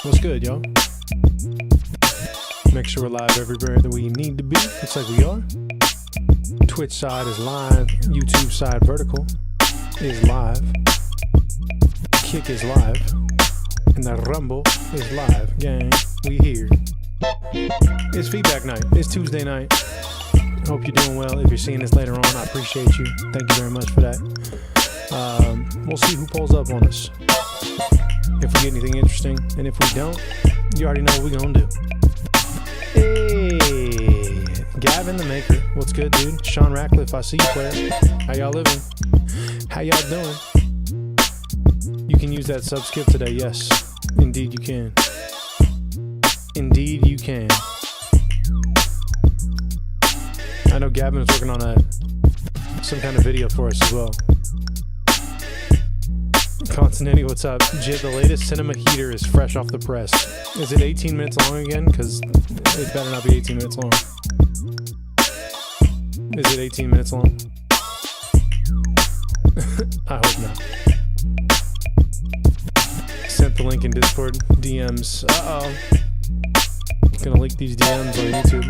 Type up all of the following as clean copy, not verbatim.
What's good, y'all? Make sure we're live everywhere that we need to be. Looks like we are. Twitch side is live. YouTube side vertical is live. Kick is live. And the Rumble is live. Gang, we here. It's feedback night. It's Tuesday night. Hope you're doing well. If you're seeing this later on, I appreciate you. Thank you very much for that. We'll see who pulls up on us. If we get anything interesting, and if we don't, you already know what we're gonna do. Hey, Gavin the Maker, what's good, dude? Sean Ratcliffe, I see you, player. How y'all living? How y'all doing? You can use that sub skip today, yes. Indeed you can. Indeed you can. I know Gavin was working on some kind of video for us as well. Continuity, what's up? Jib, the latest cinema heater is fresh off the press. Is it 18 minutes long again? Because it better not be 18 minutes long. Is it 18 minutes long? I hope not. Sent the link in Discord. DMs. Uh-oh. Gonna leak these DMs on YouTube.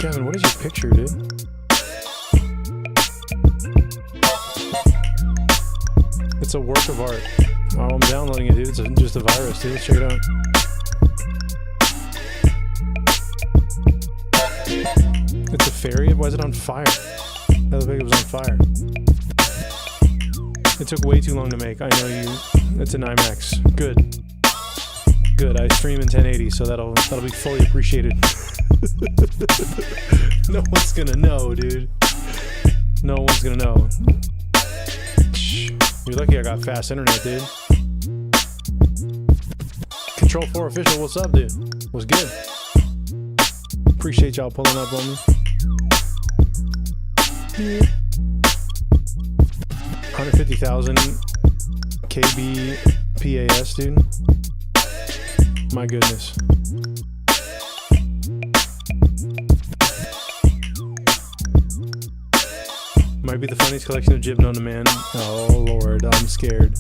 Kevin, what is your picture, dude? It's a work of art. Oh, I'm downloading it, dude. It's just a virus, dude. Let's check it out. It's a fairy? Why is it on fire? That looked like it was on fire. It took way too long to make. I know you. It's an IMAX. Good. Good. I stream in 1080, so that'll be fully appreciated. No one's gonna know, dude. No one's gonna know. You're lucky I got fast internet, dude. Control 4 official, what's up, dude? What's good? Appreciate y'all pulling up on me. 150,000 kbps, dude. My goodness. Might be the funniest collection of Jib known to man. Oh lord, I'm scared.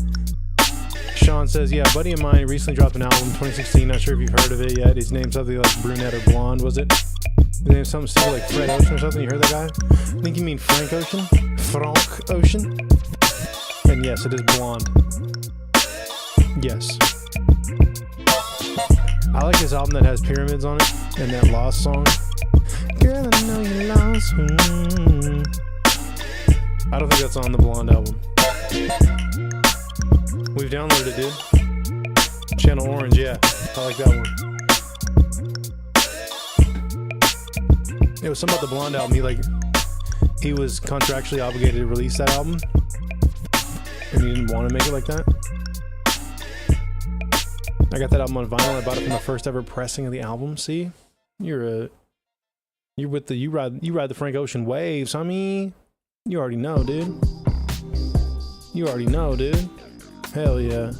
Sean says, yeah, a buddy of mine recently dropped an album, 2016. Not sure if you've heard of it yet. His name's something like Brunette or Blonde, was it? His name's something stupid like Fred Ocean or something. You heard that guy? I think you mean Frank Ocean? Frank Ocean? And yes, it is Blonde. Yes. I like this album that has pyramids on it and that Lost song. Girl, I know you lost. I don't think that's on the Blonde album. We've downloaded it, dude. Channel Orange, yeah. I like that one. It was something about the Blonde album. He was contractually obligated to release that album. And he didn't want to make it like that. I got that album on vinyl. I bought it from the first ever pressing of the album. See? You ride the Frank Ocean waves, homie. You already know, dude. You already know, dude. Hell yeah.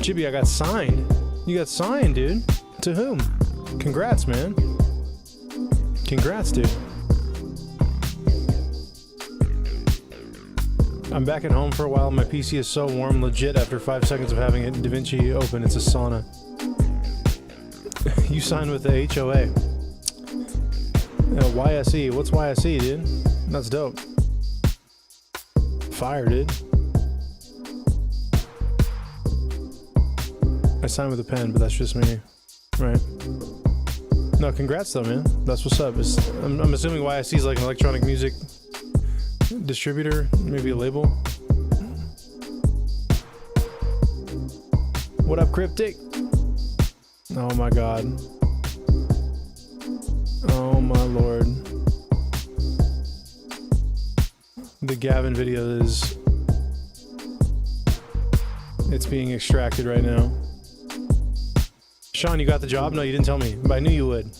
Jibbah, I got signed. You got signed, dude. To whom? Congrats, man. Congrats, dude. I'm back at home for a while. My PC is so warm, legit, after 5 seconds of having it DaVinci open. It's a sauna. You signed with the HOA. YSE. What's YSE, dude? That's dope. Fire, dude. I signed with a pen, but that's just me. Right. No, congrats though, man. That's what's up. I'm assuming YSE is like an electronic music distributor, maybe a label. What up, Cryptic? Oh my god. Oh my lord. The Gavin video it's being extracted right now. Sean, you got the job? No, you didn't tell me, but I knew you would.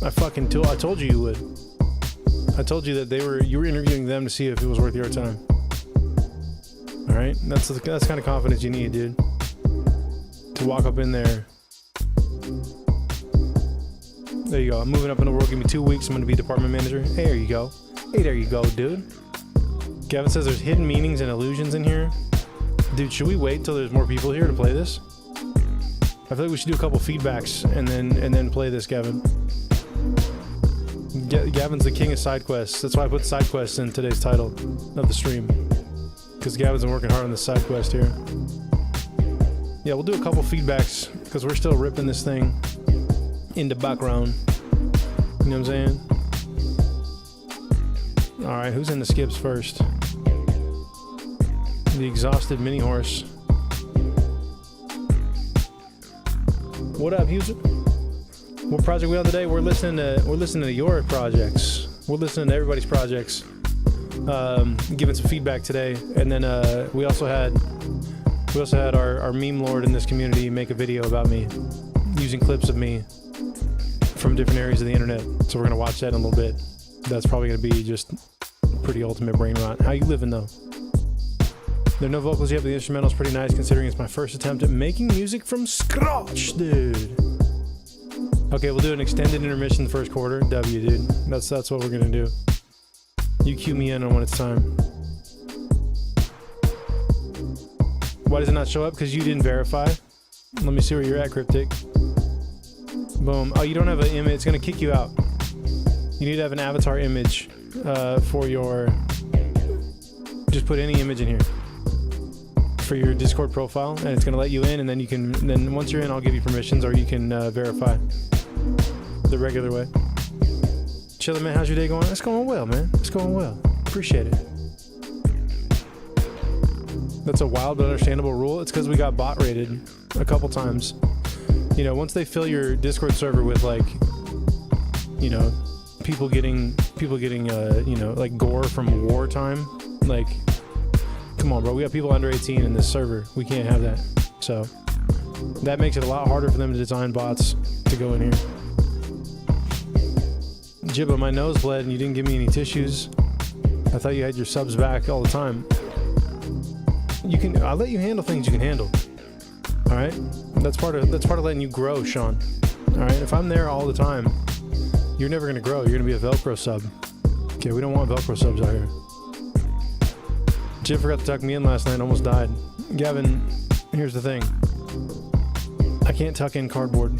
I told you would. I told you that you were interviewing them to see if it was worth your time. All right, that's the kind of confidence you need, dude. To walk up in there. There you go. I'm moving up in the world. Give me 2 weeks. I'm going to be department manager. Hey, there you go. Hey, there you go, dude. Gavin says there's hidden meanings and illusions in here. Dude, should we wait till there's more people here to play this? I feel like we should do a couple feedbacks and then play this, Gavin. Gavin's the king of side quests. That's why I put side quests in today's title of the stream. Because Gavin's been working hard on this side quest here. Yeah, we'll do a couple feedbacks because we're still ripping this thing in the background. You know what I'm saying? Alright, who's in the skips first? The exhausted mini horse. What up, user? What project we on today? We're listening to your projects. We're listening to everybody's projects. Giving some feedback today, and then we also had our meme lord in this community make a video about me using clips of me from different areas of the internet. So we're gonna watch that in a little bit. That's probably gonna be just pretty ultimate brain rot. How you living though? There are no vocals yet, but the instrumental's pretty nice considering it's my first attempt at making music from scratch, dude. Okay, we'll do an extended intermission the first quarter. W, dude. That's what we're gonna do. You cue me in on when it's time. Why does it not show up? Because you didn't verify. Let me see where you're at, Cryptic. Boom. Oh, you don't have an image. It's gonna kick you out. You need to have an avatar image for your... Just put any image in here for your Discord profile, and it's gonna let you in, and then you can... Then once you're in, I'll give you permissions, or you can verify the regular way. Chillin', man. How's your day going? It's going well, man. It's going well. Appreciate it. That's a wild but understandable rule. It's because we got bot rated a couple times. You know, once they fill your Discord server with like, you know, people getting you know, like gore from wartime. Like, come on, bro. We got people under 18 in this server. We can't have that. So that makes it a lot harder for them to design bots to go in here. Jibbah, my nose bled and you didn't give me any tissues. I thought you had your subs back all the time. I'll let you handle things you can handle. All right, that's part of letting you grow, Sean. All right, if I'm there all the time, you're never gonna grow. You're gonna be a Velcro sub. Okay, we don't want Velcro subs out here. Jib forgot to tuck me in last night. Almost died. Gavin, here's the thing. I can't tuck in cardboard.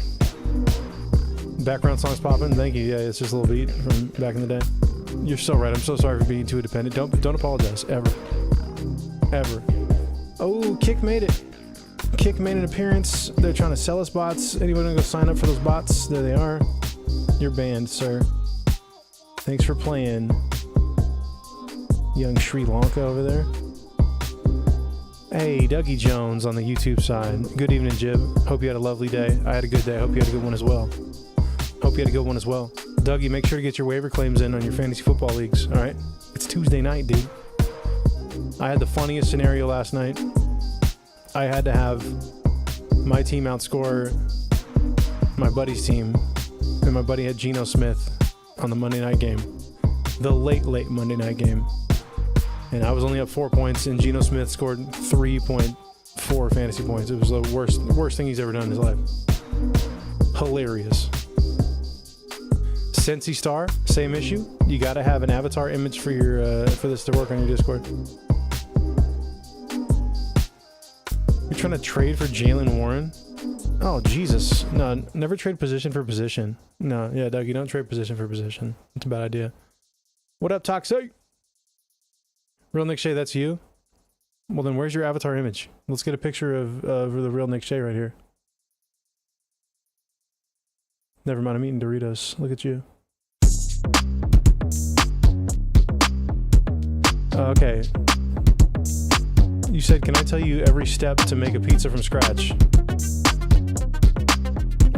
Background songs popping. Thank you. Yeah, it's just a little beat from back in the day. You're so right. I'm so sorry for being too independent. Don't apologize ever. Oh, Kick made it. Kick made an appearance. They're trying to sell us bots. Anybody want to go sign up for those bots? There they are. You're banned, sir. Thanks for playing, young Sri Lanka over there. Hey, Dougie Jones on the YouTube side. Good evening, Jib. Hope you had a lovely day. I had a good day. Hope you had a good one as well. Dougie, make sure to get your waiver claims in on your fantasy football leagues, all right? It's Tuesday night, dude. I had the funniest scenario last night. I had to have my team outscore my buddy's team, and my buddy had Geno Smith on the Monday night game. The late Monday night game. And I was only up 4 points, and Geno Smith scored 3.4 fantasy points. It was the worst thing he's ever done in his life. Hilarious. Sensi Star, same issue. You got to have an avatar image for your for this to work on your Discord. You're trying to trade for Jalen Warren? Oh, Jesus. No, never trade position for position. No, yeah, Doug, you don't trade position for position. It's a bad idea. What up, Toxic? Real Nick Shea, that's you? Well, then where's your avatar image? Let's get a picture of the real Nick Shea right here. Never mind, I'm eating Doritos. Look at you. Okay. You said, can I tell you every step to make a pizza from scratch?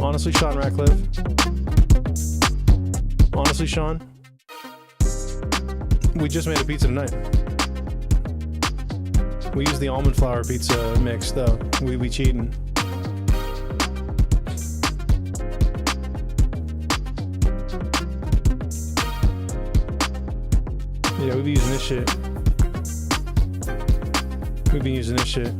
Honestly, Sean Ratcliffe. Honestly, Sean. We just made a pizza tonight. We used the almond flour pizza mix, though. We cheating. Yeah, we be using this shit. We've been using this shit.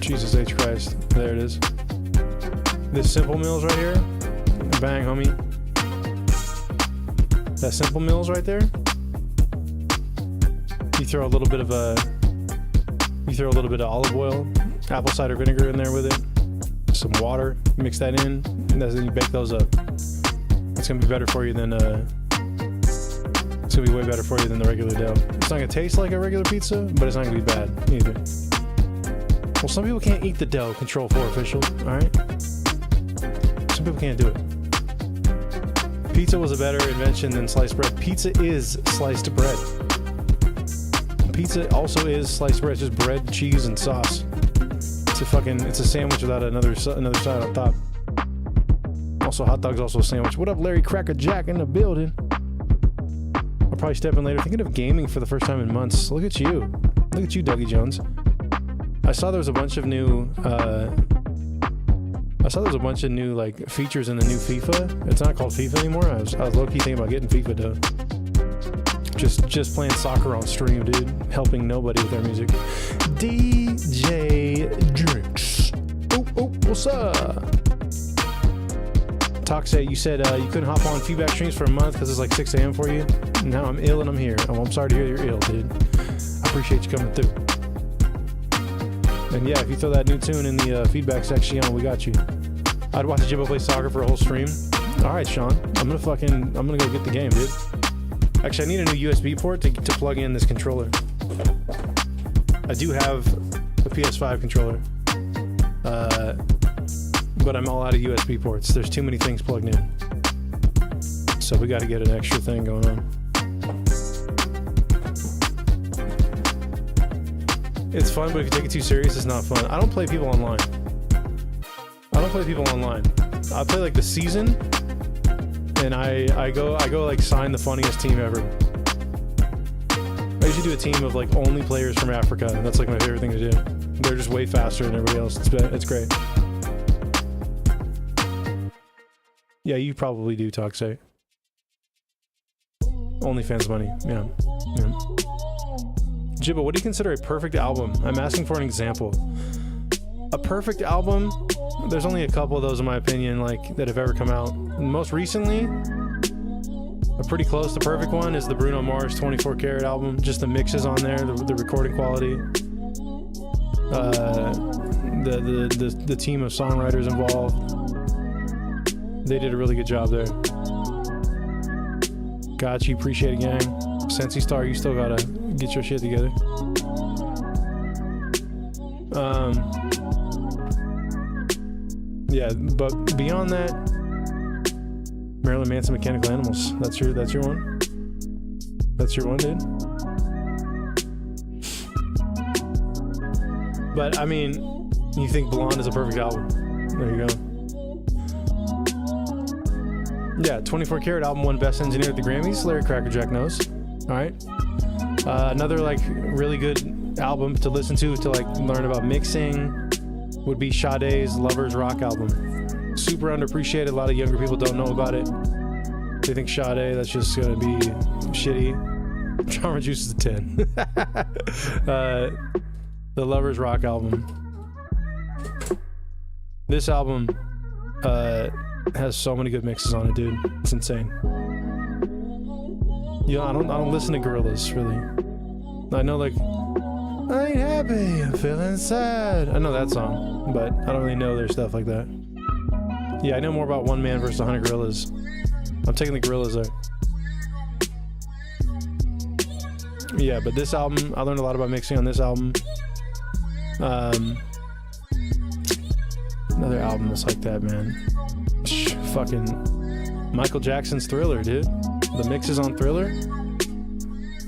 Jesus H. Christ. There it is. This Simple Meals right here. Bang, homie. That Simple Mills right there. You throw a little bit of olive oil, apple cider vinegar in there with it, some water, mix that in, and then you bake those up. It's gonna be better for you than it's gonna be way better for you than the regular dough. It's not gonna taste like a regular pizza, but it's not gonna be bad either. Well, some people can't eat the dough. Control 4 official. All right. Some people can't do it. Pizza was a better invention than sliced bread. Pizza is sliced bread. Pizza also is sliced bread. It's just bread, cheese, and sauce. It's a sandwich without another side on top. Also, hot dog's also a sandwich. What up, Larry Cracker Jack in the building? I'll probably step in later. Thinking of gaming for the first time in months. Look at you. Look at you, Dougie Jones. I saw there was a bunch of new like features in the new FIFA. It's not called FIFA anymore. I was low-key thinking about getting FIFA though. Just playing soccer on stream, dude. Helping nobody with their music. DJ Drinks. Oh, what's up? Toxic, you said you couldn't hop on feedback streams for a month because it's like 6 a.m. for you. Now I'm ill and I'm here. Oh, I'm sorry to hear you're ill, dude. I appreciate you coming through. And yeah, if you throw that new tune in the feedback section, we got you. I'd watch Jibbah play soccer for a whole stream. All right, Sean. I'm gonna go get the game, dude. Actually, I need a new USB port to plug in this controller. I do have a PS5 controller, but I'm all out of USB ports. There's too many things plugged in. So we got to get an extra thing going on. It's fun, but if you take it too serious, it's not fun. I don't play people online. I play like the season, and I go like sign the funniest team ever. I usually do a team of like only players from Africa, and that's like my favorite thing to do. They're just way faster than everybody else. It's great. Yeah, you probably do, Toxic. OnlyFans money. Yeah. Jibbah, what do you consider a perfect album? I'm asking for an example. A perfect album, there's only a couple of those in my opinion, like that have ever come out. Most recently, a pretty close to perfect one is the Bruno Mars 24 Karat album. Just the mixes on there, the recording quality, the team of songwriters involved. They did a really good job there. Got you, appreciate it, gang. Sensi Star, you still gotta get your shit together. Yeah, but beyond that, Marilyn Manson, Mechanical Animals. That's your one. That's your one, dude. But I mean, you think Blonde is a perfect album? There you go. Yeah, 24 Karat album won Best Engineer at the Grammys. Larry Crackerjack knows. All right. Another like really good album to listen to like learn about mixing would be Sade's Lovers Rock album. Super underappreciated. A lot of younger people don't know about it. They think Sade, that's just gonna be shitty. Trauma Juice is a 10. The Lovers Rock album. This album has so many good mixes on it, dude. It's insane. Yeah, I don't listen to Gorillaz really. I know like I ain't happy, I'm feeling sad. I know that song, but I don't really know their stuff like that. Yeah, I know more about One Man versus 100 Gorillas. I'm taking the Gorillas there. Yeah, but this album, I learned a lot about mixing on this album. Another album that's like that, man. Fucking Michael Jackson's Thriller, dude. The mixes on Thriller.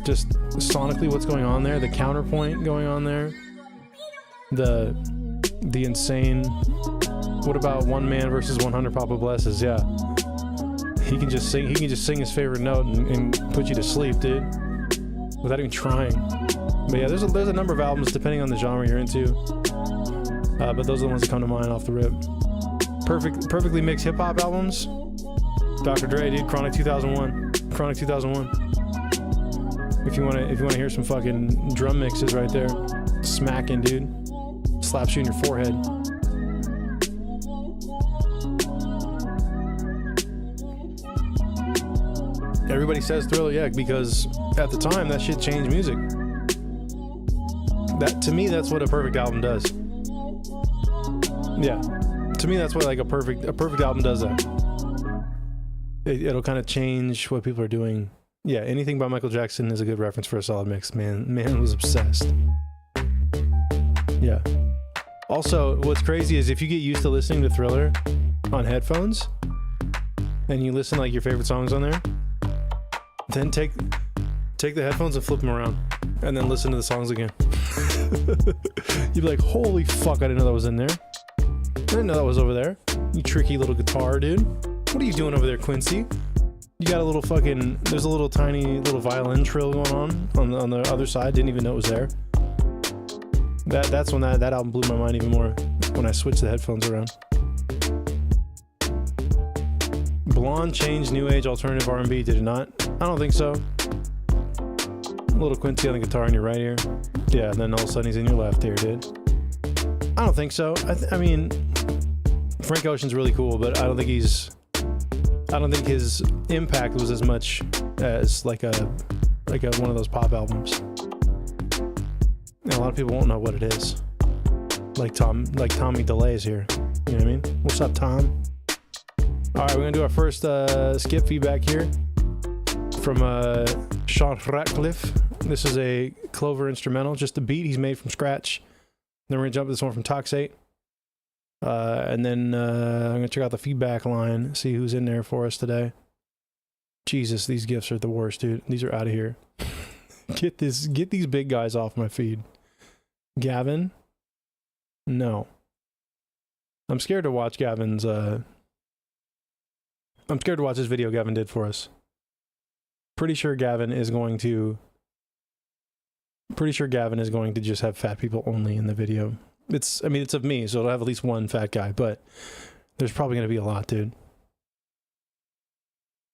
Just sonically what's going on there, the counterpoint going on there, the insane. What about One Man versus 100 Papa Blesses? Yeah, he can just sing his favorite note and put you to sleep, dude, without even trying. But yeah, there's a number of albums depending on the genre you're into, but those are the ones that come to mind off the rip. Perfectly mixed hip hop albums. Dr. Dre, dude, Chronic 2001. If you wanna hear some fucking drum mixes right there, smacking, dude, slaps you in your forehead. Everybody says Thriller, yeah, because at the time that shit changed music. That, to me, that's what a perfect album does. Yeah, to me, that's what like a perfect album does. That it'll kind of change what people are doing. Yeah, anything by Michael Jackson is a good reference for a solid mix. Man was obsessed. Yeah. Also, what's crazy is if you get used to listening to Thriller on headphones and you listen like your favorite songs on there, then take the headphones and flip them around and then listen to the songs again. You'd be like, holy fuck, I didn't know that was in there. I didn't know that was over there. You tricky little guitar, dude. What are you doing over there, Quincy? You got a little fucking, there's a little tiny little violin trill going on the other side. Didn't even know it was there. That's when that album blew my mind even more, when I switched the headphones around. Blonde changed new age alternative R&B, did it not? I don't think so. A little Quincy on the guitar in your right ear. Yeah, and then all of a sudden he's in your left ear, dude. I don't think so. I mean, Frank Ocean's really cool, but I don't think his impact was as much as like a one of those pop albums. And a lot of people won't know what it is. Like Tommy DeLay's here. You know what I mean? What's up, Tom? All right, we're gonna do our first skip feedback here from Sean Ratcliffe. This is a Clover instrumental, just a beat he's made from scratch. Then we're gonna jump to this one from Toxate. And then I'm gonna check out the feedback line, see who's in there for us today. Jesus, these gifts are the worst, dude. These are out of here. Get these big guys off my feed. Gavin? No. I'm scared to watch Gavin's I'm scared to watch this video Gavin did for us. Pretty sure Gavin is going to just have fat people only in the video. It's of me, so it'll have at least one fat guy, but there's probably going to be a lot, dude.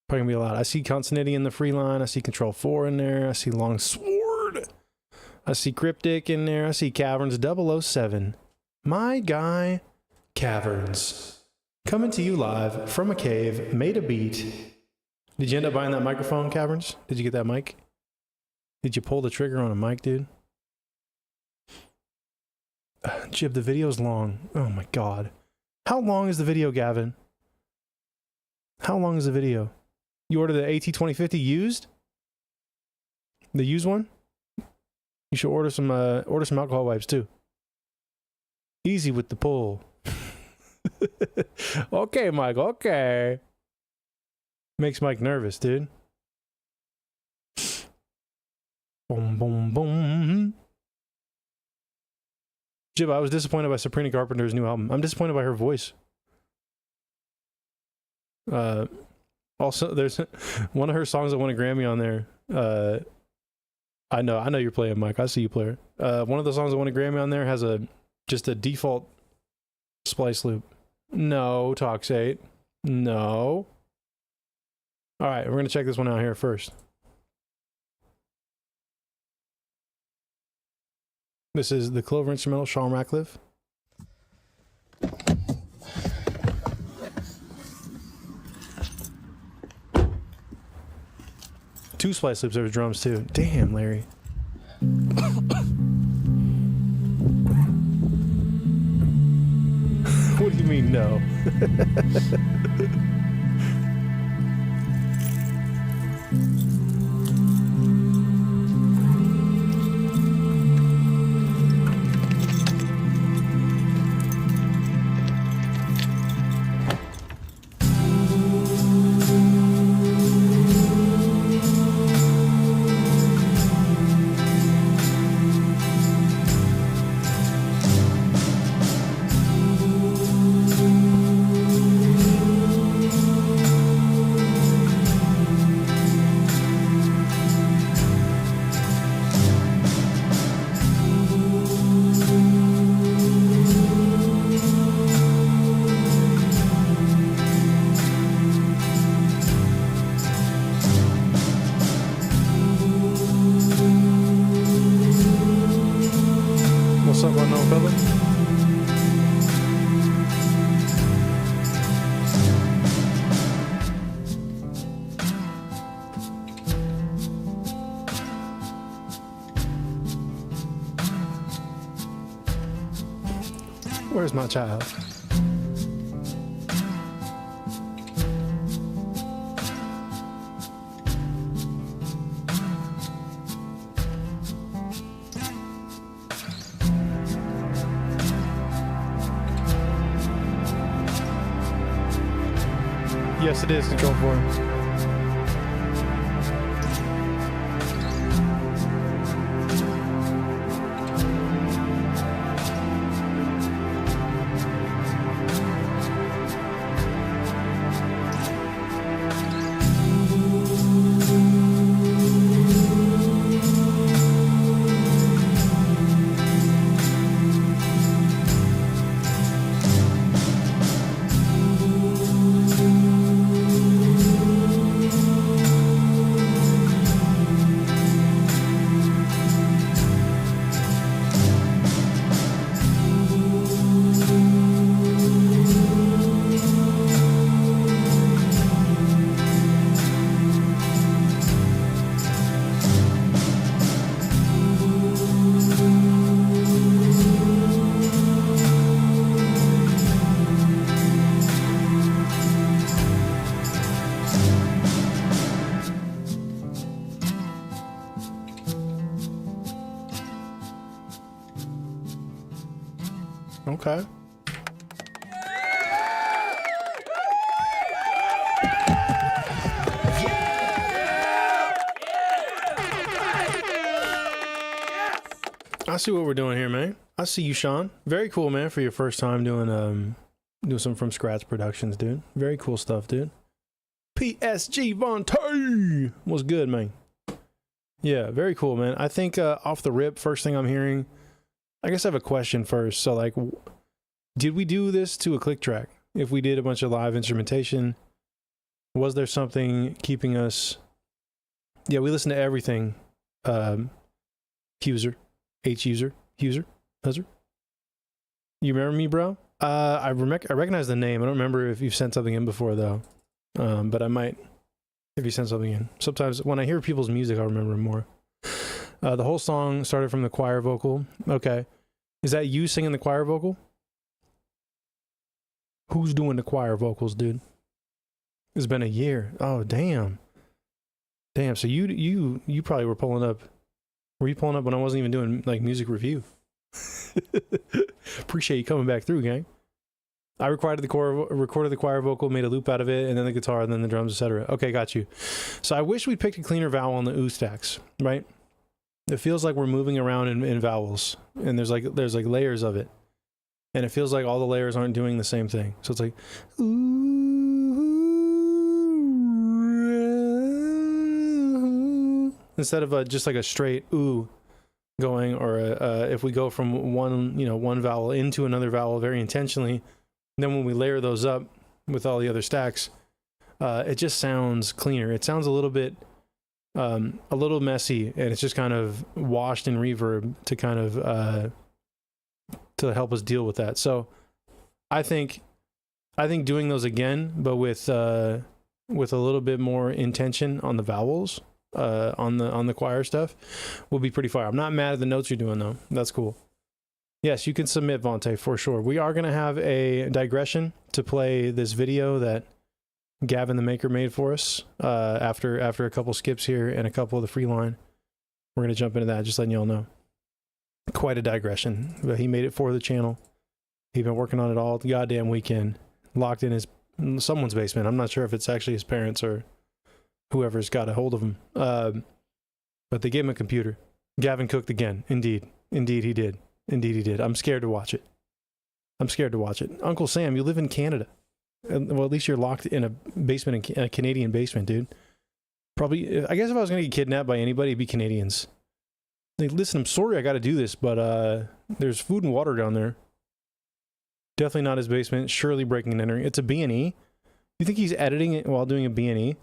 Probably going to be a lot. I see Consonanty in the free line. I see Control 4 in there. I see Long Sword. I see Cryptic in there. I see Caverns 007. My guy, Caverns. Coming to you live from a cave, made a beat. Did you end up buying that microphone, Caverns? Did you get that mic? Did you pull the trigger on a mic, dude? Jib, the video's long. Oh my god. How long is the video, Gavin? How long is the video? You ordered the AT2050 used? The used one? You should order some alcohol wipes too. Easy with the pull. Okay, Mike, okay. Makes Mike nervous, dude. Boom, boom, boom. Jibbah, I was disappointed by Sabrina Carpenter's new album. I'm disappointed by her voice. Also, there's one of her songs that won a Grammy on there. I know you're playing, Mike. I see you play her. One of the songs that won a Grammy on there has just a default splice loop. No, Toxate. No. All right, we're gonna check this one out here first. This is the Clover instrumental, Sean Ratcliffe. Two splice loops over drums too. Damn, Larry. What do you mean, no? Where's my child? Yes, it is Control 4. Okay. I see what we're doing here, man. I see you, Sean. Very cool, man, for your first time doing some from scratch productions, dude. Very cool stuff, dude. PSG Vontae. What's good, man? Yeah, very cool, man. I think off the rip, first thing I'm hearing, I guess I have a question first. So, like, did we do this to a click track? If we did a bunch of live instrumentation, was there something keeping us? Yeah, we listen to everything. Huser, Huser. You remember me, bro? I recognize the name. I don't remember if you've sent something in before, though. But I might if you send something in. Sometimes when I hear people's music, I'll remember more. The whole song started from the choir vocal. Okay. Is that you singing the choir vocal? Who's doing the choir vocals, dude? It's been a year. Oh, damn. Damn, so you probably were pulling up. Were you pulling up when I wasn't even doing, like, music review? Appreciate you coming back through, gang. I recorded the choir vocal, made a loop out of it, and then the guitar, and then the drums, etc. Okay, got you. So I wish we picked a cleaner vowel on the ooh stacks, right? It feels like we're moving around in vowels, and there's like layers of it, and it feels like all the layers aren't doing the same thing. So it's like ooh, instead of just like a straight ooh going, or if we go from one vowel into another vowel very intentionally, then when we layer those up with all the other stacks, it just sounds cleaner. It sounds a little bit a little messy, and it's just kind of washed in reverb to kind of to help us deal with that. So I think doing those again, but with a little bit more intention on the vowels, on the choir stuff, will be pretty fire. I'm not mad at the notes you're doing, though. That's cool. Yes, you can submit, Vontae, for sure. We are going to have a digression to play this video that Gavin the Maker made for us after a couple skips here and a couple of the free line. We're going to jump into that, just letting y'all know. Quite a digression, but he made it for the channel. He's been working on it all the goddamn weekend, locked in someone's basement. I'm not sure if it's actually his parents or whoever's got a hold of him. But they gave him a computer. Gavin cooked again. Indeed he did. Indeed he did. I'm scared to watch it. Uncle Sam, you live in Canada. Well, at least you're locked in a basement, in a Canadian basement, dude. Probably, I guess if I was going to get kidnapped by anybody, it'd be Canadians. Like, listen, I'm sorry I got to do this, but there's food and water down there. Definitely not his basement. Surely breaking and entering. It's a B&E. You think he's editing it while doing a B&E?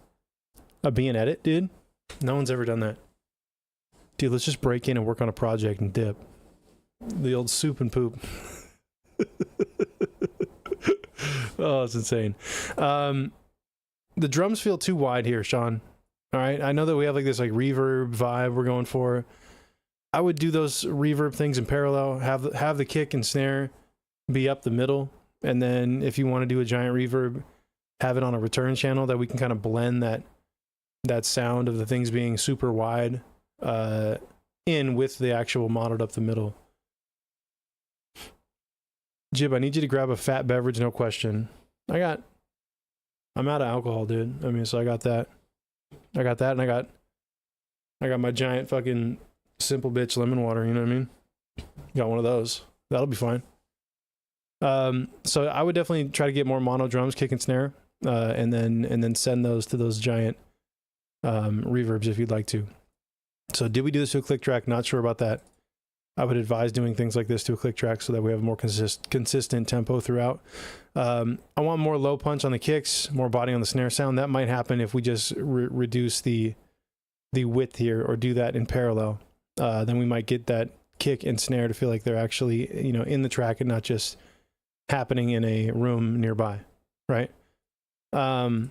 A B&E edit, dude? No one's ever done that. Dude, let's just break in and work on a project and dip. The old soup and poop. Oh, it's insane. The drums feel too wide here, Sean. All right, I know that we have like this like reverb vibe we're going for. I would do those reverb things in parallel. Have the kick and snare be up the middle, and then if you want to do a giant reverb, have it on a return channel that we can kind of blend that sound of the things being super wide in with the actual modded up the middle. Jib, I need you to grab a fat beverage, no question. I'm out of alcohol, dude. I mean, so I got that, and I got my giant fucking simple bitch lemon water, you know what I mean? Got one of those. That'll be fine. So I would definitely try to get more mono drums, kick and snare, and then send those to those giant reverbs if you'd like to. So did we do this to a click track? Not sure about that. I would advise doing things like this to a click track so that we have a more consistent tempo throughout. I want more low punch on the kicks, more body on the snare sound. That might happen if we just reduce the width here or do that in parallel. Then we might get that kick and snare to feel like they're actually, you know, in the track and not just happening in a room nearby, right? But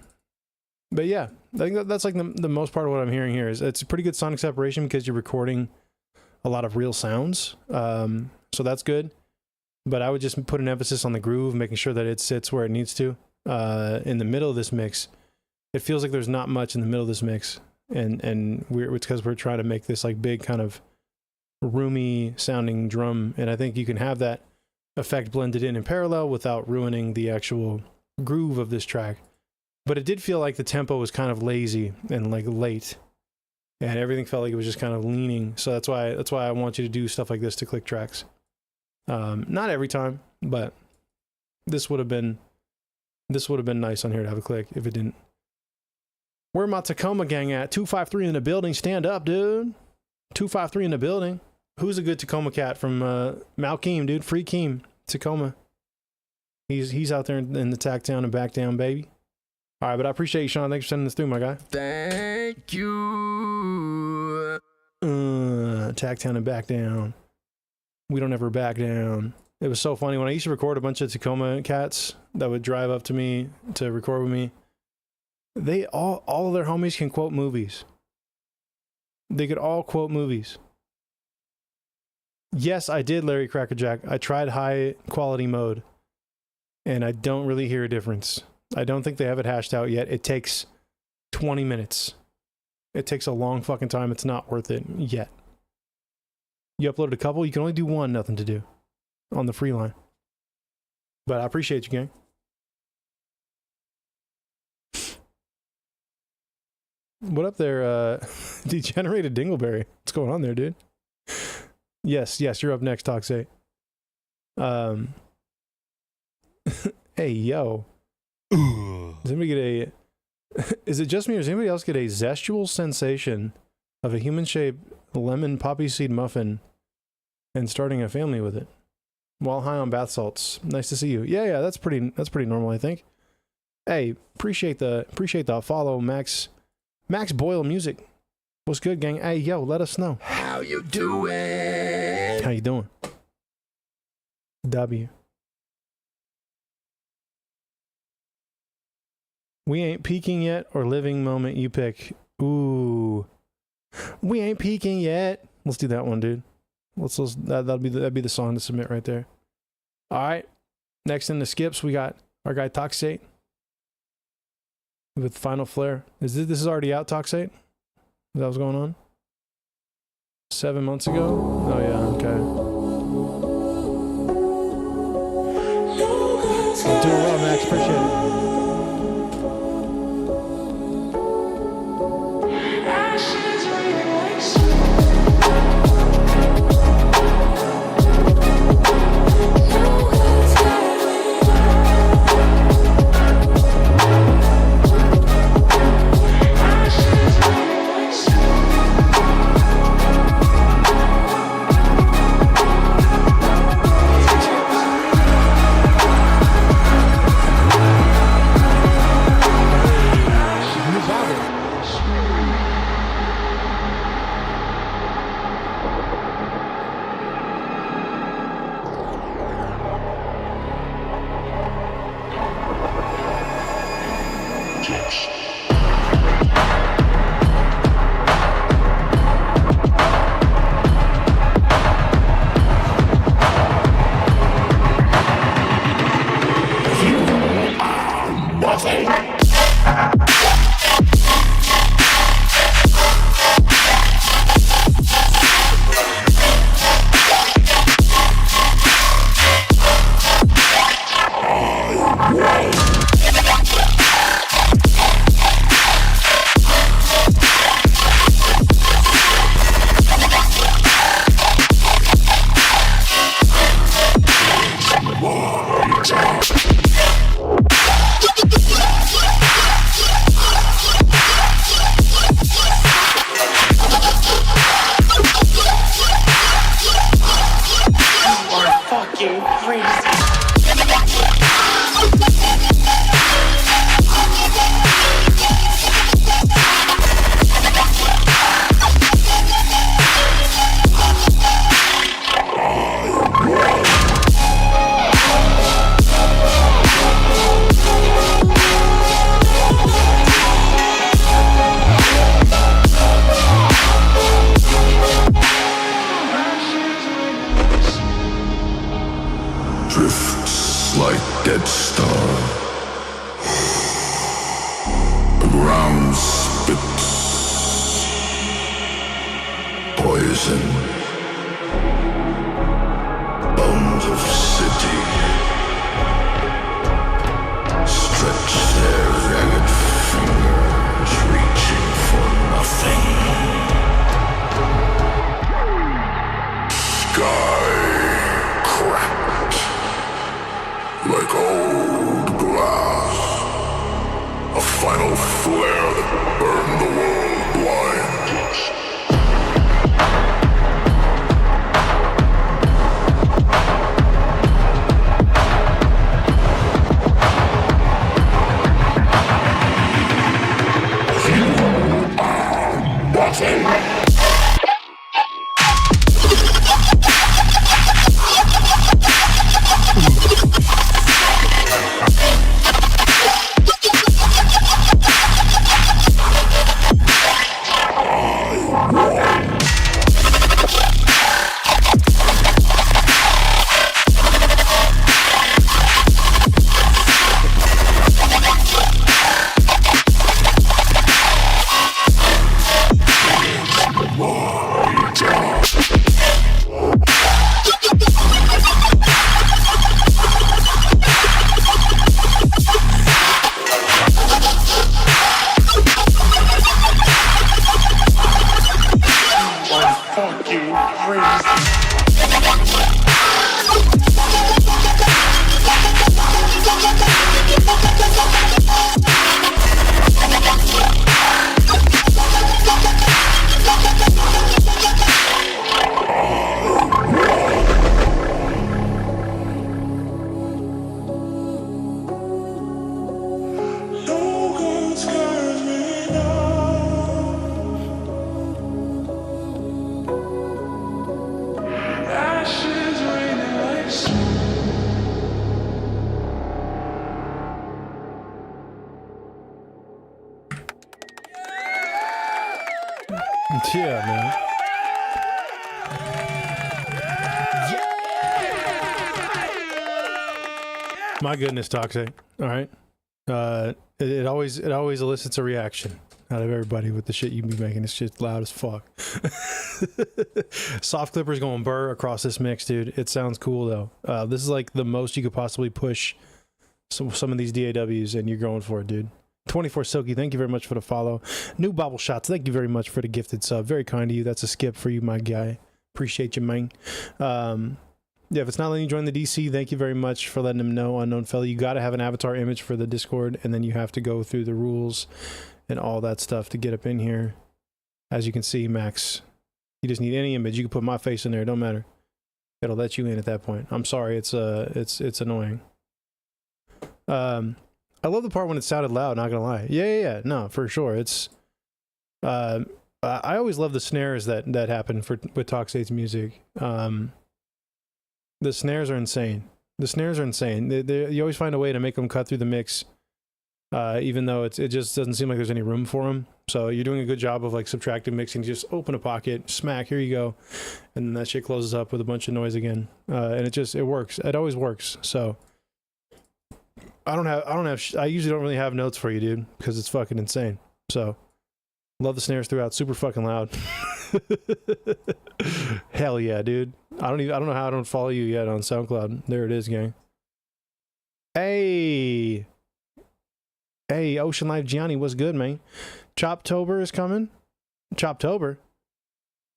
yeah, I think that's like the most part of what I'm hearing here is it's a pretty good sonic separation because you're recording a lot of real sounds. So that's good. But I would just put an emphasis on the groove, making sure that it sits where it needs to. In the middle of this mix, it feels like there's not much in the middle of this mix. And it's because we're trying to make this like big kind of roomy sounding drum. And I think you can have that effect blended in parallel without ruining the actual groove of this track. But it did feel like the tempo was kind of lazy and like late. And everything felt like it was just kind of leaning. So that's why I want you to do stuff like this to click tracks. Not every time, but this would have been nice on here to have a click if it didn't. Where my Tacoma gang at? 253 in the building. Stand up, dude. 253 in the building. Who's a good Tacoma cat from Malkeem, dude? Free Keem, Tacoma. He's out there in the tack down and back down, baby. All right, but I appreciate you, Sean. Thanks for sending this through, my guy. Thank you. Tack down and back down. We don't ever back down. It was so funny when I used to record a bunch of Tacoma cats that would drive up to me to record with me. They all of their homies can quote movies. They could all quote movies. Yes, I did, Larry Crackerjack. I tried high quality mode, and I don't really hear a difference. I don't think they have it hashed out yet. It takes 20 minutes. It takes a long fucking time. It's not worth it yet. You uploaded a couple. You can only do one, nothing to do on the free line. But I appreciate you, gang. What up there, Degenerated Dingleberry? What's going on there, dude? Yes, you're up next, Toxic. Hey, yo. Does anybody get is it just me or does anybody else get a zestual sensation of a human-shaped lemon poppy seed muffin and starting a family with it while high on bath salts? Nice to see you. Yeah, that's pretty normal, I think. Hey, appreciate the follow, Max Boyle Music. What's good, gang? Hey, yo, let us know. How you doing? How you doing? W. We ain't peaking yet or living moment you pick. Ooh. We ain't peaking yet. Let's do that one, dude. That'd be the song to submit right there. All right. Next in the skips, we got our guy Toxate with Final Flare. This is already out, Toxate? Is that what's going on? 7 months ago? Oh yeah, okay. Doing well, Max. Appreciate it. ground spits poison. Bones of city stretch their ragged fingers, reaching for nothing. Sky cracked like old glass. A final flare that burned the world blind. Yeah, man. My goodness, Toxic. All right. It always elicits a reaction out of everybody with the shit you be making. This shit's loud as fuck. Soft clippers going burr across this mix, dude. It sounds cool though. This is like the most you could possibly push some of these DAWs, and you're going for it, dude. 24 Silky, thank you very much for the follow. New Bobble Shots, thank you very much for the gifted sub. Very kind of you. That's a skip for you, my guy. Appreciate you, man. Yeah, if it's not letting you join the DC, thank you very much for letting them know, unknown fella. You got to have an avatar image for the Discord, and then you have to go through the rules and all that stuff to get up in here. As you can see, Max, you just need any image. You can put my face in there. It don't matter. It'll let you in at that point. I'm sorry. It's annoying. I love the part when it sounded loud, not gonna lie. Yeah. No, for sure. It's I always love the snares that happen with Toxate's music. The snares are insane. You always find a way to make them cut through the mix, even though it just doesn't seem like there's any room for them. So you're doing a good job of like subtractive mixing. Just open a pocket, smack, here you go, and then that shit closes up with a bunch of noise again, and it works. It always works. So. I usually don't really have notes for you, dude, because it's fucking insane. So, love the snares throughout. Super fucking loud. Hell yeah, dude. I don't know how I don't follow you yet on SoundCloud. There it is, gang. Hey, Ocean Life Gianni, what's good, man? Choptober is coming. Choptober?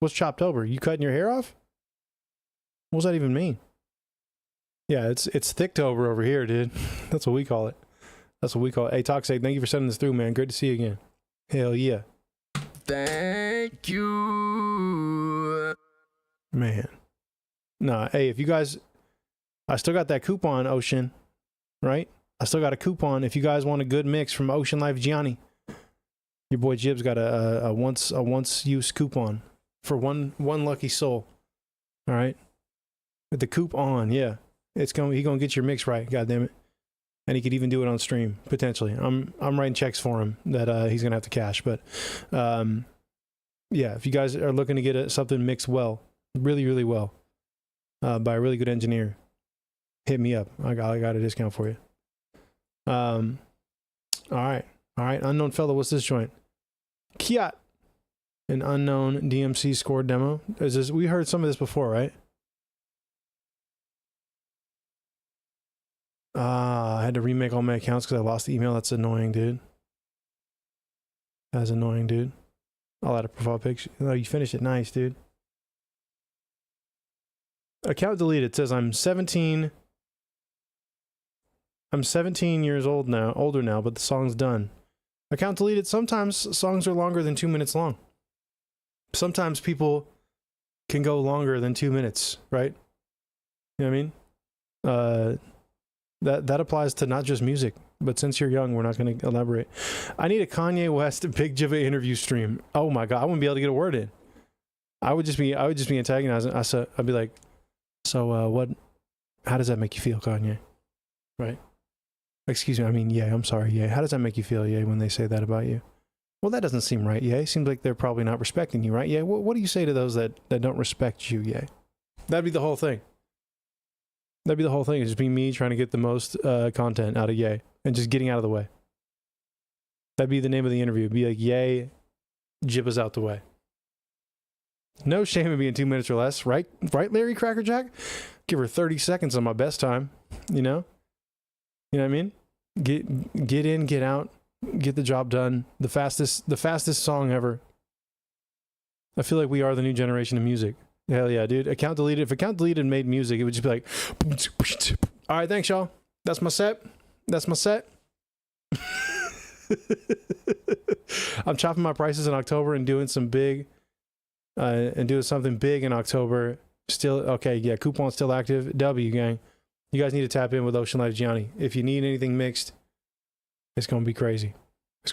What's Choptober? You cutting your hair off? What does that even mean? Yeah, it's Thicktober over here, dude. That's what we call it. Hey, Toxic, thank you for sending this through, man. Great to see you again. Hell yeah. Thank you. Man. Nah, hey, if you guys... I still got that coupon, Ocean. Right? I still got a coupon if you guys want a good mix from Ocean Life Gianni. Your boy Jibb's got a once use coupon for one lucky soul. All right? With the coupon, yeah. He gonna get your mix right, goddammit. And he could even do it on stream, potentially. I'm writing checks for him that he's gonna have to cash. But yeah, if you guys are looking to get something mixed well, really, really well, by a really good engineer, hit me up. I got a discount for you. All right. All right, unknown fella, what's this joint? Kiat, an unknown DMC scored demo. Is this? We heard some of this before, right? I had to remake all my accounts because I lost the email. That's annoying, dude. That's annoying, dude. I'll add a profile picture. No, you finished it. Nice, dude. Account deleted. It says I'm 17. I'm 17 years old now, older now, but the song's done. Account deleted. Sometimes songs are longer than 2 minutes long. Sometimes people can go longer than 2 minutes, right? You know what I mean? That applies to not just music, but since you're young, we're not going to elaborate. I need a Kanye West Big Jibbah interview stream. Oh my God, I wouldn't be able to get a word in. I would just be antagonizing. I'd be like, so what? How does that make you feel, Kanye? Right? Excuse me. I mean, I'm sorry. How does that make you feel, when they say that about you? Well, that doesn't seem right. Seems like they're probably not respecting you, right? What do you say to those that don't respect you? That'd be the whole thing. That'd be the whole thing. It'd just be me trying to get the most content out of and just getting out of the way. That'd be the name of the interview. It'd be like, Jibbah's out the way. No shame in being 2 minutes or less, right? Right, Larry Crackerjack? Give her 30 seconds on my best time, You know what I mean? Get in, get out, get the job done. The fastest song ever. I feel like we are the new generation of music. Hell yeah, dude. Account deleted. If account deleted made music, it would just be like, all right, thanks, y'all. That's my set. I'm chopping my prices in October and doing some big, something big in October. Still, okay, yeah, coupon still active. W, gang. You guys need to tap in with Ocean Life Gianni. If you need anything mixed, it's going to be crazy.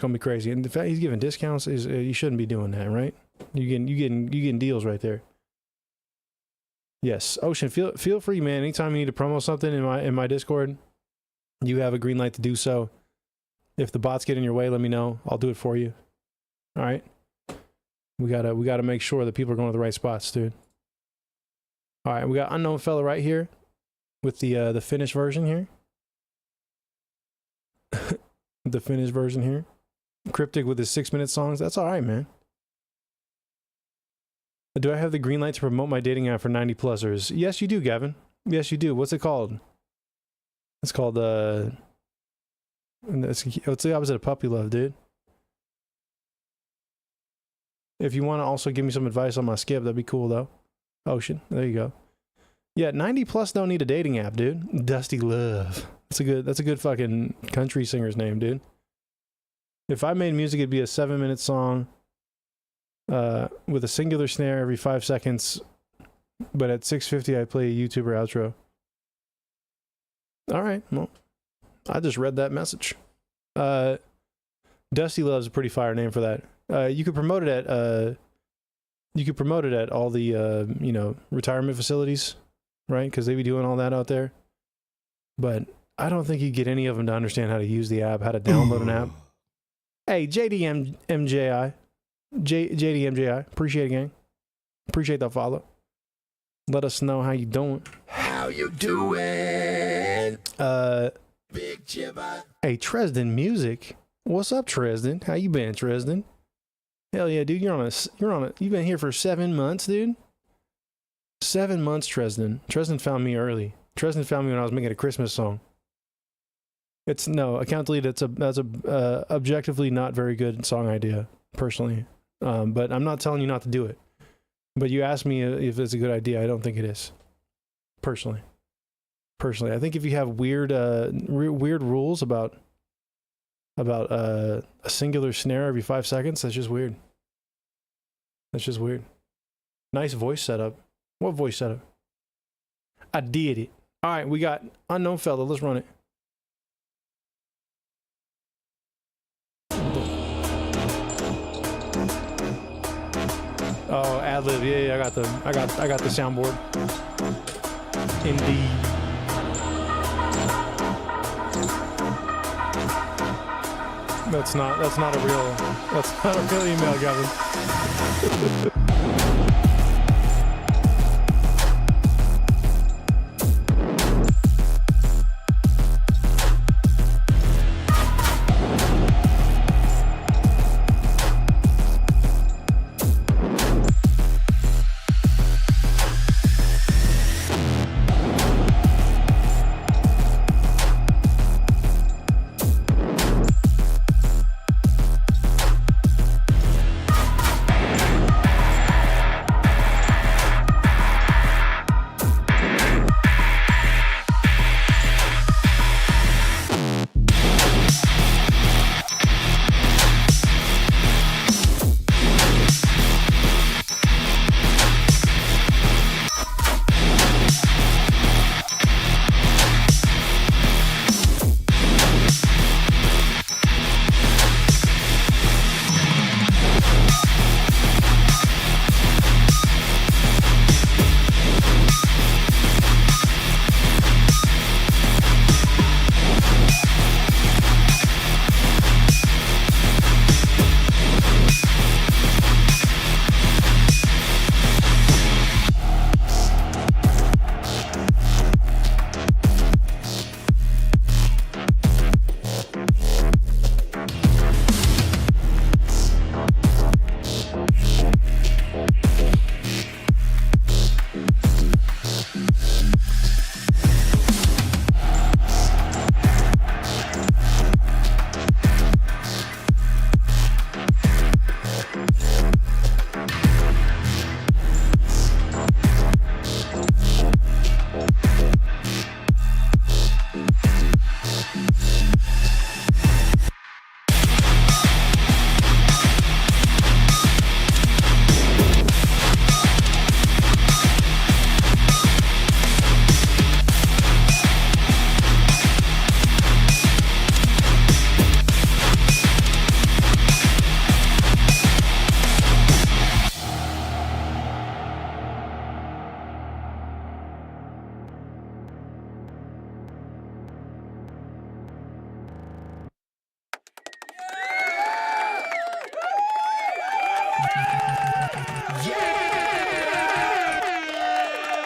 And the fact he's giving discounts is, you shouldn't be doing that, right? You getting deals right there. Yes, Ocean, feel free, man. Anytime you need to promo something in my Discord, you have a green light to do so. If the bots get in your way, let me know. I'll do it for you. All right. We gotta make sure that people are going to the right spots, dude. All right, we got unknown fella right here with the finished version here. The finished version here. Cryptic with his 6-minute songs. That's all right, man. Do I have the green light to promote my dating app for 90 plusers? Yes, you do, Gavin. Yes, you do. What's it called? It's called what's the opposite of puppy love, dude? If you want to also give me some advice on my skip, that'd be cool though. Ocean, there you go. Yeah, 90 plus don't need a dating app, dude. Dusty Love. That's a good fucking country singer's name, dude. If I made music, it'd be a 7-minute song. With a singular snare every 5 seconds, but at 6:50 I play a YouTuber outro. All right, well, I just read that message. Dusty Love's a pretty fire name for that. You could promote it at all the retirement facilities, right? Because they be doing all that out there. But I don't think you get any of them to understand how to use the app, how to download an app. Hey, JDMJI. JDMJI, appreciate it, gang. Appreciate that follow. Let us know how you doing. How you doing? Big Jibbah. Hey, Tresden Music. What's up, Tresden? How you been, Tresden? Hell yeah, dude. You've been here for 7 months, dude. 7 months, Tresden. Tresden found me early. Tresden found me when I was making a Christmas song. Account delete. That's a objectively not very good song idea, personally. But I'm not telling you not to do it. But you asked me if it's a good idea. I don't think it is. Personally, I think if you have weird rules about a singular snare every 5 seconds, that's just weird. Nice voice setup. What voice setup? I did it. All right, we got unknown fella. Let's run it. Oh, ad-lib. Yeah, I got the soundboard. Indeed. That's not a real email, Gavin.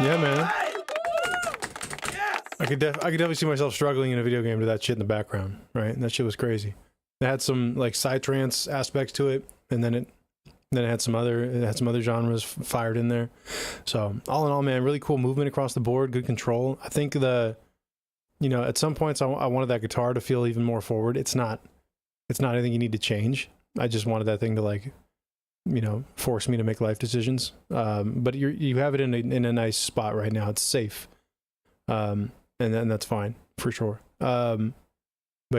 Yeah, man. I could definitely see myself struggling in a video game to that shit in the background, right? And that shit was crazy. It had some like psytrance aspects to it, and then it had some other genres fired in there. So all in all, man, really cool movement across the board, good control. I think at some points I wanted that guitar to feel even more forward. It's not anything you need to change. I just wanted that thing to like, force me to make life decisions. But you have it in a nice spot right now. It's safe. And that's fine for sure. But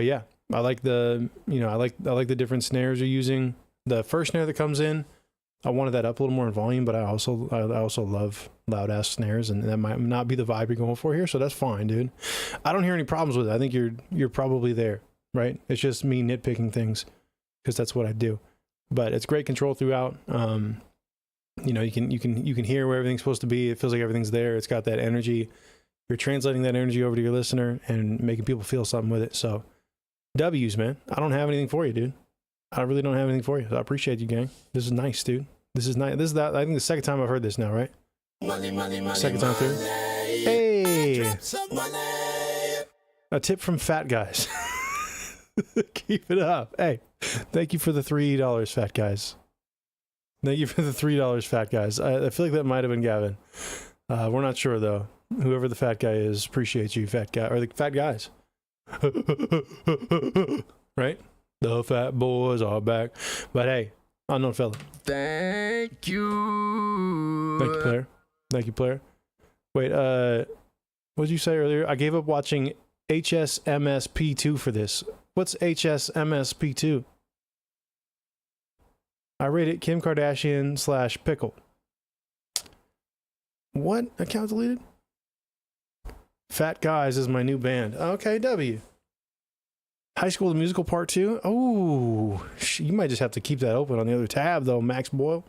yeah, I like I like the different snares you're using. The first snare that comes in, I wanted that up a little more in volume, but I also love loud ass snares, and that might not be the vibe you're going for here, so that's fine, dude. I don't hear any problems with it. I think you're probably there, right? It's just me nitpicking things because that's what I do. But it's great control throughout. You can hear where everything's supposed to be. It feels like everything's there. It's got that energy. You're translating that energy over to your listener and making people feel something with it. So W's, man. I don't have anything for you, dude. I really don't have anything for you. So I appreciate you, gang. This is nice, dude. This is nice. This is I think the second time I've heard this now, right? Second time through. Hey, a tip from fat guys. Keep it up. Hey, thank you for the $3, fat guys. Thank you for the $3, fat guys. I feel like that might have been Gavin. We're not sure though. Whoever the fat guy is, appreciate you, fat guy, or the fat guys. Right? The fat boys are back. But hey, unknown fella. Thank you. Thank you, player. Thank you, player. Wait, what did you say earlier? I gave up watching HSMSP2 for this. What's HSMSP2? I rated Kim Kardashian / Pickle. What? Account deleted? Fat Guys is my new band. Okay, W. High School the Musical Part 2. Oh, you might just have to keep that open on the other tab though, Max Boyle.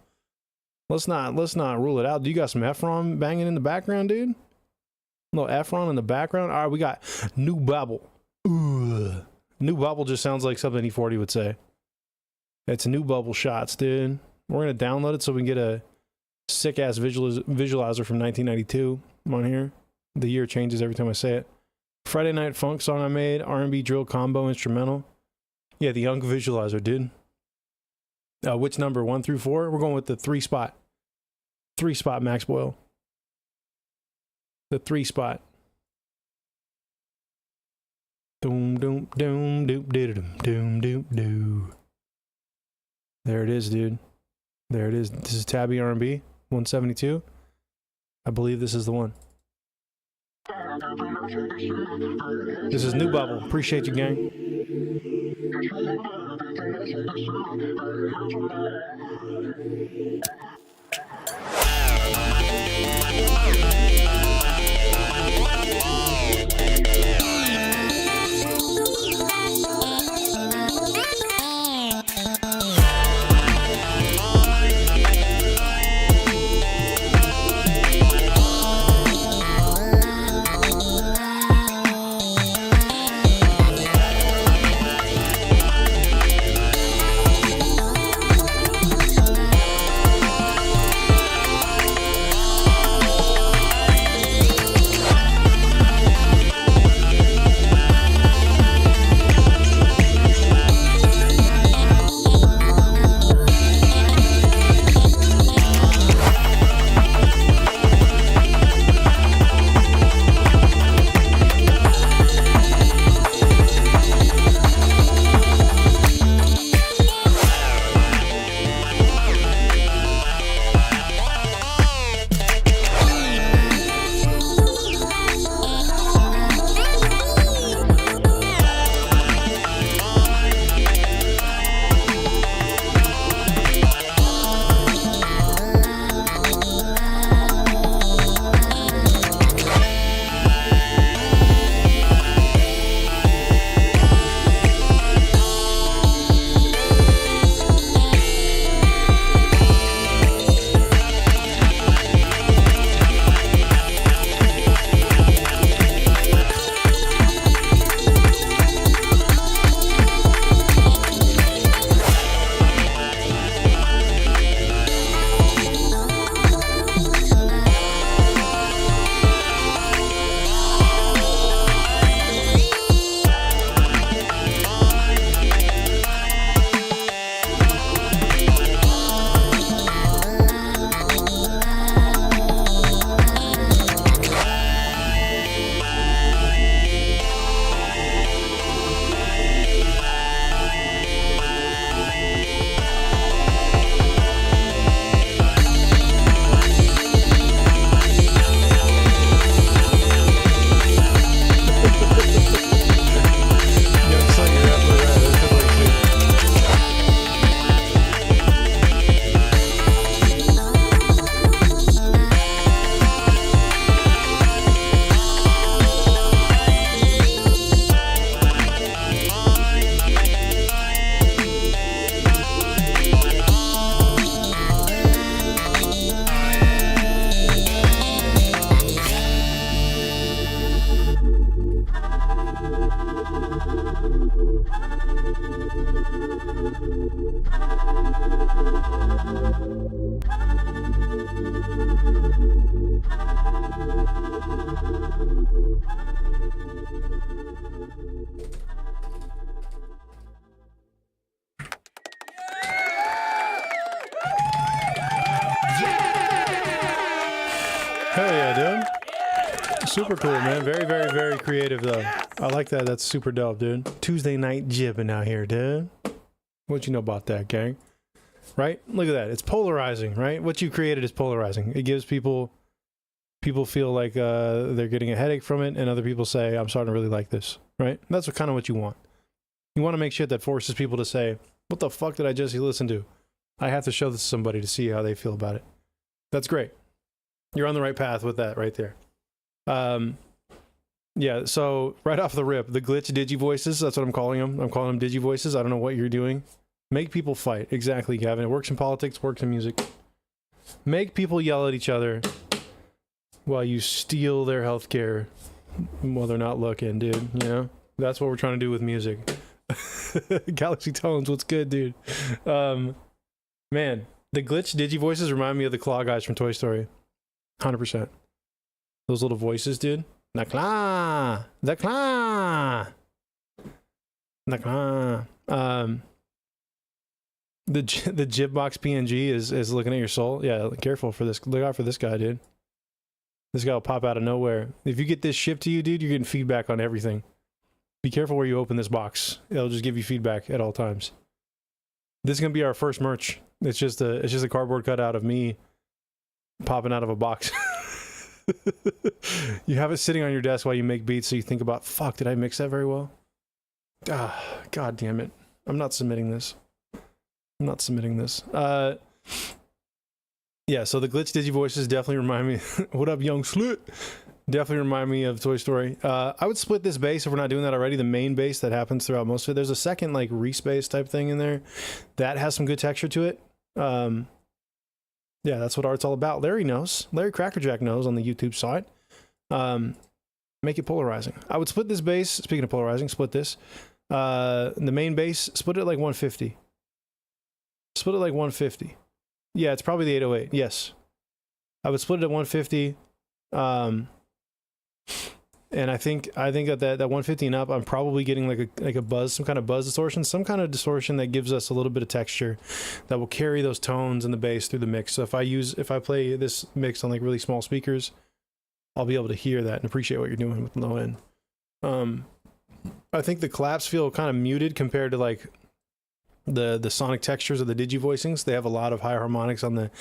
Let's not rule it out. Do you got some Efron banging in the background, dude? A little Efron in the background. All right, we got New Bubble. Ooh. New Bubble just sounds like something E40 would say. It's New Bubble shots, dude. We're gonna download it so we can get a sick ass visualizer from 1992 on here. The year changes every time I say it. Friday Night Funk song I made, R&B drill combo instrumental. Yeah, the Young visualizer, dude. Which number? 1 through 4? We're going with the 3 spot. 3 spot, Max Boyle. The 3 spot. Doom doom doom doom doom doom doom doom. There it is, dude. There it is. This is Tabby R&B 172. I believe this is the one. This is New Bubble. Appreciate you, gang. Hell yeah, dude. Super cool, man. Very, very, very creative, though. I like that. That's super dope, dude. Tuesday night jibbing out here, dude. What you know about that, gang? Right? Look at that. It's polarizing, right? What you created is polarizing. It gives people feel like they're getting a headache from it, and other people say, I'm starting to really like this, right? That's kind of what you want. You want to make shit that forces people to say, what the fuck did I just listen to? I have to show this to somebody to see how they feel about it. That's great. You're on the right path with that right there. Yeah, so right off the rip, the glitch digi voices, that's what I'm calling them. I'm calling them digi voices. I don't know what you're doing. Make people fight. Exactly, Gavin. It works in politics, works in music. Make people yell at each other while you steal their healthcare while they're not looking, dude. You know? That's what we're trying to do with music. Galaxy Tones, what's good, dude? Man, the glitch digi voices remind me of the claw guys from Toy Story. 100%. Those little voices, dude. The claw! The claw! The claw. The Jibbbox PNG is looking at your soul. Yeah, careful for this. Look out for this guy, dude. This guy will pop out of nowhere. If you get this shipped to you, dude, you're getting feedback on everything. Be careful where you open this box. It'll just give you feedback at all times. This is gonna be our first merch. It's just a cardboard cutout of me popping out of a box. You have it sitting on your desk while you make beats, so you think about, fuck, did I mix that very well? Ah, god damn it. I'm not submitting this. I'm not submitting this. Yeah, so the glitch digi voices definitely remind me. What up, young slut? Definitely remind me of Toy Story. I would split this bass if we're not doing that already. The main bass that happens throughout most of it. There's a second like Reese bass type thing in there that has some good texture to it. Yeah, that's what art's all about. Larry knows. Larry Crackerjack knows on the YouTube side. Make it polarizing. I would split this bass. Speaking of polarizing, split this. The main bass, split it like 150. Split it like 150. Yeah, it's probably the 808. Yes. I would split it at 150. And I think that 150 and up, I'm probably getting like a buzz, some kind of buzz distortion, some kind of distortion that gives us a little bit of texture that will carry those tones and the bass through the mix. So if I play this mix on like really small speakers, I'll be able to hear that and appreciate what you're doing with the low end. I think the claps feel kind of muted compared to like the sonic textures of the digi voicings. They have a lot of high harmonics on the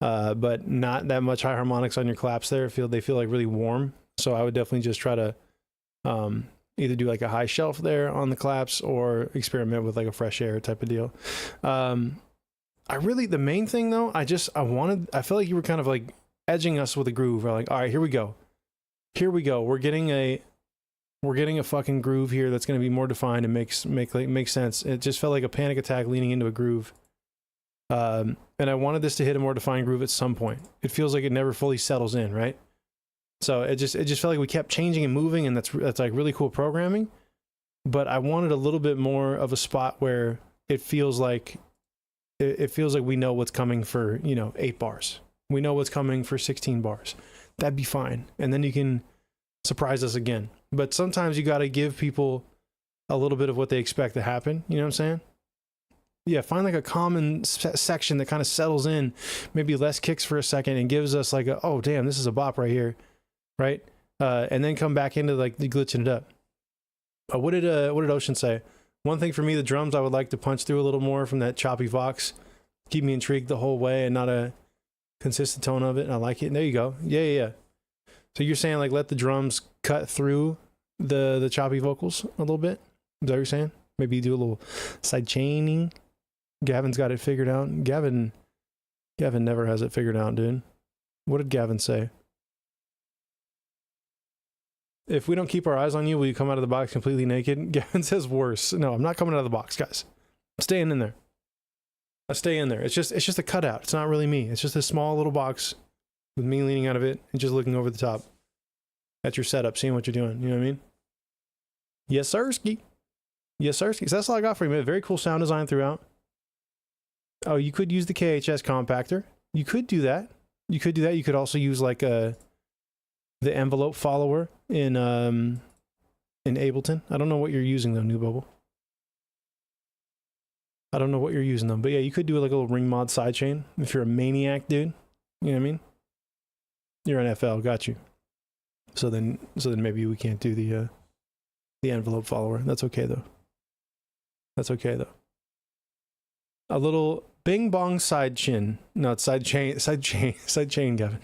but not that much high harmonics on your claps there. They feel like really warm. So I would definitely just try to either do like a high shelf there on the claps or experiment with like a fresh air type of deal. The main thing though, I feel like you were kind of like edging us with a groove. We're like, all right, here we go. We're getting a fucking groove here that's going to be more defined and make sense. It just felt like a panic attack leaning into a groove. And I wanted this to hit a more defined groove at some point. It feels like it never fully settles in, right? So it just felt like we kept changing and moving, and that's like really cool programming. But I wanted a little bit more of a spot where it feels like we know what's coming for, 8 bars. We know what's coming for 16 bars. That'd be fine. And then you can surprise us again. But sometimes you got to give people a little bit of what they expect to happen. You know what I'm saying? Yeah, find like a common section that kind of settles in, maybe less kicks for a second and gives us like oh damn, this is a bop right here, right? And then come back into like the glitching it up. What did Ocean say? One thing for me, the drums I would like to punch through a little more from that choppy vox, keep me intrigued the whole way and not a consistent tone of it. And I like it. And there you go. Yeah. So you're saying like let the drums cut through the choppy vocals a little bit? Is that what you're saying? Maybe do a little side chaining. Gavin's got it figured out. Gavin never has it figured out, dude. What did Gavin say? If we don't keep our eyes on you, will you come out of the box completely naked? Gavin says worse. No, I'm not coming out of the box, guys. I'm staying in there. I stay in there. It's just a cutout. It's not really me. It's just a small little box with me leaning out of it and just looking over the top at your setup, seeing what you're doing. You know what I mean? Yes, sirski. Yes, sir. So that's all I got for you, man. Very cool sound design throughout. Oh, you could use the KHS compactor. You could do that. You could do that. You could also use like the envelope follower in Ableton. I don't know what you're using though, New Bubble. I don't know what you're using though, but yeah, you could do like a little ring mod sidechain if you're a maniac, dude. You know what I mean? You're an FL, got you. So then maybe we can't do the envelope follower. That's okay though. That's okay though. A little bing bong side chin. No, it's side chain, Gavin.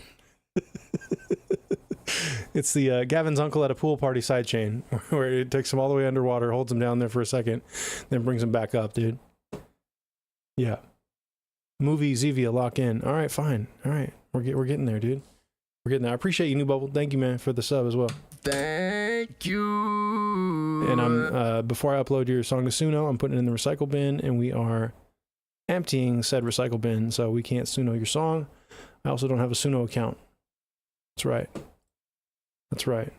It's the Gavin's uncle at a pool party side chain, where it takes him all the way underwater, holds him down there for a second, then brings him back up, dude. Yeah. Movie Zevia, lock in. All right, fine. All right, we're getting there, dude. We're getting there. I appreciate you, New Bubble. Thank you, man, for the sub as well. Thank you. And I'm before I upload your song to Suno, I'm putting it in the recycle bin, and we are emptying said recycle bin, so we can't Suno your song. I also don't have a Suno account. That's right. That's right.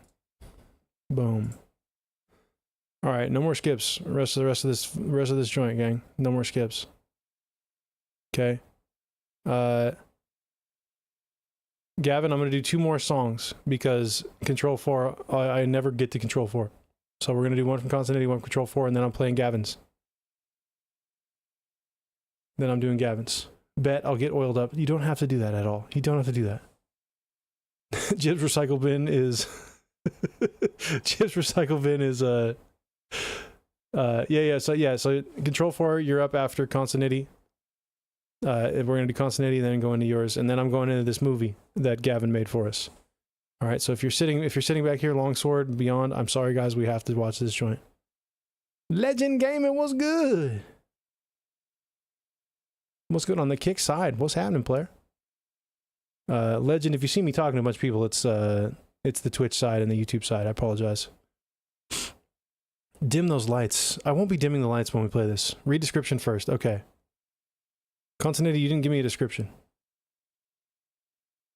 Boom. All right, no more skips. Rest of this joint, gang. No more skips. Okay. Gavin, I'm gonna do 2 more songs because Control 4, I never get to Control 4. So we're gonna do one from Constantity, one from Control 4, and then I'm playing Gavin's. Then I'm doing Gavin's. Bet I'll get oiled up. You don't have to do that at all. You don't have to do that. Jibb's recycle bin is Jibb's recycle bin is so Control 4, you're up after Constantity. We're gonna do Constantity, then go into yours, and then I'm going into this movie that Gavin made for us. All right, so if you're sitting back here, Longsword, Beyond, I'm sorry guys, we have to watch this joint. Legend Gaming, what's good? What's good on the kick side? What's happening, player? Legend, if you see me talking to a bunch of people, it's the Twitch side and the YouTube side. I apologize. Dim those lights. I won't be dimming the lights when we play this. Read description first. Okay. Continuity, you didn't give me a description.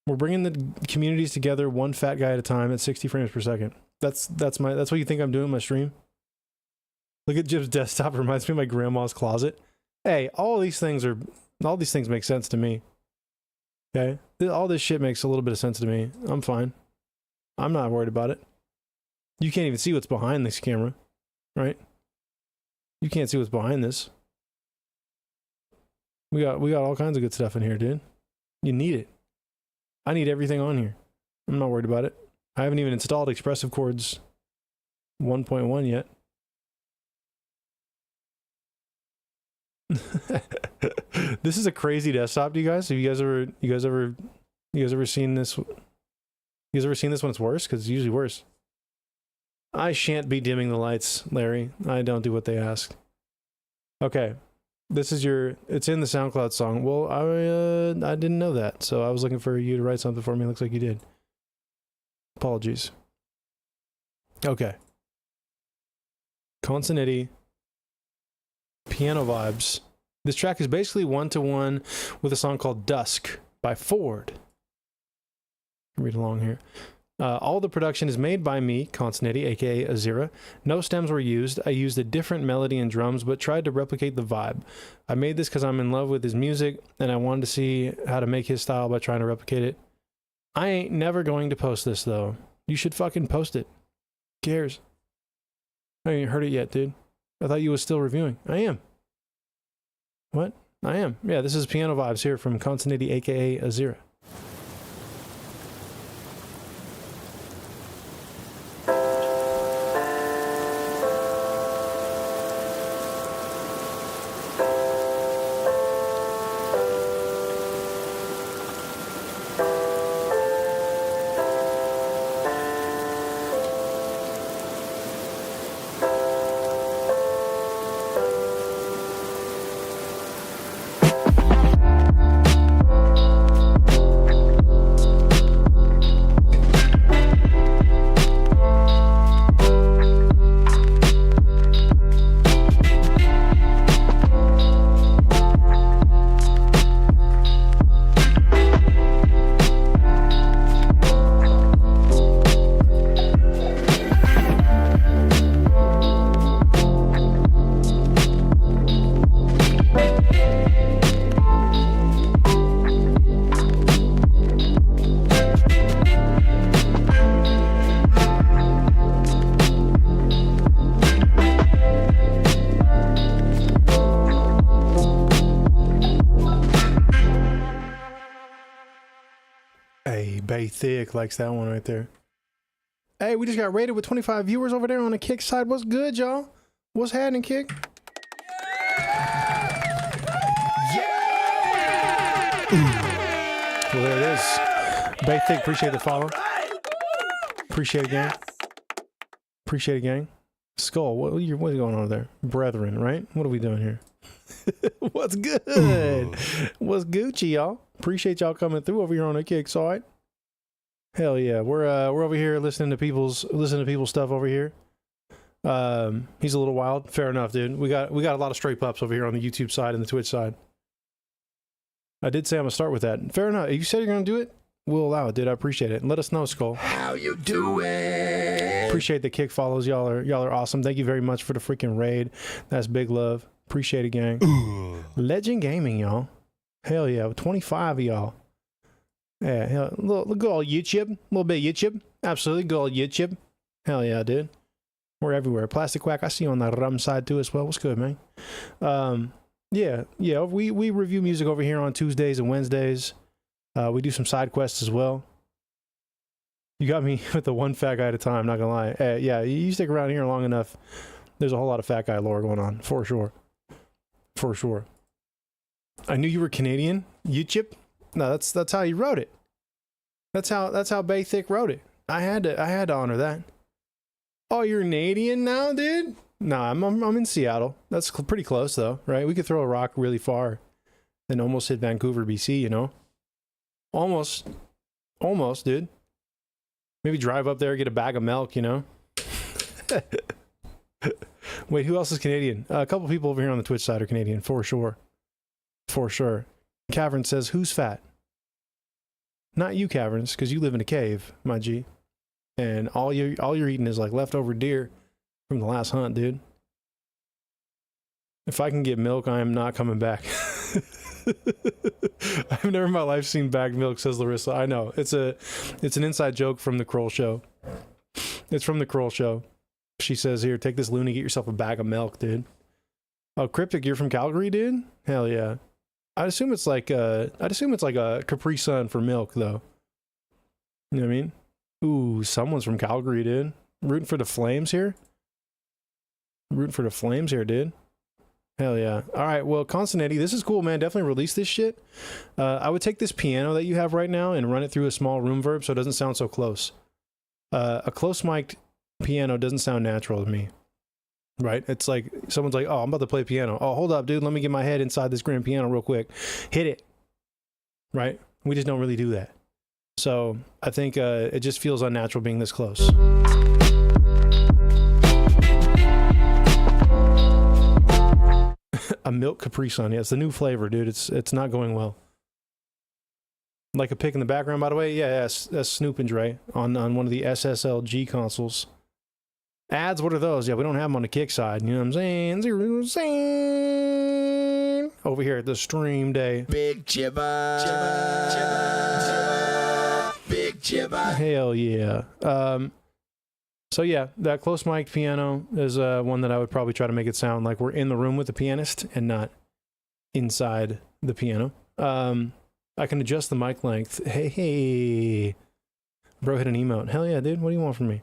We're bringing the communities together, one fat guy at a time at 60 frames per second. That's what you think I'm doing in my stream? Look at Jib's desktop. It reminds me of my grandma's closet. Hey, all these things make sense to me. Okay? All this shit makes a little bit of sense to me. I'm fine. I'm not worried about it. You can't even see what's behind this camera, right? You can't see what's behind this. We got all kinds of good stuff in here, dude. You need it. I need everything on here. I'm not worried about it. I haven't even installed Expressive Chords 1.1 yet. This is a crazy desktop, do you guys? Have you guys ever seen this? You guys ever seen this when it's worse? Because it's usually worse. I shan't be dimming the lights, Larry. I don't do what they ask. Okay. This is it's in the SoundCloud song. Well, I didn't know that, so I was looking for you to write something for me. It looks like you did. Apologies. Okay. Consonanti. Piano vibes. This track is basically 1-to-1 with a song called Dusk by Ford. Read along here. All the production is made by me, Consonanti, aka Azira. No stems were used. I used a different melody and drums, but tried to replicate the vibe. I made this because I'm in love with his music, and I wanted to see how to make his style by trying to replicate it. I ain't never going to post this, though. You should fucking post it. Who cares? I ain't heard it yet, dude. I thought you was still reviewing. I am. What? I am. Yeah, this is Piano Vibes here from Consonanti, aka Azira. Bay Thick likes that one right there. Hey, we just got rated with 25 viewers over there on the Kick side. What's good, y'all? What's happening, Kick? Well, there it is. Bay Thick, appreciate the follow. Appreciate it, gang. Appreciate it, gang. Skull, what is going on over there? Brethren, right? What are we doing here? What's good? What's Gucci, y'all? Appreciate y'all coming through over here on the Kick side. Hell yeah, we're over here listening to people's stuff over here. He's a little wild. Fair enough, dude. We got a lot of straight pups over here on the YouTube side and the Twitch side. I did say I'm gonna start with that. Fair enough. You said you're gonna do it. We'll allow it, dude. I appreciate it. And let us know, Skull. How you doing? Appreciate the Kick follows. Y'all are awesome. Thank you very much for the freaking raid. That's big love. Appreciate it, gang. Legend Gaming, y'all. Hell yeah, 25 of y'all. Yeah, hell, good old YouTube. A little bit of YouTube. Absolutely, good old YouTube. Hell yeah, dude. We're everywhere. Plastic Quack, I see you on the rum side too as well. What's good, man? Yeah. We review music over here on Tuesdays and Wednesdays. We do some side quests as well. You got me with the one fat guy at a time, not gonna lie. Yeah, you stick around here long enough, there's a whole lot of fat guy lore going on, for sure. For sure. I knew you were Canadian. YouTube? No, that's how you wrote it. That's how Bay Thick wrote it. I had to honor that. Oh, you're Canadian now, dude? Nah, I'm in Seattle. That's pretty close though, right? We could throw a rock really far and almost hit Vancouver, BC, you know? Almost, dude. Maybe drive up there, get a bag of milk, you know? Wait, who else is Canadian? A couple people over here on the Twitch side are Canadian, for sure. For sure. Cavern says, who's fat? Not you, Caverns, because you live in a cave, my G. And all you're eating is like leftover deer from the last hunt, dude. If I can get milk, I am not coming back. I've never in my life seen bagged milk, says Larissa. I know. It's an inside joke from the Kroll Show. It's from the Kroll Show. She says, here, take this loony, get yourself a bag of milk, dude. Oh, Cryptic, you're from Calgary, dude? Hell yeah. I'd assume it's like a Capri Sun for milk, though. You know what I mean? Ooh, someone's from Calgary, dude. Rooting for the Flames here? Rooting for the Flames here, dude. Hell yeah. All right, well, Constanti, this is cool, man. Definitely release this shit. I would take this piano that you have right now and run it through a small room verb so it doesn't sound so close. A close mic'd piano doesn't sound natural to me. Right? It's like someone's like, oh, I'm about to play piano. Oh, hold up, dude. Let me get my head inside this grand piano real quick. Hit it. Right? We just don't really do that. So I think it just feels unnatural being this close. A milk Capri Sun. Yeah, it's the new flavor, dude. It's not going well. Like a pick in the background, by the way. Yeah, that's Snoop and Dre on one of the SSLG consoles. Ads, what are those? Yeah, we don't have them on the Kick side. You know what I'm saying? Over here at the stream day. Big Jibbah. Big Jibbah. Hell yeah. So yeah, that close mic piano is one that I would probably try to make it sound like we're in the room with the pianist and not inside the piano. I can adjust the mic length. Hey. Bro hit an emote. Hell yeah, dude. What do you want from me?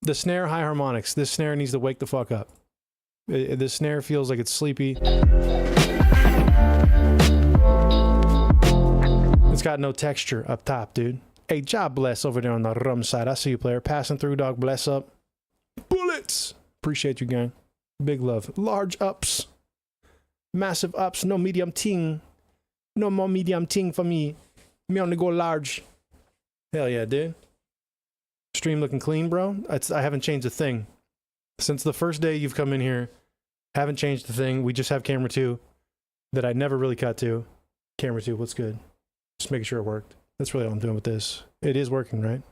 The snare, high harmonics. This snare needs to wake the fuck up. This snare feels like it's sleepy. It's got no texture up top, dude. Hey, job bless over there on the rum side. I see you, player. Passing through, dog. Bless up. Bullets! Appreciate you, gang. Big love. Large ups. Massive ups. No medium ting. No more medium ting for me. Me only go large. Hell yeah, dude. Stream looking clean, bro. I haven't changed a thing. Since the first day you've come in here, haven't changed a thing. We just have camera 2 that I never really cut to. Camera 2, what's good? Just making sure it worked. That's really all I'm doing with this. It is working, right?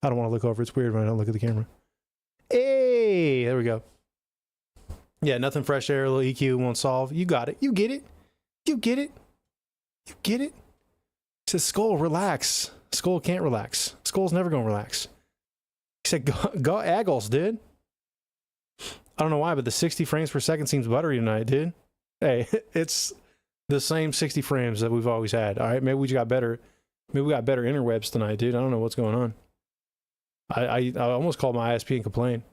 I don't want to look over. It's weird when I don't look at the camera. Hey, there we go. Yeah, nothing fresh air, a little EQ won't solve. You got it. You get it. You get it. You get it. It says Skull, relax. Skull can't relax. Skull's never gonna relax. He said, go Aggles, dude. I don't know why, but the 60 frames per second seems buttery tonight, dude. Hey, it's the same 60 frames that we've always had. All right, maybe we just got better Maybe we got better interwebs tonight, dude. I don't know what's going on. I almost called my ISP and complained.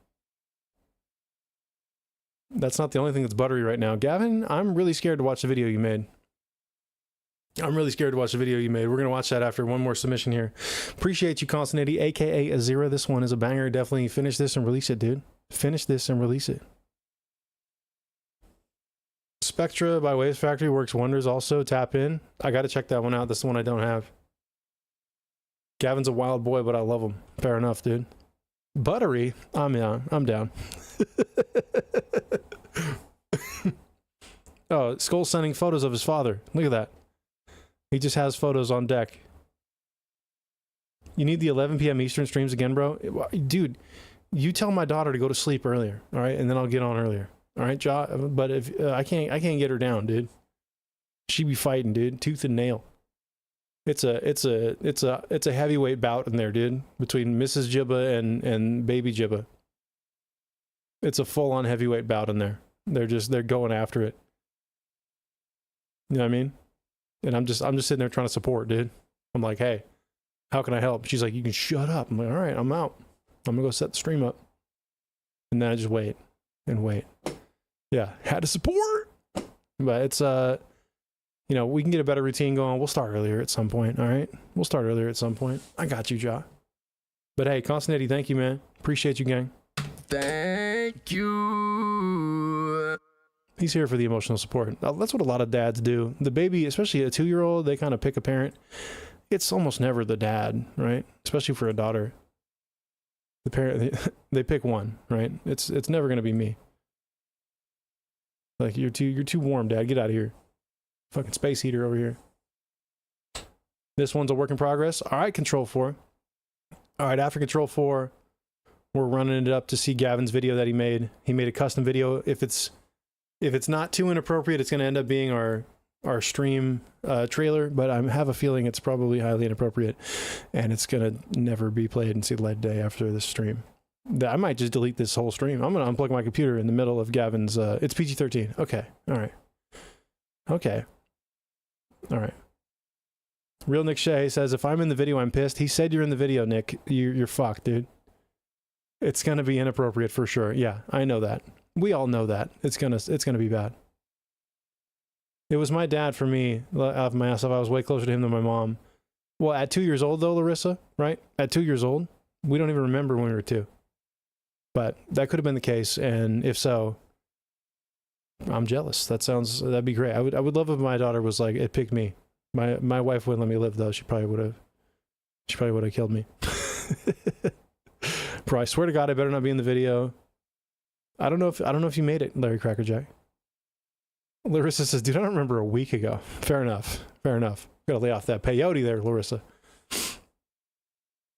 That's not the only thing that's buttery right now. Gavin, I'm really scared to watch the video you made. I'm really scared to watch the video you made. We're going to watch that after one more submission here. Appreciate you, Constantity, a.k.a. Azira. This one is a banger. Definitely finish this and release it, dude. Finish this and release it. Spectra by Waves Factory works wonders also. Tap in. I got to check that one out. That's the one I don't have. Gavin's a wild boy, but I love him. Fair enough, dude. Buttery, I'm down. I'm down. Oh, Skull's sending photos of his father. Look at that. He just has photos on deck. You need the 11 p.m. Eastern streams again, bro? Dude, you tell my daughter to go to sleep earlier, all right? And then I'll get on earlier. All right, but if I can't get her down, dude. She be fighting, dude, tooth and nail. It's a heavyweight bout in there, dude, between Mrs. Jibbah and Baby Jibbah. It's a full-on heavyweight bout in there. They're going after it. You know what I mean? And I'm just sitting there trying to support, dude. I'm like, hey, how can I help? She's like, you can shut up. I'm like, all right, I'm out. I'm gonna go set the stream up. And then I just wait and wait. Yeah, had to support. But it's you know, we can get a better routine going. We'll start earlier at some point, all right? We'll start earlier at some point. I got you, Ja. But hey, Constantity, thank you, man. Appreciate you, gang. Thank you. He's here for the emotional support. That's what a lot of dads do. The baby, especially a 2-year-old, they kind of pick a parent. It's almost never the dad, right? Especially for a daughter. The parent, they pick one, right? It's never going to be me. Like, you're too warm, Dad. Get out of here. Fucking space heater over here. This one's a work in progress. All right, Control 4. All right, after Control 4, we're running it up to see Gavin's video that he made. He made a custom video. If it's not too inappropriate, it's going to end up being our stream trailer, but I have a feeling it's probably highly inappropriate, and it's going to never be played and see the light of day after this stream. I might just delete this whole stream. I'm going to unplug my computer in the middle of Gavin's... it's PG-13. Okay. All right. Okay. All right. Real Nick Shea says, if I'm in the video, I'm pissed. He said you're in the video, Nick. You're fucked, dude. It's going to be inappropriate for sure. Yeah, I know that. We all know that. It's gonna be bad. It was my dad for me, out of myself. I was way closer to him than my mom. Well, at 2 years old, though, Larissa, right? At 2 years old, we don't even remember when we were 2. But that could have been the case, and if so, I'm jealous. That'd be great. I would love if my daughter was like, it picked me. My wife wouldn't let me live, though. She probably would have killed me. Bro, I swear to God, I better not be in the video. I don't know if you made it, Larry Crackerjack. Larissa says, dude, I don't remember a week ago. Fair enough. Gotta lay off that peyote there, Larissa.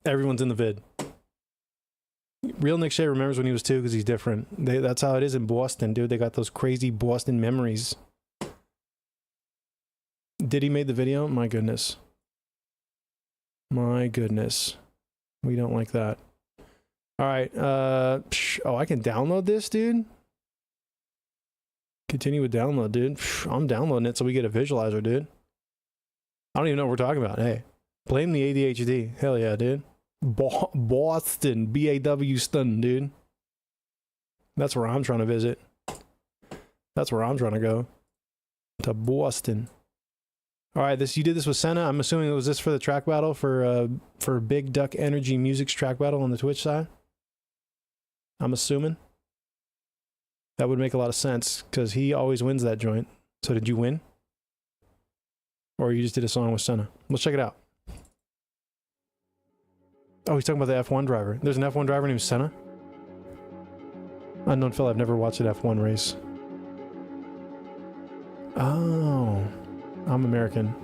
Everyone's in the vid. Real Nick Shea remembers when he was 2 because he's different. That's how it is in Boston, dude. They got those crazy Boston memories. Did he make the video? My goodness. My goodness. We don't like that. All right. Oh, I can download this, dude? Continue with download, dude. I'm downloading it so we get a visualizer, dude. I don't even know what we're talking about. Hey, blame the ADHD. Hell yeah, dude. Boston. B-A-W-Ston, dude. That's where I'm trying to visit. That's where I'm trying to go. To Boston. All right, you did this with Senna. I'm assuming it was this for the track battle for Big Duck Energy Music's track battle on the Twitch side. I'm assuming. That would make a lot of sense because he always wins that joint. So did you win? Or you just did a song with Senna? Let's check it out. Oh, he's talking about the F1 driver. There's an F1 driver named Senna? Unknown fella, I've never watched an F1 race. Oh. I'm American.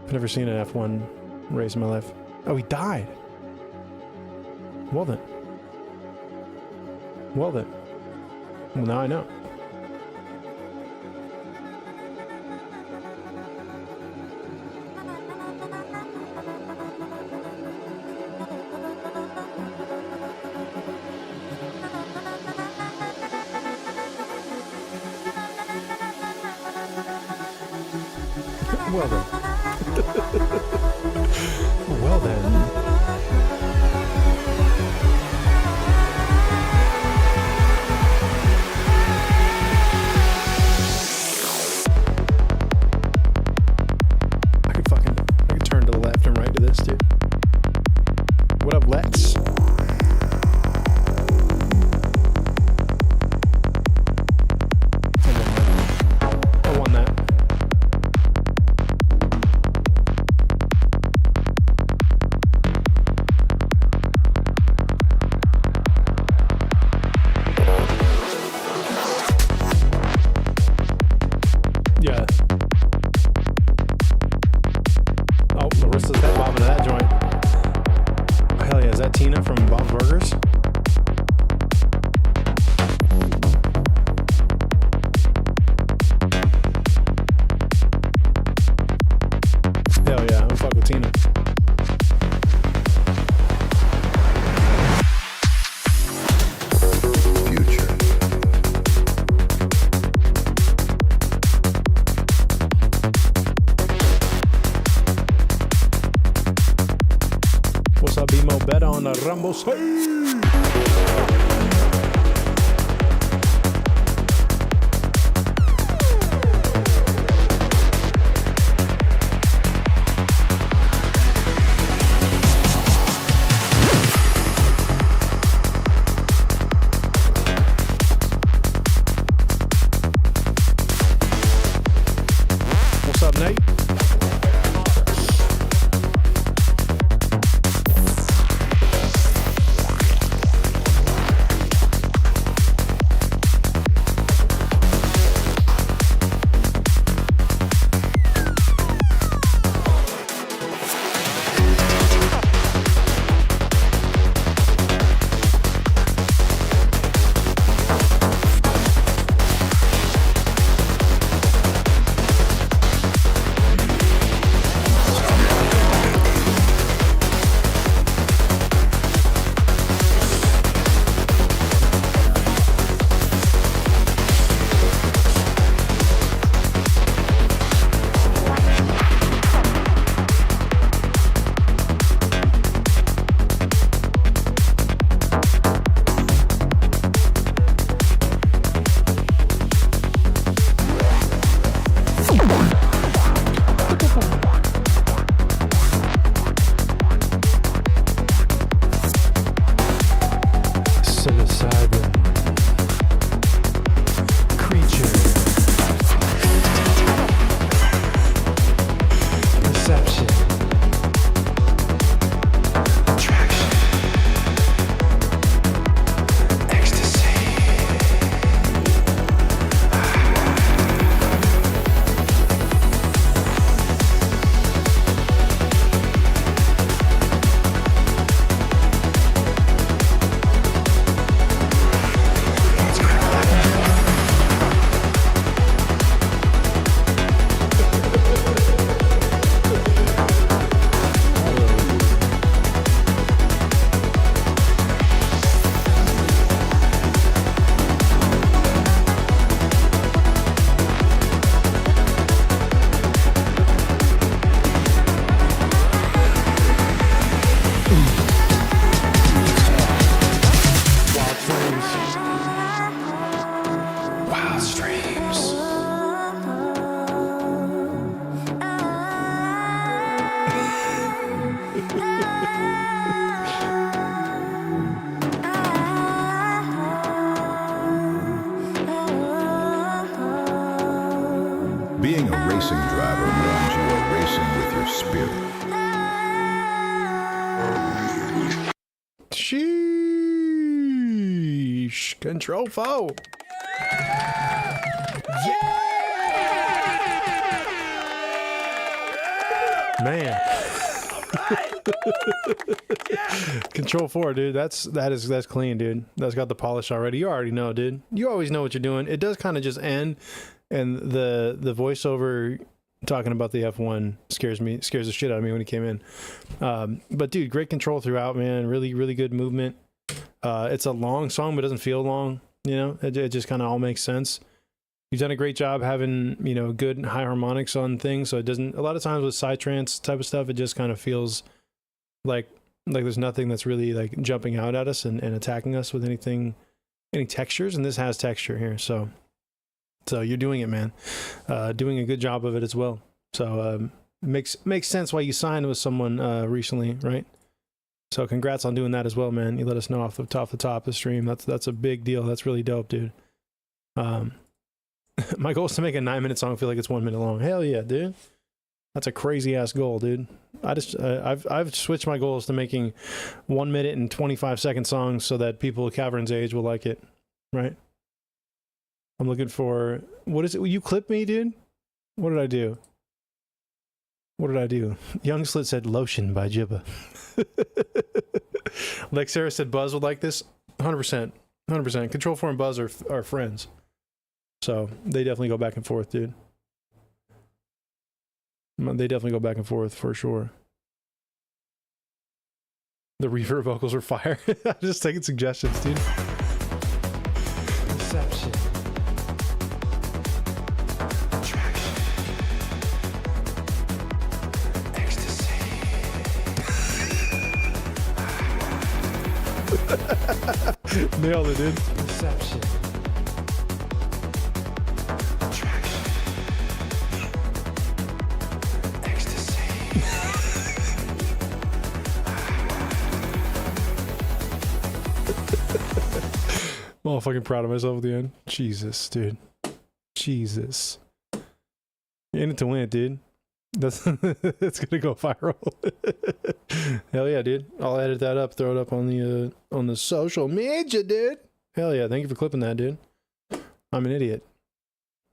I've never seen an F1 race in my life. Oh, he died. Well then. Well, now I know. Well then. Well then. I could turn to the left and right to this, dude. What up, Lex? I won that. Yeah. Oh, Marissa's head bobbing to that joint. Hell yeah, is that Tina from Bob's Burgers? Hell yeah, I'm fuck with Tina. Future. What's up, BMO? Better on the Rumble. What's up, Nate? Psilocybin creature perception attraction ecstasy. Wild streams. Being a racing driver means you are racing with your spirit. Sheesh. Control foe. Man. Control 4, dude. That's clean, dude. That's got the polish already. You already know, dude. You always know what you're doing. It does kind of just end, and the voiceover talking about the F1 scares the shit out of me when he came in. But dude, great control throughout, man. Really, really good movement. It's a long song, but it doesn't feel long. You know, it just kind of all makes sense. You've done a great job having, you know, good high harmonics on things, so it doesn't, a lot of times with psytrance type of stuff, it just kind of feels like there's nothing that's really like jumping out at us and attacking us with anything, any textures, and this has texture here, so you're doing it, man. Doing a good job of it as well. So makes sense why you signed with someone recently, right? So congrats on doing that as well, man. You let us know off the top of the stream. That's a big deal. That's really dope, dude. My goal is to make a 9-minute song feel like it's 1 minute long. Hell yeah, dude. That's a crazy ass goal, dude. I've switched my goals to making 1 minute and 25-second songs so that people Cavern's age will like it, right? I'm looking for, what is it? Will you clip me, dude? What did I do? Young Slit said Lotion by Jibbah. Like Sarah said, Buzz would like this. 100%. Control 4 and Buzz are friends. So they definitely go back and forth, dude. They definitely go back and forth for sure. The reverb vocals are fire. I'm just taking suggestions, dude. Perception. Attraction. Ecstasy. Nailed it, dude. Perception. Attraction. Ecstasy. I'm all fucking proud of myself at the end. Jesus, dude. Jesus. You're in it to win it, dude. That's it's gonna go viral. Hell yeah, dude. I'll edit that up, throw it up on the social media, dude. Hell yeah, thank you for clipping that, dude. I'm an idiot.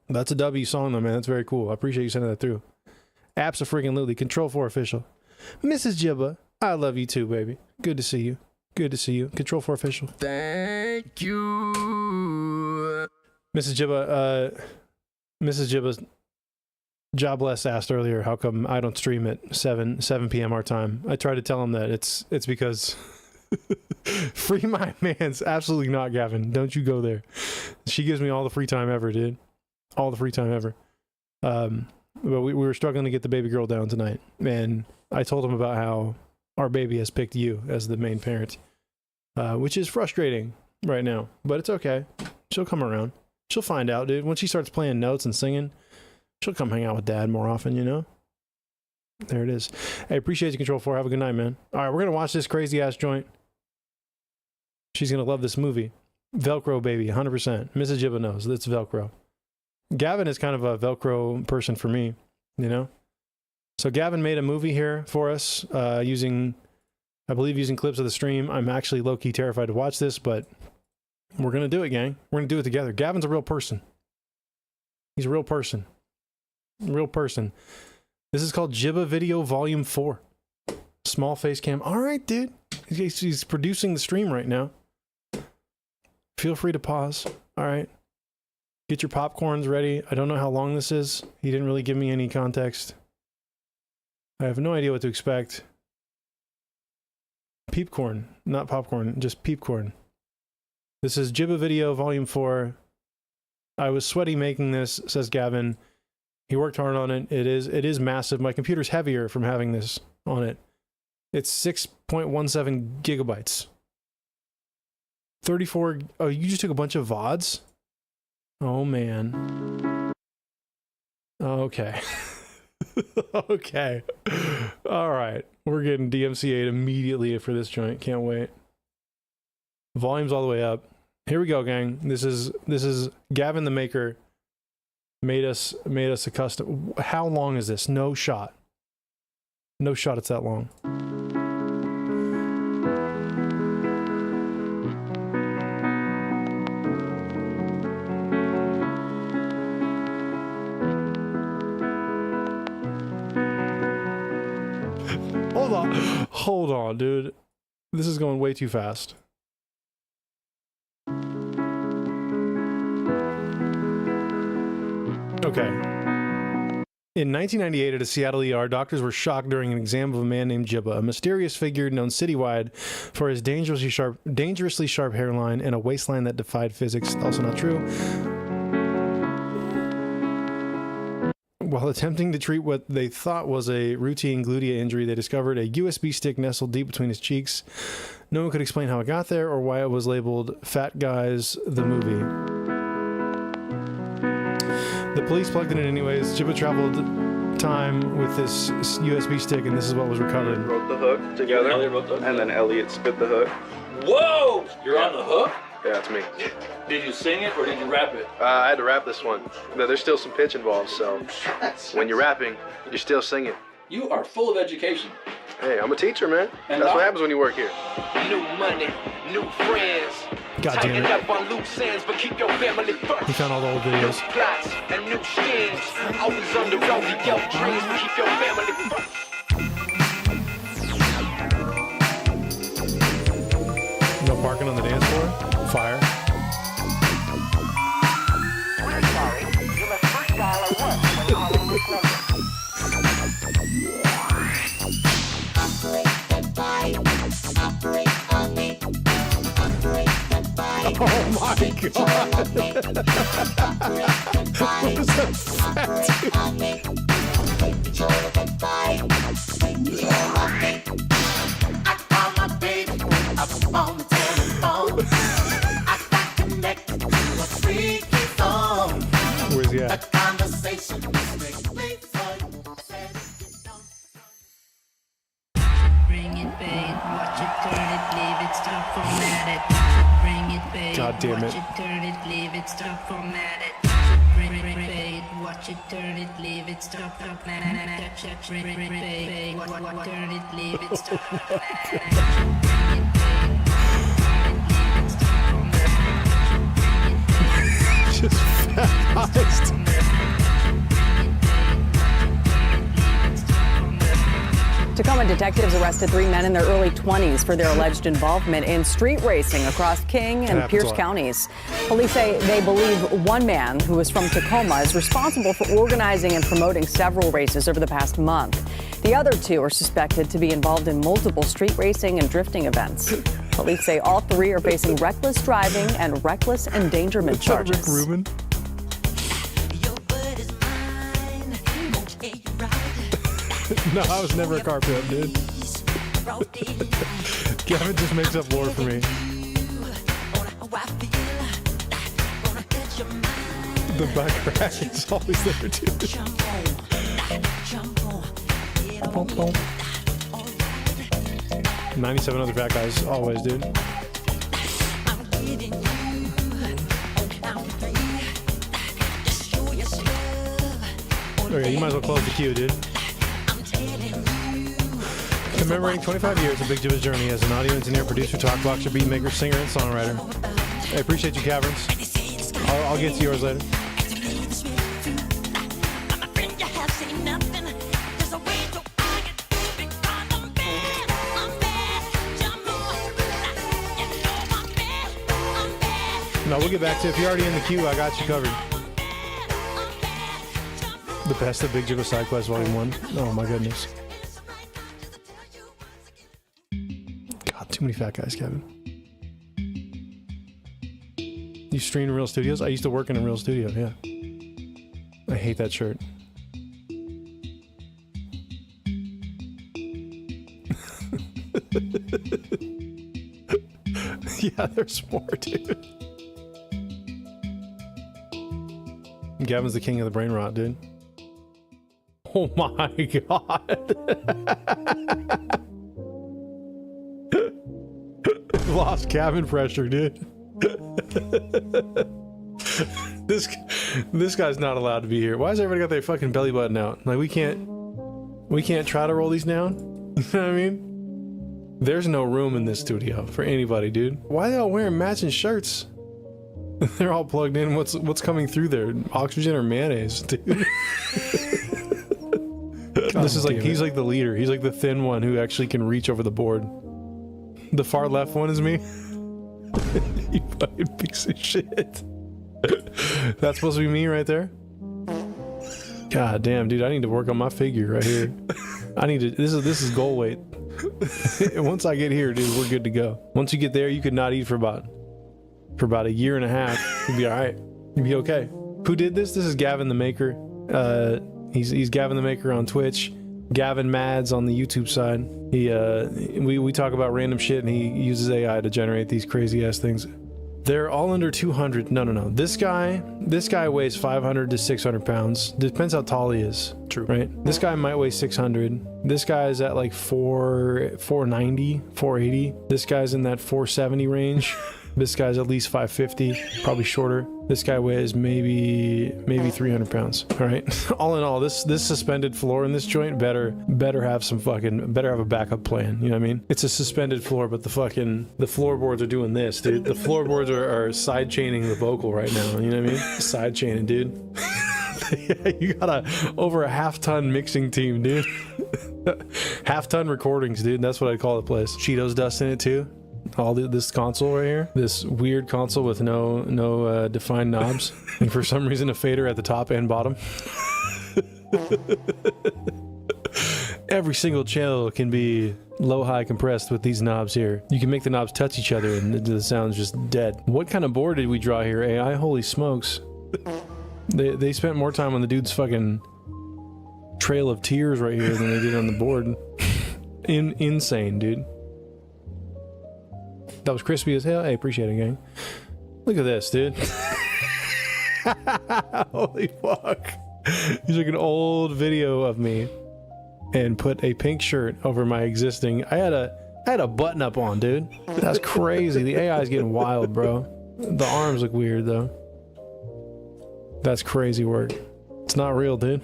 That's a W song though, man. That's very cool. I appreciate you sending that through. Abso-freaking-lutely. Control 4 official. Mrs. Jibbah, I love you too, baby. Good to see you. Good to see you. Control 4 official. Thank you. Mrs. Jibbah's Jobless asked earlier how come I don't stream at 7 p.m. our time. I tried to tell him that it's because free my man's absolutely not, Gavin. Don't you go there. She gives me all the free time ever, dude. All the free time ever. But we were struggling to get the baby girl down tonight, and I told him about how our baby has picked you as the main parent, which is frustrating right now, but it's okay. She'll come around. She'll find out, dude. When she starts playing notes and singing, she'll come hang out with dad more often, you know? There it is. Hey, appreciate you, Control 4. Have a good night, man. All right, we're going to watch this crazy-ass joint. She's going to love this movie. Velcro, baby, 100%. Mrs. Jibbah knows. It's Velcro. Gavin is kind of a Velcro person for me, you know? So Gavin made a movie here for us using clips of the stream. I'm actually low-key terrified to watch this, but we're going to do it, gang. We're going to do it together. Gavin's a real person. He's a real person. Real person. This is called Jibbah Video Volume 4. Small face cam. All right, dude. He's producing the stream right now. Feel free to pause. All right. Get your popcorns ready. I don't know how long this is. He didn't really give me any context. I have no idea what to expect. Peepcorn. Not popcorn, just peepcorn. This is Jibbah Video Volume 4. I was sweaty making this, says Gavin. He worked hard on it. It is massive. My computer's heavier from having this on it. It's 6.17 gigabytes. 34. Oh, you just took a bunch of VODs? Oh, man. Okay. Okay. All right. We're getting DMCA'd immediately for this joint. Can't wait. Volume's all the way up. Here we go, gang. This is Gavin the Maker made us a custom. How long is this? No shot. No shot it's that long. Hold on, dude. This is going way too fast. Okay. In 1998 at a Seattle ER, doctors were shocked during an exam of a man named Jibbah, a mysterious figure known citywide for his dangerously sharp hairline and a waistline that defied physics. Also not true. While attempting to treat what they thought was a routine gluteal injury, they discovered a USB stick nestled deep between his cheeks. No one could explain how it got there or why it was labeled Fat Guys, the movie. The police plugged it in anyways. Jibbah traveled time with this USB stick, and this is what was recovered. Wrote the hook together, and then Elliot spit the hook. Whoa! You're on the hook? Yeah, it's me. Did you sing it or did you rap it? I had to rap this one. But there's still some pitch involved, so when you're rapping, you're still singing. You are full of education. Hey, I'm a teacher, man. And that's what happens when you work here. New money, new friends. God damn it. Up on loose ends, but keep your family first. He found all the old videos. New plots and new schemes. Always on the road to your dreams, but keep your family first. No barking on the dance floor. Fire. We're sorry. You must first dial a 1 when calling this number. Oh my god! What is that Where's he at? God damn it. Watch it, turn it, leave it, stop, format it. Watch it, turn it, leave it, stop, format it. Turn it, leave it, stop, format it. Just fat-iced. Tacoma detectives arrested 3 men in their early 20s for their alleged involvement in street racing across King and Pierce counties. Police say they believe one man who is from Tacoma is responsible for organizing and promoting several races over the past month. The other 2 are suspected to be involved in multiple street racing and drifting events. Police say all 3 are facing reckless driving and reckless endangerment charges. Rick Rubin. No, I was never a car pimp, dude. Gavin just makes up lore for me. The back rack is always there, too. 97 other fat guys, always, dude. Okay, you might as well close the queue, dude. Commemorating 25 years of Big Jibbah's journey as an audio engineer, producer, talkboxer, beat maker, singer, and songwriter. I appreciate you, Caverns. I'll get to yours later. No, we'll get back to it. If you're already in the queue, I got you covered. The best of Big Jibbah Side Quest Volume 1. Oh my goodness. God, too many fat guys, Kevin. You stream in Real Studios? I used to work in a Real Studio, yeah. I hate that shirt. Yeah, there's more, dude. Gavin's the king of the brain rot, dude. Oh my god. Lost cabin pressure, dude. This guy's not allowed to be here. Why has everybody got their fucking belly button out? Like we can't try to roll these down? You know what I mean? There's no room in this studio for anybody, dude. Why are they all wearing matching shirts? They're all plugged in. What's coming through there? Oxygen or mayonnaise, dude? This is like, he's like the leader. He's like the thin one who actually can reach over the board. The far left one is me. You fucking piece of shit. That's supposed to be me right there? God damn, dude, I need to work on my figure right here. I need to, this is goal weight. Once I get here, dude, we're good to go. Once you get there, you could not eat for about a year and a half. You'd be all right. You'd be okay. Who did this? This is Gavin the Maker. He's Gavin the Maker on Twitch. Gavin Mads on the YouTube side. We talk about random shit, and he uses AI to generate these crazy ass things. They're all under 200. No. This guy weighs 500 to 600 pounds. Depends how tall he is. True. Right? This guy might weigh 600. This guy is at like 490, 480. This guy's in that 470 range. This guy's at least 550, probably shorter. This guy weighs maybe 300 pounds. All right. All in all, this suspended floor in this joint better have a backup plan. You know what I mean? It's a suspended floor, but the floorboards are doing this, dude. The floorboards are side chaining the vocal right now. You know what I mean? Side chaining, dude. You got over a half-ton mixing team, dude. Half-ton recordings, dude. That's what I call the place. Cheetos dust in it too. This console right here, this weird console with no defined knobs, and for some reason a fader at the top and bottom. Every single channel can be low-high compressed with these knobs here. You can make the knobs touch each other and the sound's just dead. What kind of board did we draw here, AI? Holy smokes. They spent more time on the dude's fucking trail of tears right here than they did on the board. Insane, dude. That was crispy as hell. Hey, appreciate it, gang. Look at this, dude. Holy fuck. He's like an old video of me and put a pink shirt over my existing. I had a button up on, dude. That's crazy. The AI is getting wild, bro. The arms look weird though. That's crazy work. It's not real, dude.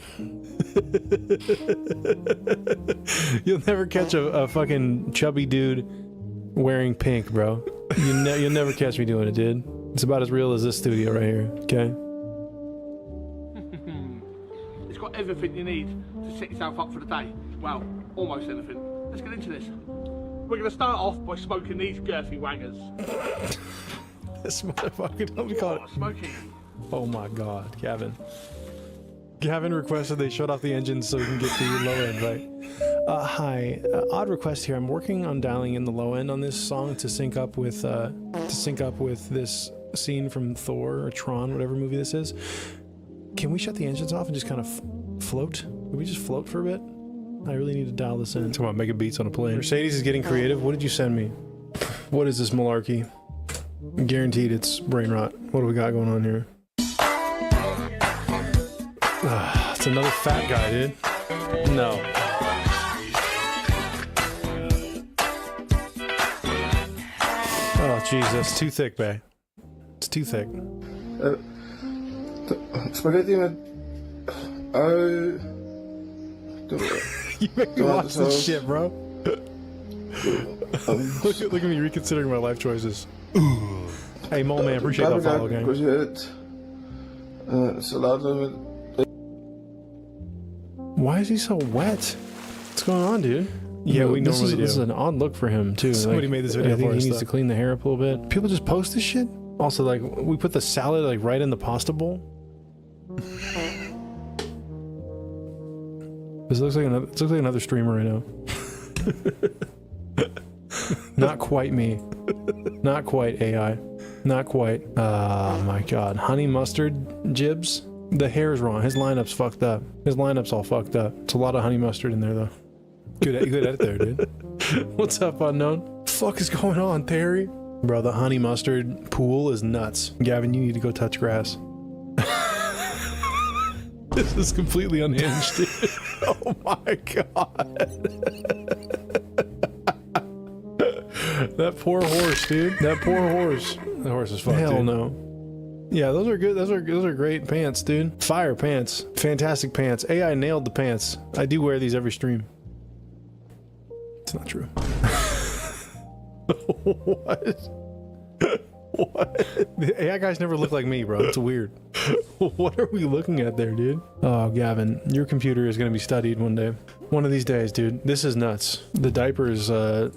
You'll never catch a fucking chubby dude wearing pink, bro. You'll never catch me doing it, dude. It's about as real as this studio right here, okay? It's got everything you need to set yourself up for the day. Well, almost anything. Let's get into this. We're going to start off by smoking these girthy wangers. This motherfucker, don't be called it. Smoking. Oh my god, Gavin. Gavin requested they shut off the engine so we can get the low end right. Hi, odd request here. I'm working on dialing in the low end on this song to sync up with this scene from Thor or Tron, whatever movie this is. Can we shut the engines off and just kind of float? Can we just float for a bit? I really need to dial this in. Come on, making beats on a plane. Mercedes is getting creative. What did you send me? What is this malarkey? Guaranteed it's brain rot. What do we got going on here? It's another fat guy, dude. No. Oh, Jesus. Too thick, bae. It's too thick. Spaghetti met... You make me watch this shit, bro. Look at me reconsidering my life choices. Hey, Mole Man, appreciate that follow, gang. Why is he so wet? What's going on, dude? Yeah, we normally do. This is an odd look for him, too. Somebody made this video for us. He needs to clean the hair up a little bit. People just post this shit? Also, like, we put the salad, like, right in the pasta bowl. This looks like another streamer I know. Not quite me. Not quite AI. Not quite. Oh my god. Honey mustard Jibbs? The hair's wrong. His lineup's fucked up. His lineup's all fucked up. It's a lot of honey mustard in there though. Good edit there, dude. What's up, unknown? What the fuck is going on, Terry? Bro, the honey mustard pool is nuts. Gavin, you need to go touch grass. This is completely unhinged, dude. Oh my god. That poor horse, dude. That poor horse. The horse is fucked. Hell dude. No. Yeah, those are good. Those are great pants, dude. Fire pants. Fantastic pants. AI nailed the pants. I do wear these every stream. It's not true. What? What? The AI guys never look like me, bro. It's weird. What are we looking at there, dude? Oh, Gavin, your computer is gonna be studied one day. One of these days, dude. This is nuts. The diaper is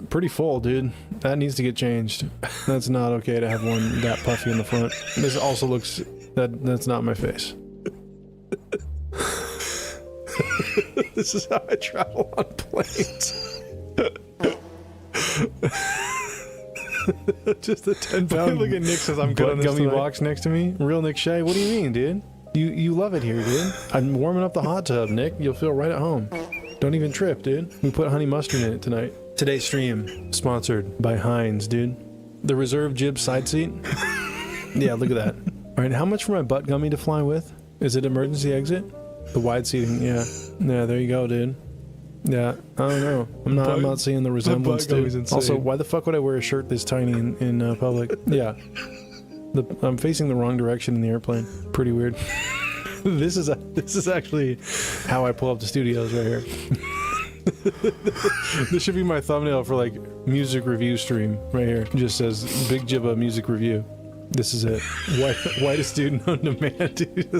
pretty full, dude. That needs to get changed. That's not okay to have one that puffy in the front. This also looks... That's not my face. This is how I travel on planes. Just a 10-pound. Look at Nick says I'm good on this gummy box next to me. Real Nick Shea. What do you mean, dude? You love it here, dude. I'm warming up the hot tub, Nick. You'll feel right at home. Don't even trip, dude. We put honey mustard in it tonight. Today's stream sponsored by Heinz, dude. The reserve Jibb side seat. Yeah, look at that. All right, how much for my butt gummy to fly with? Is it emergency exit? The wide seating, yeah. Yeah, there you go, dude. Yeah, I don't know. I'm not seeing the resemblance, dude. Also, why the fuck would I wear a shirt this tiny in public? Yeah. I'm facing the wrong direction in the airplane. Pretty weird. This is actually how I pull up the studios right here. This should be my thumbnail for like music review stream right here. It just says Big Jibbah music review. This is it. Whitest dude known to man, dude.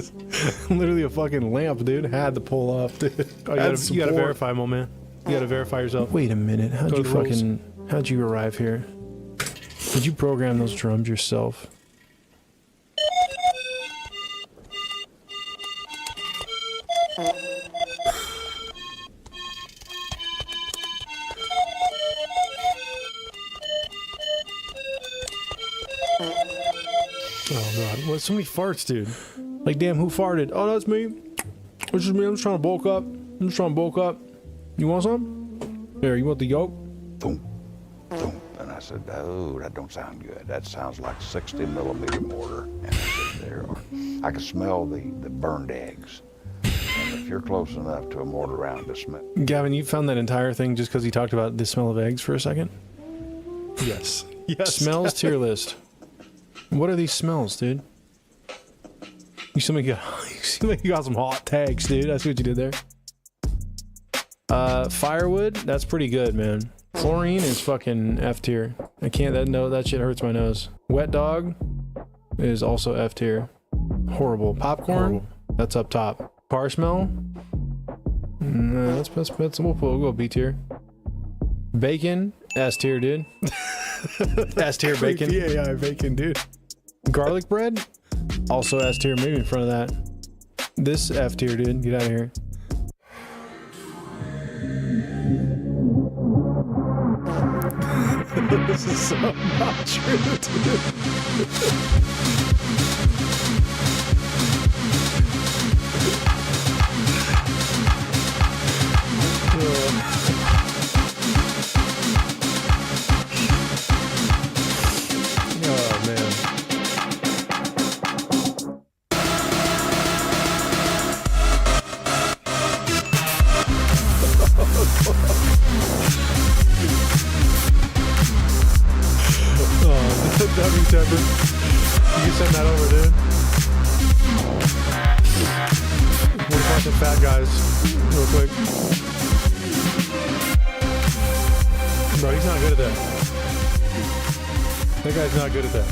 Literally a fucking lamp, dude. Had to pull up, dude. Oh, you gotta verify, my man. You gotta verify yourself. Wait a minute. How'd you arrive here? Did you program those drums yourself? Oh god, what, so many farts, dude. Like, damn, who farted? Oh, that's me. It's just me, I'm just trying to bulk up. You want some? There, you want the yolk? Boom, boom. And I said, oh, that don't sound good. That sounds like 60mm mortar. And I said, there are. I could smell the burned eggs. And if you're close enough to a mortar round to smell. Gavin, you found that entire thing just because he talked about the smell of eggs for a second? Yes. Yes. Smells tier list. What are these smells, dude? You seem like you got some hot tags, dude. I see what you did there. Firewood, that's pretty good, man. Chlorine is fucking F tier. I can't, that shit hurts my nose. Wet dog is also F tier. Horrible. Popcorn, that's up top. Car smell, nah, that's we'll go B tier. Bacon, S tier, dude. S tier bacon. PAI bacon, dude. Garlic bread, also S tier, maybe in front of that. This F tier, dude. Get out of here. This is so not true, dude. Oh man. W Tepper. You can send that over, dude. We're fucking fat guys, real quick. Bro, he's not good at that. That guy's not good at that.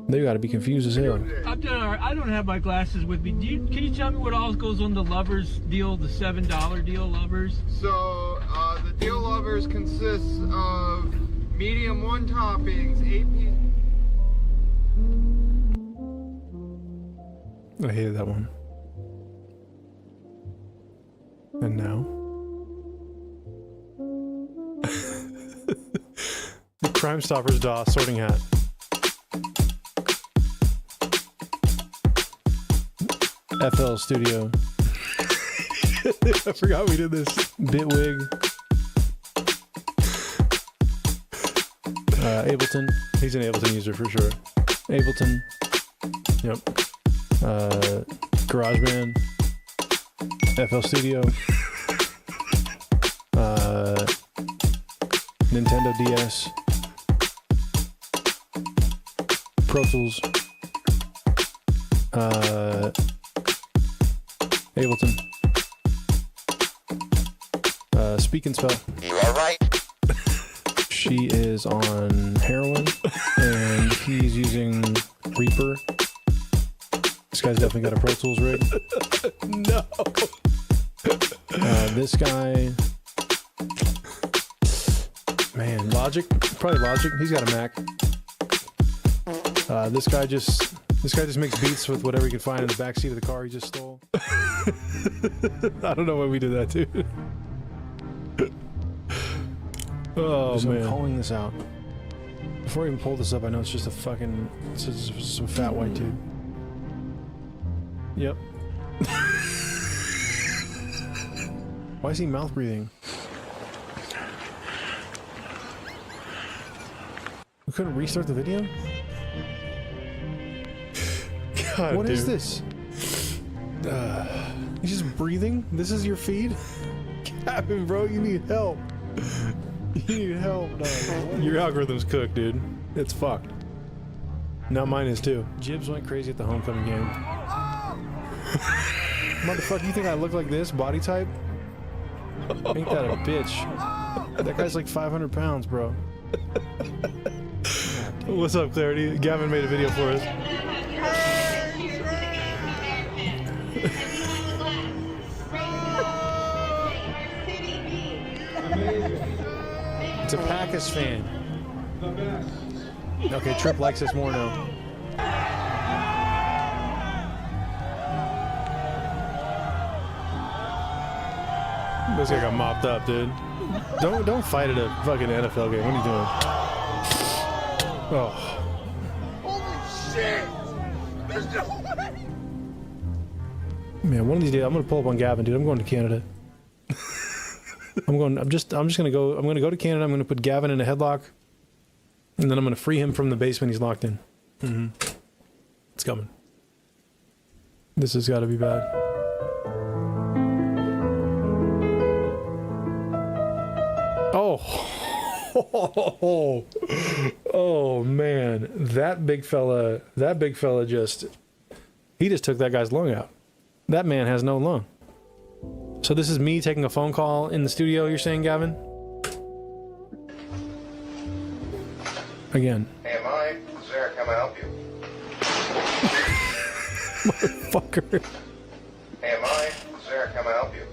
They gotta be confused as hell. I'm doing all right. I don't have my glasses with me. Can you tell me what all goes on the Lovers deal, the $7 deal, Lovers? So, the deal Lovers consists of medium 1 toppings, 8 pieces. I hated that one. And now? The Crime Stoppers DOS sorting hat. FL Studio. I forgot we did this. Bitwig. Ableton. He's an Ableton user for sure. Ableton. Yep. GarageBand. FL Studio. Nintendo DS. Pro Tools. Ableton. Speak and Spell. You alright? She is on heroin, and he's using Reaper. This guy's definitely got a Pro Tools rig. No. This guy, man, Logic, probably Logic. He's got a Mac. This guy just makes beats with whatever he can find in the backseat of the car he just stole. I don't know why we did that, dude. Oh man, I'm calling this out Before I even pull this up, I know it's just a fucking... It's just some fat white dude. Yep. Why is he mouth breathing? We couldn't restart the video? God, What dude. is this? He's just breathing? This is your feed? Captain, bro, you need help. You need help, dog. Your algorithm's cooked, dude. It's fucked. Now mine is too. Jibbs went crazy at the homecoming game. Motherfucker, you think I look like this? Body type? Ain't that a bitch? That guy's like 500 pounds, bro. What's up, Clarity? Gavin made a video for us. It's a Packers fan. Okay, Trip likes us more now. This guy got mopped up, dude. Don't fight at a fucking NFL game. What are you doing? Oh. Holy shit! There's no way! Man, one of these days I'm gonna pull up on Gavin, dude. I'm going to Canada. I'm just gonna go to Canada. I'm gonna put Gavin in a headlock, and then I'm gonna free him from the basement he's locked in. It's coming. This has got to be bad. Oh, oh man, that big fella just took that guy's lung out. That man has no lung. So this is me taking a phone call in the studio, you're saying, Gavin? Again. Hey, Mike, this is Eric. How may I help you? Motherfucker. Hey, Mike, this is Eric. How may I help you?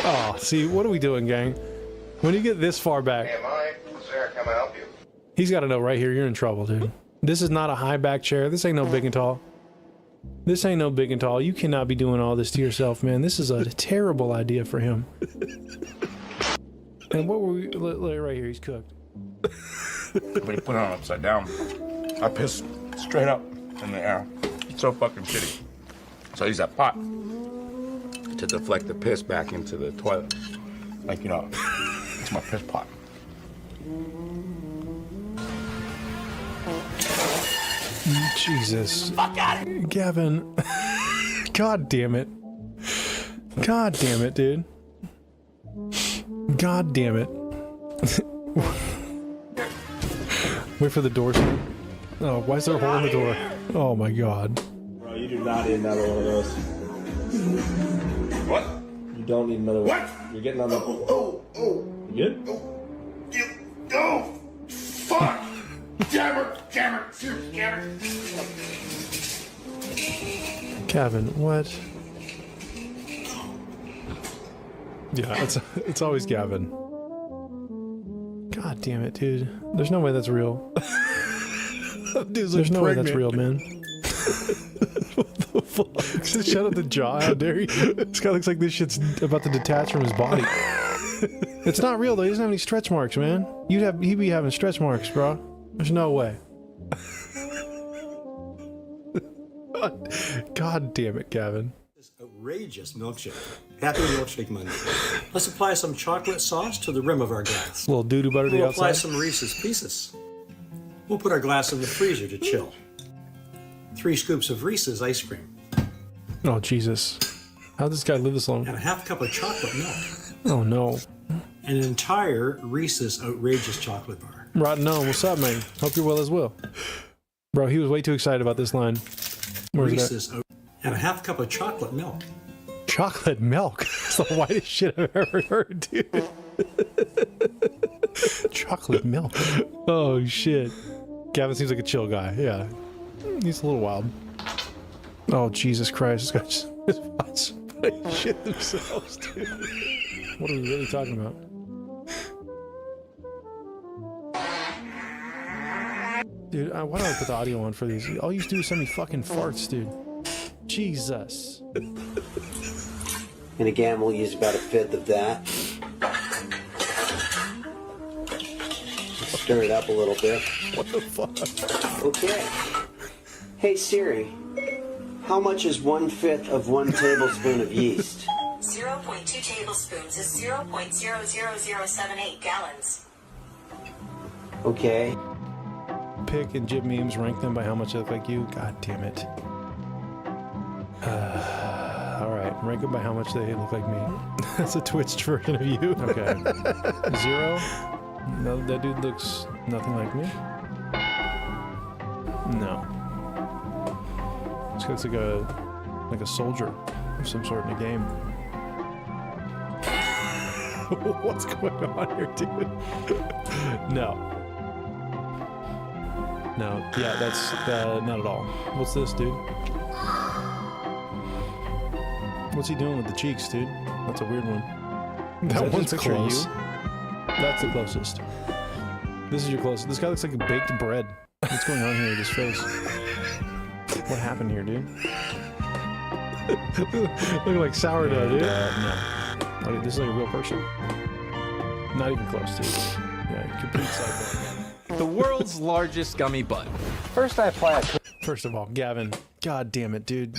Oh, see, what are we doing, gang? When you get this far back... Hey, Mike, this is Eric. How may I help you? He's got to know right here, you're in trouble, dude. This is not a high back chair. This ain't no big and tall. This ain't no big and tall. You cannot be doing all this to yourself, man. This is a terrible idea for him. And what were we... Right here, he's cooked. When you put it on upside down, I piss straight up in the air. It's so fucking shitty. So I use that pot to deflect the piss back into the toilet. Like, you know, it's my piss pot. Jesus. Fuck out of here. Gavin. God damn it. God damn it, dude. God damn it. Wait for the door. Oh, why is there a hole in the door? Oh my god. Bro, you do not need another one of those. What? You don't need another one. What? You're getting on the... Oh. You good? Oh, fuck! Jammer. Kevin, what? Yeah, it's always Gavin. God damn it, dude. There's no way that's real. There's no way that's real, man. What the fuck? Shut up the jaw, how dare you? This guy looks like this shit's about to detach from his body. It's not real though, he doesn't have any stretch marks, man. He'd be having stretch marks, bro. There's no way. God damn it, Gavin. This outrageous milkshake. Happy Milkshake Monday. Let's apply some chocolate sauce to the rim of our glass. A little doo-doo butter to the We'll outside. apply some Reese's Pieces. We'll put our glass in the freezer to chill. 3 scoops of Reese's ice cream. Oh, Jesus. How'd this guy live this long? And a half cup of chocolate milk. Oh, no. And an entire Reese's outrageous chocolate bar. Rotten gnome, what's up, man? Hope you're well as well. Bro, he was way too excited about this line. Where's Reese's and a half cup of chocolate milk. Chocolate milk? That's the whitest shit I've ever heard, dude. Chocolate milk. Oh, shit. Gavin seems like a chill guy, yeah. He's a little wild. Oh, Jesus Christ. This guy just shit themselves, dude. What are we really talking about? Dude, why don't I put the audio on for these? All you do is send me fucking farts, dude. Jesus. And again, we'll use about 1/5 of that. Stir it up a little bit. What the fuck? Okay. Hey Siri, how much is 1/5 of 1 tablespoon of yeast? 0.2 tablespoons is 0.00078 gallons. Okay. Pick and Jib memes, rank them by how much they look like you. God damn it. Alright, rank them by how much they look like me. That's a Twitch version of you. Okay. 0. No, that dude looks nothing like me. No. This looks like a soldier of some sort in a game. What's going on here, dude? No. No. Yeah, that's not at all. What's this, dude? What's he doing with the cheeks, dude? That's a weird one. That one's just a picture of close. you? That's the closest. This is your closest. This guy looks like a baked bread. What's going on here with his face? What happened here, dude? Looking like sourdough, dude. No. Okay, this is like a real person. Not even close, dude. Yeah, complete sidebar. The world's largest gummy butt. First, I apply it. First of all, Gavin. God damn it, dude.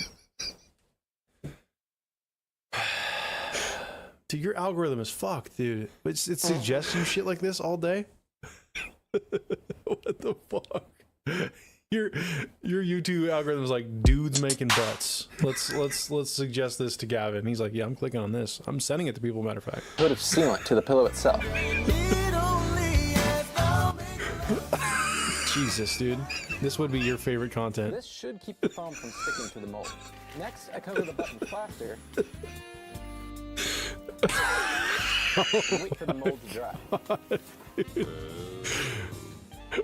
Dude, your algorithm is fucked, dude. It suggests you shit like this all day. What the fuck? Your YouTube algorithm is like dudes making butts. Let's suggest this to Gavin. He's like, yeah, I'm clicking on this. I'm sending it to people. Matter of fact. Coat of sealant to the pillow itself. Jesus, dude. This would be your favorite content. This should keep the foam from sticking to the mold. Next, I cover the butt in plaster. Wait for the mold to dry.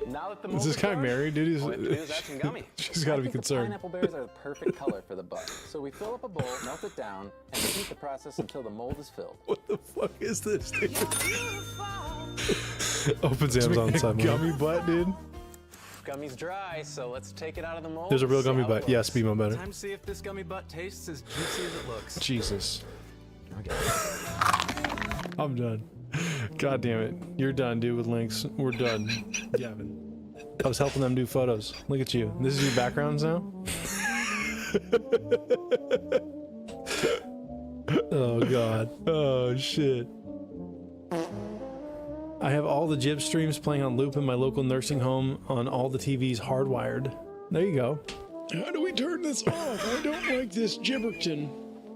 Now that the mold Is this guy married, dude? all we have to do is add some gummy. She's got to be concerned. Pineapple bears are the perfect color for the butt. So we fill up a bowl, melt it down, and repeat the process until the mold is filled. What the fuck is this, dude? Opens Amazon side. Gummy butt, dude. Gummy's dry, so let's take it out of the mold. There's a real and see gummy how it butt. Yes, looks. be more better. Time to see if this gummy butt tastes as juicy as it looks. Jesus. Okay. I'm done. God damn it. You're done, dude, with links. We're done. Gavin. I was helping them do photos. Look at you. This is your backgrounds now? Oh, God. Oh, shit. I have all the Jib streams playing on loop in my local nursing home on all the TVs hardwired. There you go. How do we turn this off? I don't like this Gibberton.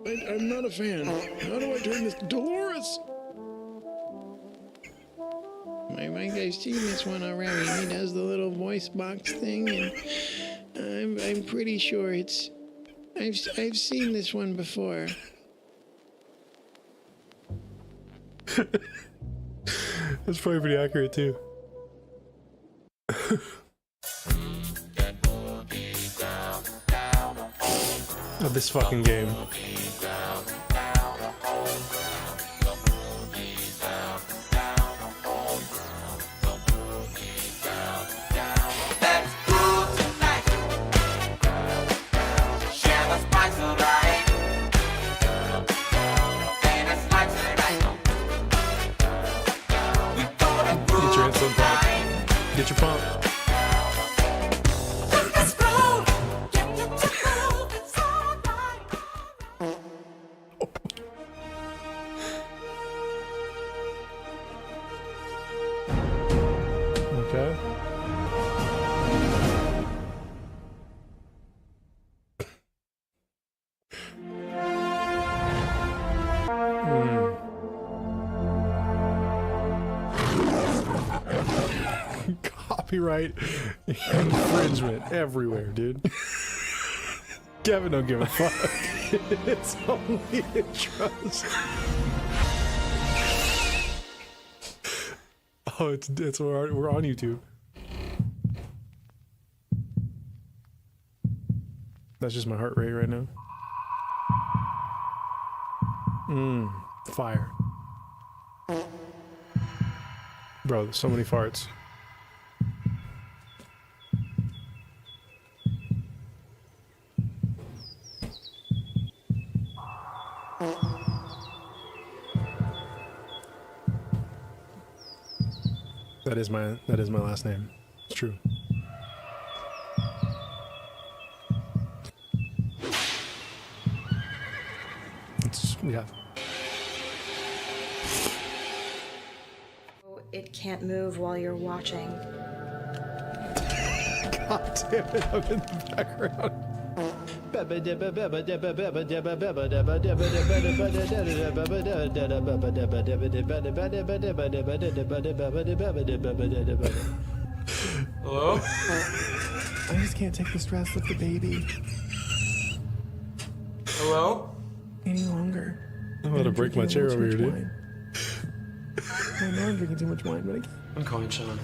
I'm not a fan. How do I turn this? Dolores! My guy's seen this one already. He does the little voice box thing, and I'm pretty sure it's. I've seen this one before. That's probably pretty accurate, too. Of this fucking game. Get your pump. Okay. Copyright infringement everywhere, dude. Kevin don't give a fuck. It's only a trust. Oh, it's we're on YouTube. That's just my heart rate right now. Fire. Bro, there's so many farts. That is my last name. It's true. Yeah. It can't move while you're watching. God damn it, I'm in the background. Hello? I just can't take the stress of the baby Hello? any longer. I'm about to break my chair over here, dude. I know I'm drinking too much wine, but I can't. I'm calling Sean.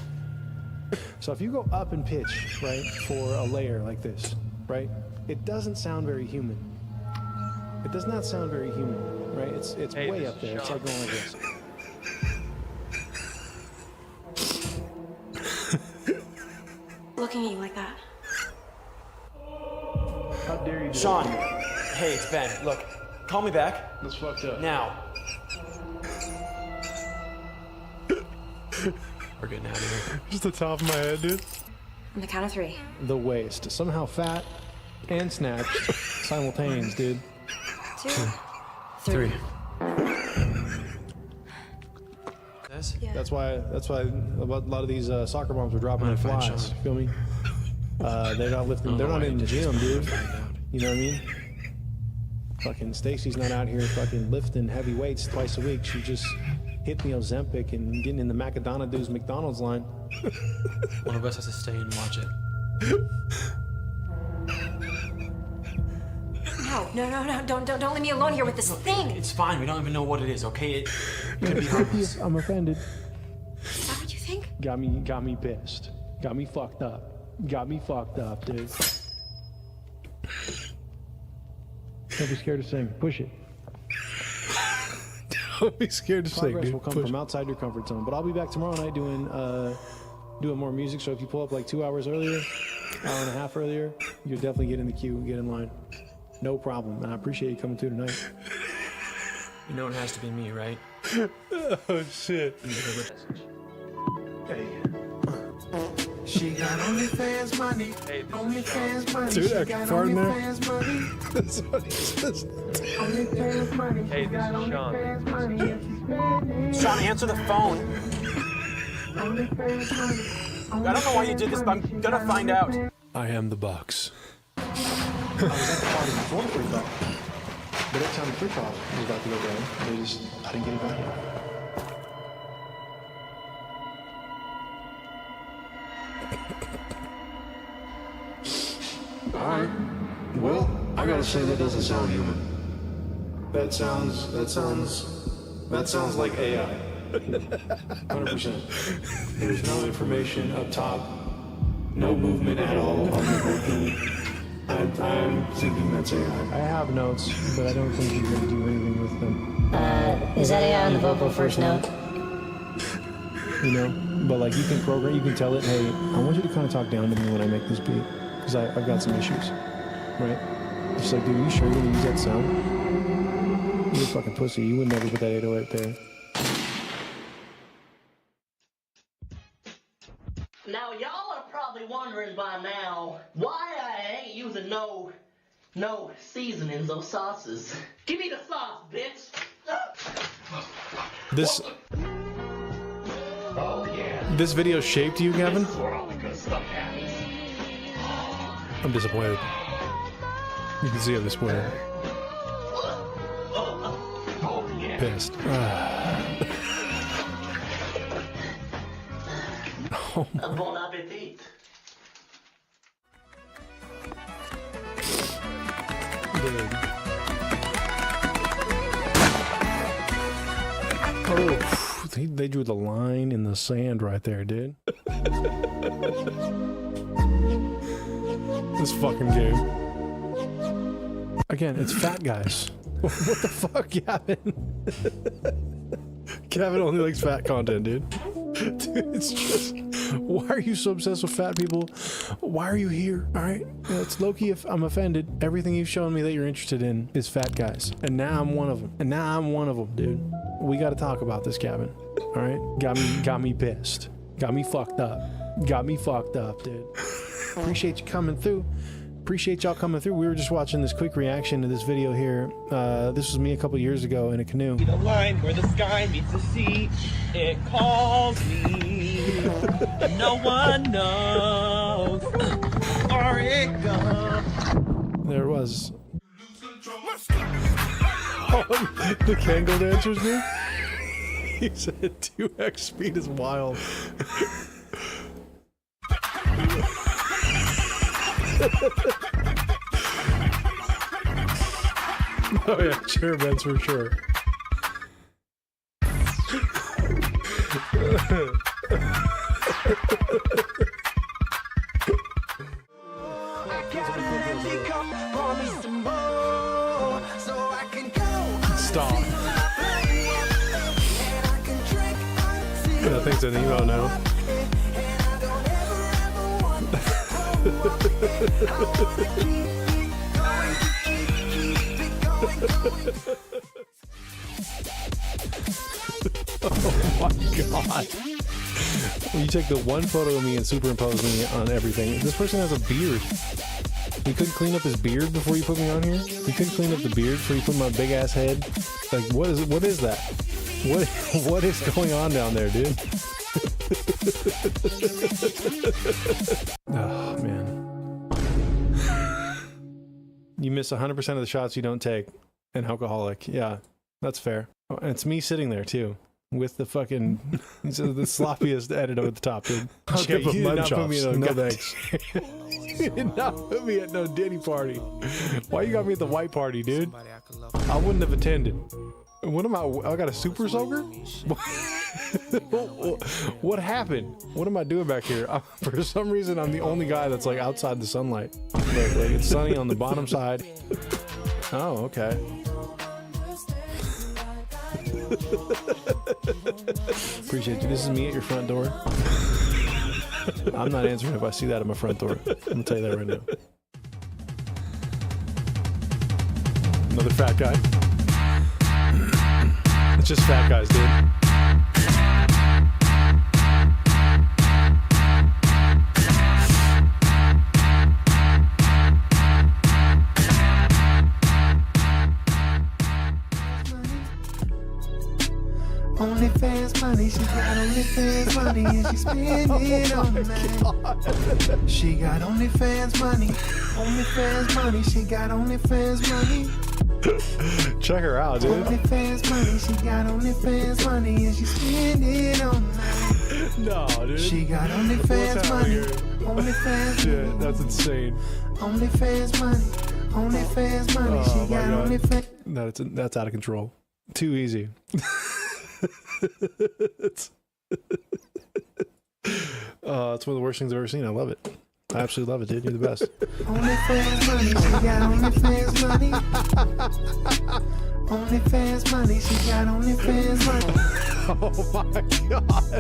So if you go up in pitch, right, for a layer like this, right, it doesn't sound very human. It does not sound very human, right? It's Hey, way this up is there. It's Sean. like going like this. Looking at you like that. How dare you do Sean! that? Hey, it's Ben. Look, call me back. That's fucked up. Now. We're getting out of here. Just the top of my head, dude. On the count of 3. The waist. Somehow fat and snatched simultaneous, dude. 2, 3. That's why a lot of these soccer moms are dropping like I'm gonna find flies. Sean. Feel me? They're not lifting. They're not in the gym, dude. You know what I mean? Fucking Stacy's not out here fucking lifting heavy weights twice a week. She just hit the Ozempic and getting in the Macadona McDonald's line. One of us has to stay and watch it. No, don't leave me alone here with this thing. It's fine. We don't even know what it is, okay? It could be harmless. I'm offended. Is that what you think? Got me pissed. Got me fucked up. Got me fucked up, dude. Don't be scared to sing. Push it. Don't be scared to sing, Progress dude. will come from outside your comfort zone. But I'll be back tomorrow night doing more music. So if you pull up like 2 hours earlier, hour and a half earlier, you'll definitely get in the queue and get in line. No problem. And I appreciate you coming through tonight. You know it has to be me, right? Oh shit. Hey. She got OnlyFans money. OnlyFans money. Dude, She I got farted in there. OnlyFans money. That's what he says. OnlyFans money. Hey, this is Sean. OnlyFans money. And she's spending. Sean, answer the phone. OnlyFans money. I don't know why you did this, but I'm gonna find out. I am the box. I was at the party before the freak off. But every time the freak off was about to go down, I didn't get it back. Alright. Well, I gotta say that doesn't sound human. That sounds like AI. 100%. There's no information up top. No movement at all on the vocal. I'm thinking that's AI. I have notes, but I don't think you're gonna do anything with them. Is that AI on the vocal first note? You know, but like you can program, you can tell it, hey, I want you to kind of talk down to me when I make this beat, because I've got some issues, right? It's like, dude, are you sure you're gonna use that sound? You're a fucking pussy. You would never put that 808 there. Now y'all are probably wondering by now why I ain't using no seasonings or sauces. Give me the sauce, bitch. This Oh yeah. this video shaped you, Gavin? This is where all the good stuff happens. I'm disappointed. You can see I'm disappointed. Oh yeah. Pissed. Oh my. Bon appetit. Dude. Oh, they drew the line in the sand right there, dude. This fucking game. Again, it's fat guys. What the fuck, Gavin? Gavin only likes fat content, dude. Dude, it's just... Why are you so obsessed with fat people? Why are you here? Alright? It's low-key if I'm offended. Everything you've shown me that you're interested in is fat guys. And now I'm one of them. And now I'm one of them, dude. We gotta talk about this, Gavin. Alright? Got me pissed. Got me fucked up. Got me fucked up, dude. Appreciate you coming through. Appreciate y'all coming through. We were just watching this quick reaction to this video here. This was me a couple years ago in a canoe. The line where the sky meets the sea, it calls me. And no one knows where it goes. There it was. Oh, the Kangol dancers, dude. He said 2x speed is wild. Oh yeah, sure, Vince, for sure. Stop. That thing's an emo now. Oh my god. When you take the one photo of me and superimpose me on everything, this person has a beard. You couldn't clean up his beard before you put me on here? You couldn't clean up the beard before you put my big ass head? Like, what is that? What is going on down there, dude? Oh man. You miss 100% of the shots you don't take. An alcoholic. Yeah, that's fair. Oh, and it's me sitting there too. With the fucking the sloppiest edit over the top, dude. Okay, You did not put me at no no thanks. You did not put me at no Diddy party. Why you got me at the white party, dude? I wouldn't have attended. What am I got a super soaker? What happened? What am I doing back here? For some reason, I'm the only guy that's like outside the sunlight. Like it's sunny on the bottom side. Oh, okay. Appreciate you. This is me at your front door. I'm not answering if I see that at my front door. I'm gonna tell you that right now. Another fat guy. It's just fat guys, dude. OnlyFans money, she got OnlyFans money, and she spend it on me. She got OnlyFans money, OnlyFans money, she got OnlyFans money. Check her out, dude. OnlyFans money, she got OnlyFans money, and she spend it on me. No, dude. She got OnlyFans money, OnlyFans Shit, that's insane. OnlyFans money, OnlyFans money, she got OnlyFans. That's out of control. Too easy. It's one of the worst things I've ever seen. I love it. I absolutely love it, dude. You're the best. OnlyFans money, she got OnlyFans money. OnlyFans money, she got OnlyFans money. Oh my god.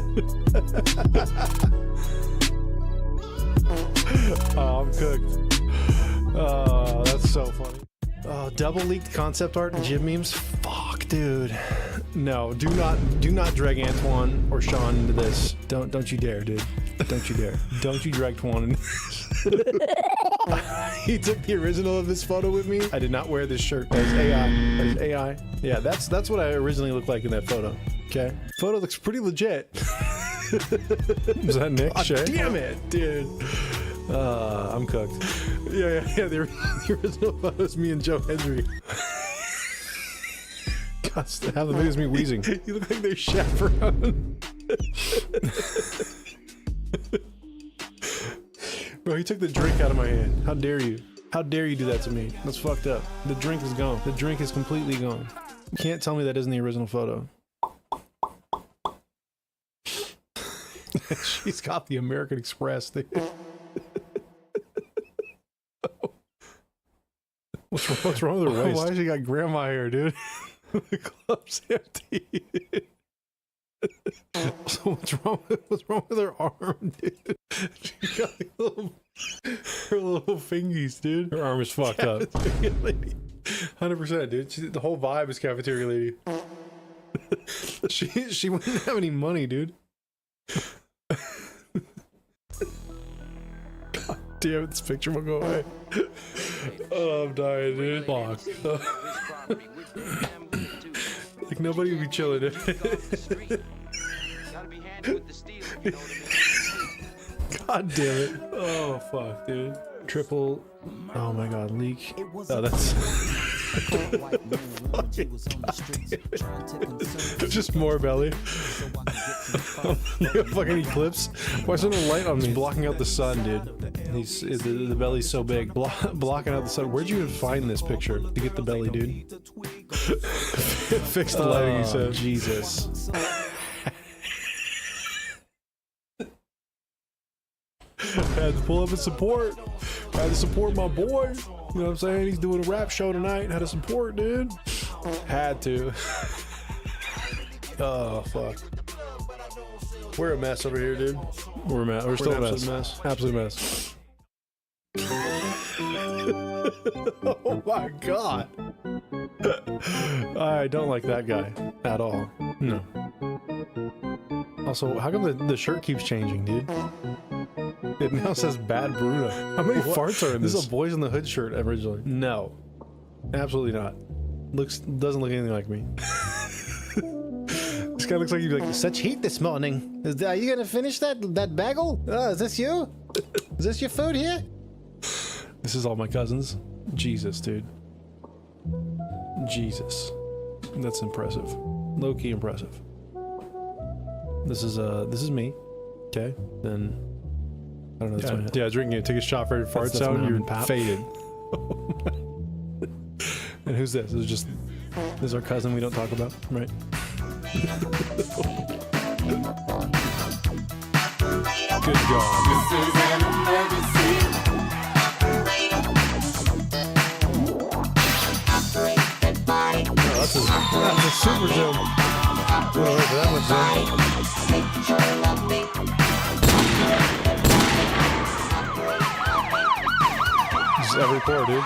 Oh, I'm cooked. Oh, that's so funny. Oh, double leaked concept art and Jib memes? Fuck, dude. No, do not drag Antoine or Sean into this. Don't you dare, dude. Don't you dare. Don't you drag Twan into this. He took the original of this photo with me. I did not wear this shirt. That is AI. That is AI. Yeah, that's what I originally looked like in that photo. Okay? Photo looks pretty legit. Is that Nick? Shay? Damn it, dude. I'm cooked. Yeah. The original photo is me and Joe Hendry. God, half the video is me wheezing. You look like they're chaperone. Bro, he took the drink out of my hand. How dare you? How dare you do that to me? That's fucked up. The drink is gone. The drink is completely gone. You can't tell me that isn't the original photo. She's got the American Express thing. What's wrong with her waist? Why has she got grandma hair, dude? The club's empty. So what's wrong with her arm, dude? She got her little fingies, dude. Her arm is fucked up. 100%, dude. The whole vibe is cafeteria lady. She wouldn't have any money, dude. damn it, this picture will go away. Oh, I'm dying, dude. Fuck. Like, nobody would be chilling, dude. God damn it. Oh, fuck, dude. Triple. Oh my god, leak. Oh, that's. Just more belly. Like a fucking eclipse. Why is there no light on me? He's blocking out the sun, dude. The belly's so big. Blocking out the sun. Where'd you even find this picture to get the belly, dude? Fix the lighting, he said. Jesus. Had to pull up and support. Had to support my boy. You know what I'm saying? He's doing a rap show tonight. Had to support, dude. Had to. Oh, fuck. We're a mess over here, dude. We're still a mess. Absolute mess. Oh my god. I don't like that guy at all. No. Also, how come the shirt keeps changing, dude? It now says Bad Bruno. How many farts are in this? This is a Boys in the Hood shirt originally. No. Absolutely not. Doesn't look anything like me. This guy looks like he'd be like, such heat this morning. Are you gonna finish that bagel? Oh, is this you? Is this your food here? This is all my cousins. Jesus, dude. Jesus. That's impressive. Low-key impressive. This is me. Okay. Then I don't know. That's yeah, drinking it. Take a shot for every fart sound. You're faded. And who's this? This is our cousin we don't talk about, right? Good God. This is an emergency. Oh, that's a super zoom. Oh, wait for that much zoom. Just every pour, dude.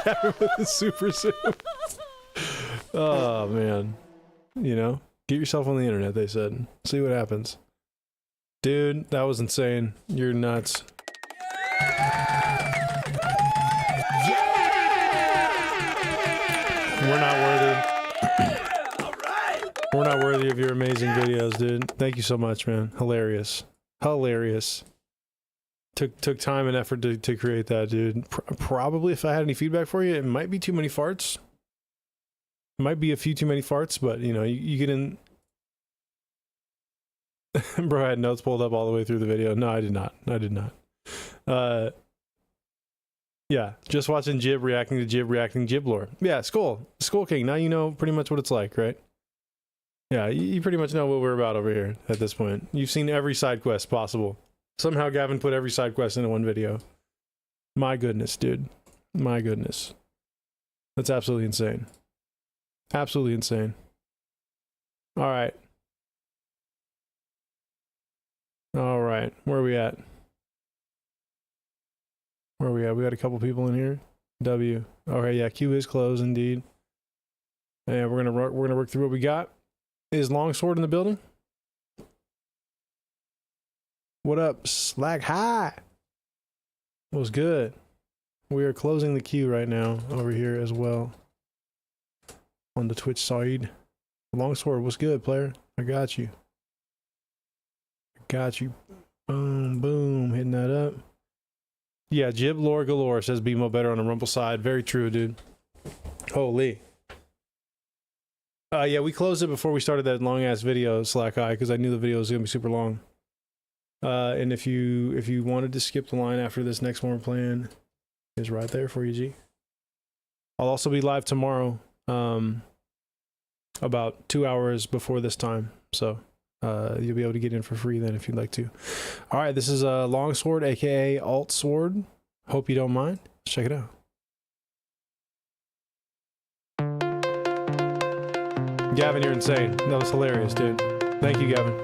Jabbing with the super zoom. Oh man, you know, get yourself on the internet. They said, see what happens, dude. That was insane. You're nuts. We're not worthy. We're not worthy of your amazing videos, dude. Thank you so much, man. Hilarious. Hilarious. Took time and effort to create that, dude. Probably if I had any feedback for you, it might be too many farts. It might be a few too many farts, but you know, you get in. Bro, I had notes pulled up all the way through the video. No, I did not. I did not. Yeah, just watching Jib reacting to Jib reacting Jib lore. Yeah, Skull King. Now you know pretty much what it's like, right? Yeah, you pretty much know what we're about over here at this point. You've seen every side quest possible. Somehow Gavin put every side quest into one video. My goodness, dude. My goodness. That's absolutely insane. Absolutely insane. All right. All right. Where are we at? Where are we at? We got a couple people in here. W. Okay, yeah, Q is closed indeed. And we're gonna work through what we got. Is Longsword in the building? What up, Slag High? Was good. We are closing the queue right now over here as well on the Twitch side. Longsword, what's good, player? I got you. I got you. Boom, boom, hitting that up. Yeah, Jib lore galore, says BMO better on the Rumble side. Very true, dude. Holy. Yeah, we closed it before we started that long ass video, Slack Eye, because I knew the video was gonna be super long. And if you wanted to skip the line after this next one we're playing, is right there for you, G. I'll also be live tomorrow, about 2 hours before this time, so you'll be able to get in for free then if you'd like to. All right, this is Longsword, aka Alt Sword. Hope you don't mind. Let's check it out. Gavin, you're insane. That was hilarious, dude. Thank you, Gavin.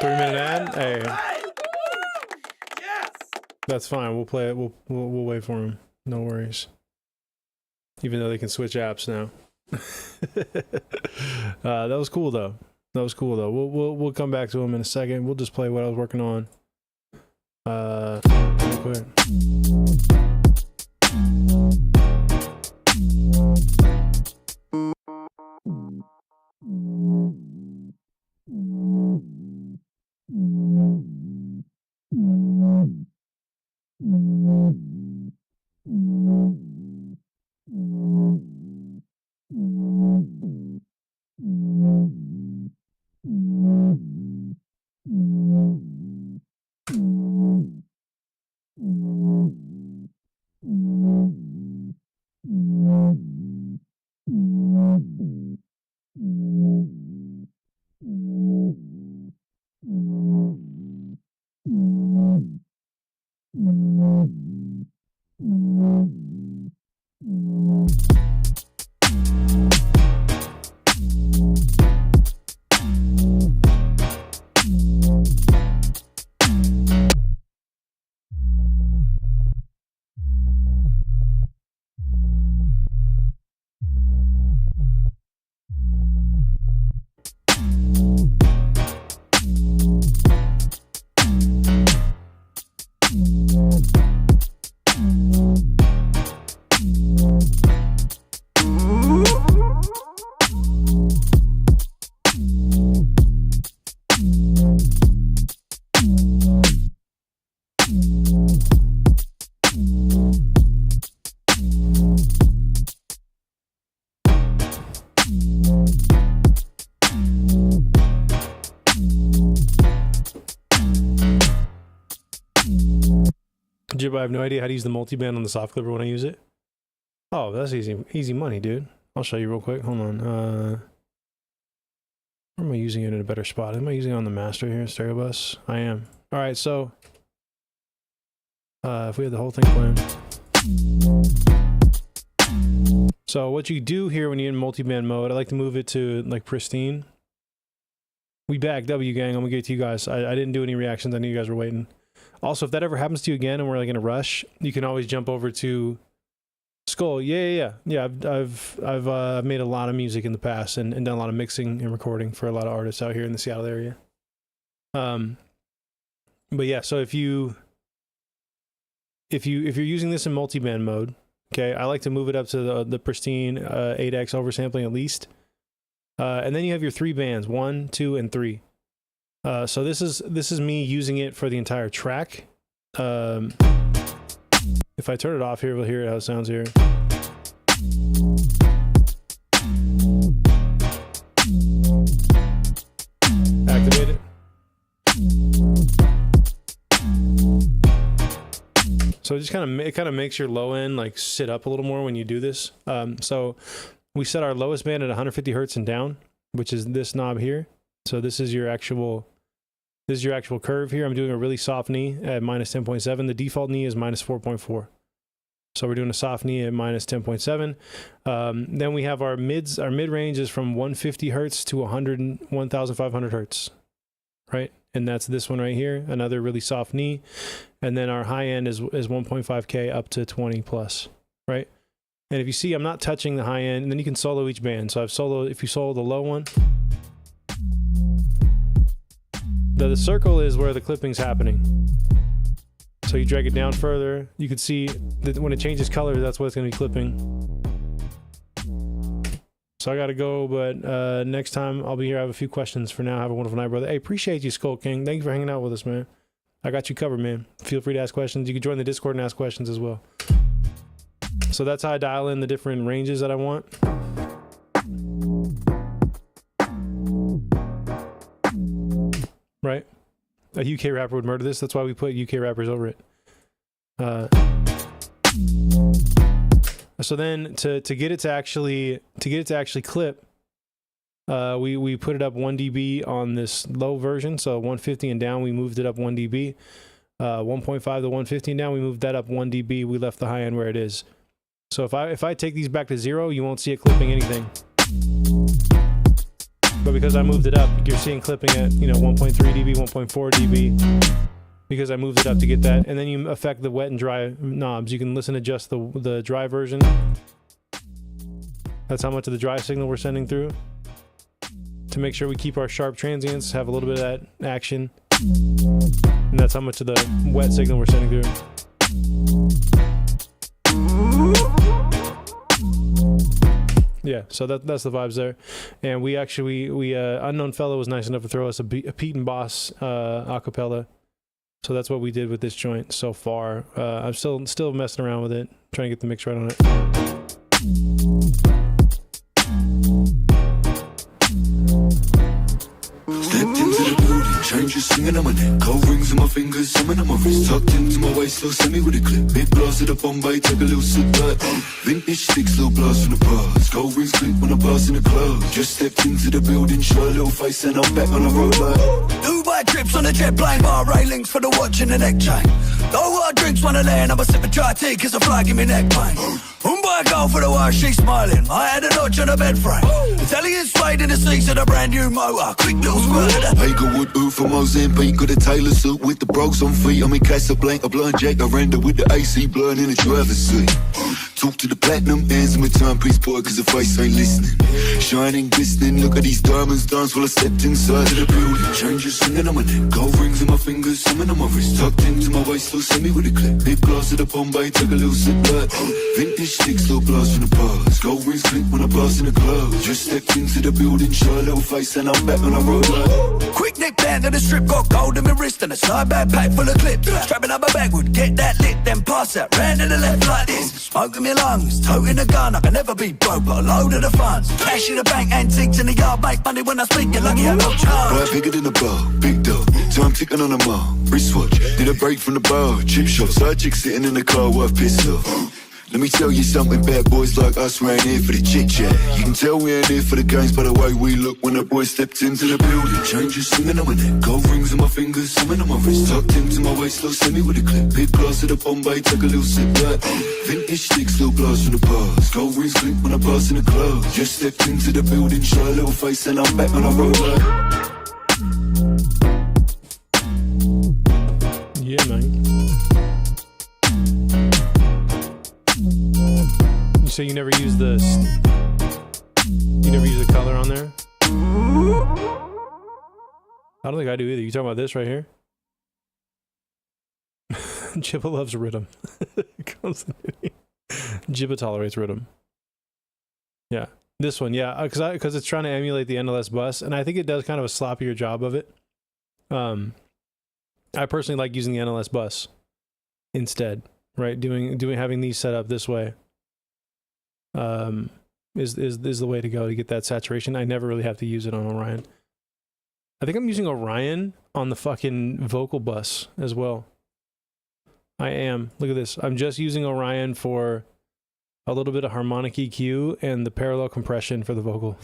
3-minute ad. Hey. That's fine. We'll play it. We'll wait for him. No worries. Even though they can switch apps now. That was cool though. We'll come back to him in a second. We'll just play what I was working on. Real quick. Jibbah, I have no idea how to use the multi-band on the soft clipper when I use it. Oh, that's easy money, dude. I'll show you real quick. Hold on. Where am I using it in a better spot? Am I using it on the master here, stereo bus? I am. All right, so if we had the whole thing planned. So what you do here when you're in multi-band mode, I like to move it to like pristine. We back, W gang. I'm gonna get it to you guys. I didn't do any reactions. I knew you guys were waiting. Also, if that ever happens to you again and we're like in a rush, you can always jump over to Skull. Yeah. I've made a lot of music in the past and done a lot of mixing and recording for a lot of artists out here in the Seattle area. But yeah, so if you're using this in multi-band mode, okay, I like to move it up to the pristine 8x oversampling at least, and then you have your 3 bands, 1, 2, and 3. So this is me using it for the entire track. If I turn it off here, we'll hear how it sounds here. Activate it. So it kind of makes your low end like sit up a little more when you do this. So we set our lowest band at 150 hertz and down, which is this knob here. So this is your actual curve here. I'm doing a really soft knee at minus 10.7. The default knee is minus 4.4. So we're doing a soft knee at minus 10.7. Then we have our mids. Our mid range is from 150 hertz to 1,500 hertz, right? And that's this one right here, another really soft knee. And then our high end is 1.5K up to 20 plus, right? And if you see, I'm not touching the high end, and then you can solo each band. So if you solo the low one, the circle is where the clipping's happening. So you drag it down further, you can see that when it changes color, that's what it's going to be clipping. So I got to go, but next time I'll be here. I have a few questions. For now, have a wonderful night, brother. Hey, appreciate you, Skull King. Thank you for hanging out with us, man. I got you covered, man. Feel free to ask questions. You can join the Discord and ask questions as well. So that's how I dial in the different ranges that I want. Right? A UK rapper would murder this. That's why we put UK rappers over it. So then to get it to actually clip, we put it up 1 dB on this low version. So 150 and down, we moved it up 1 dB. 1.5 to 150 and down, we moved that up 1 dB. We left the high end where it is. So if I take these back to 0, you won't see it clipping anything. But because I moved it up, you're seeing clipping at 1.3 dB, 1.4 dB. Because I moved it up to get that, and then you affect the wet and dry knobs. You can listen to just the dry version. That's how much of the dry signal we're sending through. To make sure we keep our sharp transients, have a little bit of that action. And that's how much of the wet signal we're sending through. Yeah, so that's the vibes there. And we Unknown Fellow was nice enough to throw us a Pete and Boss acapella. So that's what we did with this joint so far. I'm still messing around with it, trying to get the mix right on it. Stepped into the building, changes swinging on my neck, cold rings on my fingers, summon on my wrist, tucked into my waist, little semi with a clip, big blast of the Bombay, take a little sip like vintage sticks, little blast from the past, gold rings clip when I pass in the club. Just stepped into the building, show a little face, and I'm back on the road like Dubai trips on the jet plane, bar railings for the watch and the neck chain. No hard drinks when I land, I'm a sip of chai tea, cause the fly give me neck pain. Mumbai go for the wire, she's smiling. I had a notch on the bed frame. Italian suede in the seats of the brand new motor. Quick little squirt. Hagerwood boot from Mozambique. Got a tailor suit with the bros on feet. I'm in Casablanca, blind Jack. I render with the AC blurring in the driver's seat. Talk to the platinum hands in my timepiece, boy, cause the face ain't listening. Shining, glistening, look at these diamonds dance while I stepped inside of the building. Changes swinging on my neck, gold rings on my fingers, summon on my wrist, tucked into my waist, little semi with a clip. Big glass of the Bombay, take a little sip like vintage sticks, little blast from the past. Gold rings click when I blast in the club. Just stepped into the building, show a little face, and I'm back on the road like quick neck band of the strip, got gold in my wrist and a side backpack full of clips. Strapping up my backwood, get that lit, then pass that round to the left like this. Smoking me lungs, toting a gun, I can never be broke, but a load of the funds. Cash in the bank, antiques in the yard, make money when I speak, you're lucky I no charge. Right, bigger than the bar, big dog, time ticking on the mile. Wristwatch, did a break from the bar, chip shop, side chick sitting in the car, worth pissed off. Let me tell you something, bad boys like us, we ain't here for the chit-chat. You can tell we ain't here for the games by the way we look when the boy stepped into the building. Changes swinging on my neck, gold rings on my fingers, summon on my wrist, tucked into my waist, little semi with a clip. Big glass of the Bombay, take a little sip like vintage sticks, little blast from the past. Gold rings click when I pass in the club. Just stepped into the building, show a little face, and I'm back on the road like yeah, man. So you never use the color on there? I don't think I do either. You talking about this right here? Jibbah loves rhythm. Jibbah tolerates rhythm. Yeah, this one, yeah, because it's trying to emulate the NLS bus, and I think it does kind of a sloppier job of it. I personally like using the NLS bus instead, right? Having these set up this way. Is the way to go to get that saturation. I never really have to use it on Orion. I think I'm using Orion on the fucking vocal bus as well. I am. Look at this. I'm just using Orion for a little bit of harmonic EQ and the parallel compression for the vocal.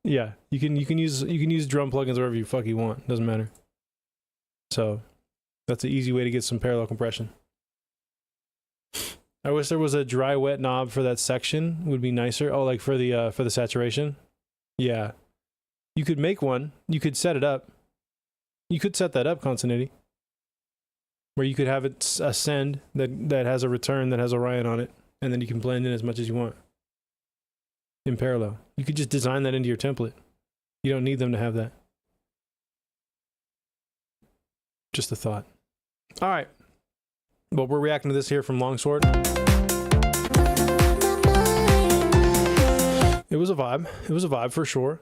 Yeah, you can use drum plugins wherever you fuck you want. Doesn't matter. So that's an easy way to get some parallel compression. I wish there was a dry wet knob for that section. Would be nicer. Oh, like for the saturation. Yeah, you could make one. You could set it up. You could set that up, Continuity, where you could have it ascend that has a return that has Orion on it, and then you can blend in as much as you want in parallel. You could just design that into your template. You don't need them to have that. Just a thought. All right. Well, we're reacting to this here from Longsword. It was a vibe. It was a vibe for sure.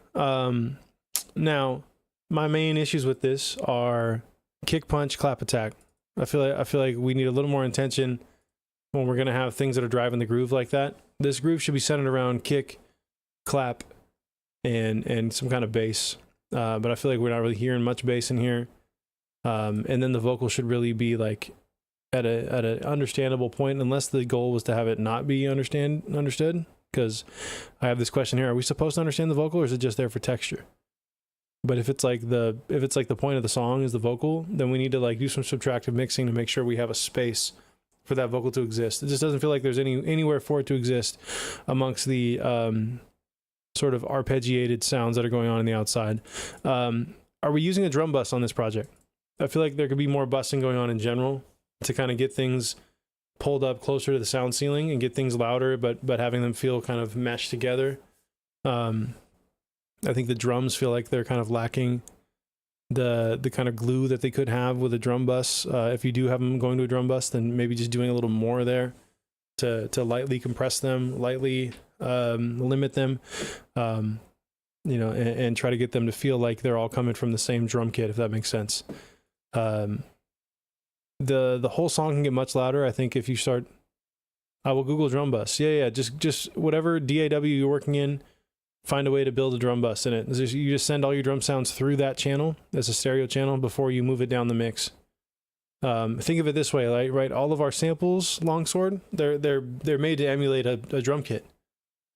Now, my main issues with this are kick, punch, clap, attack. I feel like we need a little more intention when we're gonna have things that are driving the groove like that. This groove should be centered around kick, clap, and some kind of bass. But I feel like we're not really hearing much bass in here. And then the vocal should really be like at an understandable point, unless the goal was to have it not be understood. Because I have this question here: are we supposed to understand the vocal, or is it just there for texture? But if it's like the point of the song is the vocal, then we need to like do some subtractive mixing to make sure we have a space for that vocal to exist. It just doesn't feel like there's anywhere for it to exist amongst the sort of arpeggiated sounds that are going on in the outside. Are we using a drum bus on this project? I feel like there could be more bussing going on in general to kind of get things pulled up closer to the sound ceiling and get things louder, but having them feel kind of meshed together. I think the drums feel like they're kind of lacking the kind of glue that they could have with a drum bus. If you do have them going to a drum bus, then maybe just doing a little more there to lightly compress them, lightly limit them, you know, and try to get them to feel like they're all coming from the same drum kit, if that makes sense. The whole song can get much louder. I think if you start, I will Google drum bus. Yeah. Just whatever DAW you're working in, find a way to build a drum bus in it. You just send all your drum sounds through that channel as a stereo channel before you move it down the mix. Think of it this way, right? All of our samples, Longsword, they're made to emulate a drum kit.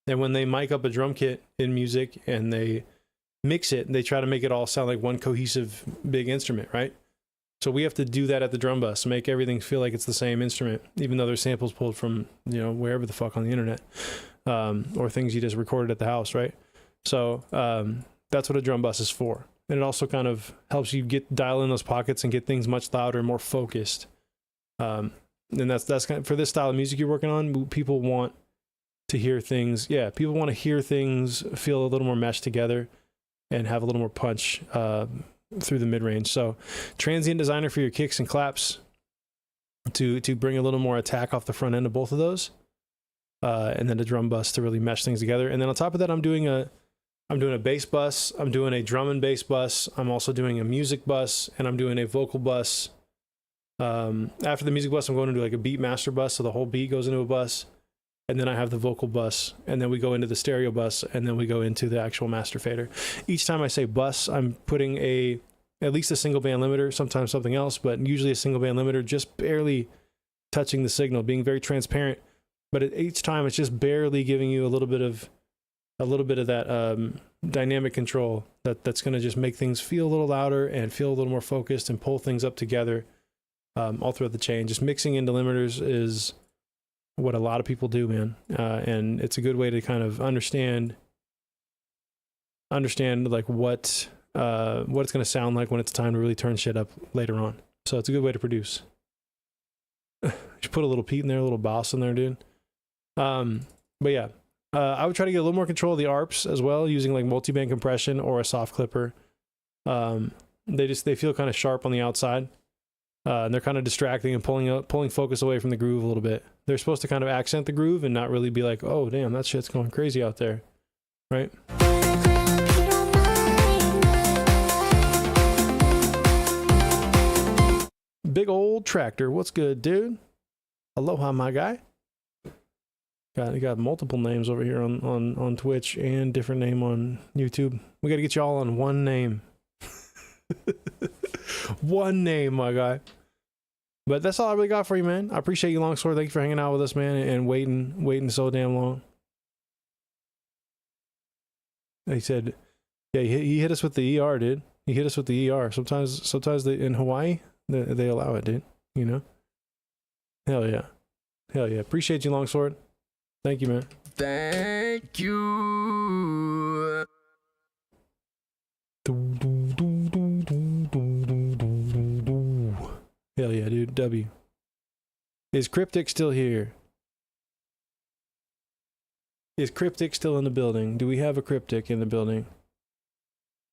And when they mic up a drum kit in music and they mix it, they try to make it all sound like one cohesive big instrument, right? So we have to do that at the drum bus, make everything feel like it's the same instrument, even though there's samples pulled from, you know, wherever the fuck on the internet, or things you just recorded at the house, right? So that's what a drum bus is for. And it also kind of helps you dial in those pockets and get things much louder and more focused. And that's kind of, for this style of music you're working on, people want to hear things. Yeah, people want to hear things feel a little more meshed together and have a little more punch through the mid-range. So transient designer for your kicks and claps to bring a little more attack off the front end of both of those. And then a drum bus to really mesh things together. And then on top of that, I'm doing a bass bus, I'm doing a drum and bass bus, I'm also doing a music bus, and I'm doing a vocal bus. After the music bus, I'm going to do like a beat master bus, so the whole beat goes into a bus. And then I have the vocal bus, and then we go into the stereo bus, and then we go into the actual master fader. Each time I say bus, I'm putting at least a single band limiter, sometimes something else, but usually a single band limiter, just barely touching the signal, being very transparent. But each time it's just barely giving you a little bit of that dynamic control that's going to just make things feel a little louder and feel a little more focused and pull things up together all throughout the chain. Just mixing in delimiters is what a lot of people do, man. And it's a good way to kind of understand like what it's going to sound like when it's time to really turn shit up later on. So it's a good way to produce. You should put a little Pete in there, a little Boss in there, dude. But yeah, I would try to get a little more control of the ARPs as well, using like multi-band compression or a soft clipper. They feel kind of sharp on the outside. And they're kind of distracting and pulling focus away from the groove a little bit. They're supposed to kind of accent the groove and not really be like, oh damn, that shit's going crazy out there, right? Big old tractor, what's good, dude? Aloha, my guy. You got multiple names over here on Twitch and different name on YouTube. We got to get you all on one name. One name, my guy. But that's all I really got for you, man. I appreciate you, Longsword. Thank you for hanging out with us, man, and waiting so damn long. He said, yeah, he hit us with the ER, dude. He hit us with the ER. Sometimes they, in Hawaii, they allow it, dude. You know? Hell yeah. Hell yeah. Appreciate you, Longsword. Thank you, man. Thank you. Hell yeah, dude. W. Is Cryptic still here? Is Cryptic still in the building? Do we have a Cryptic in the building?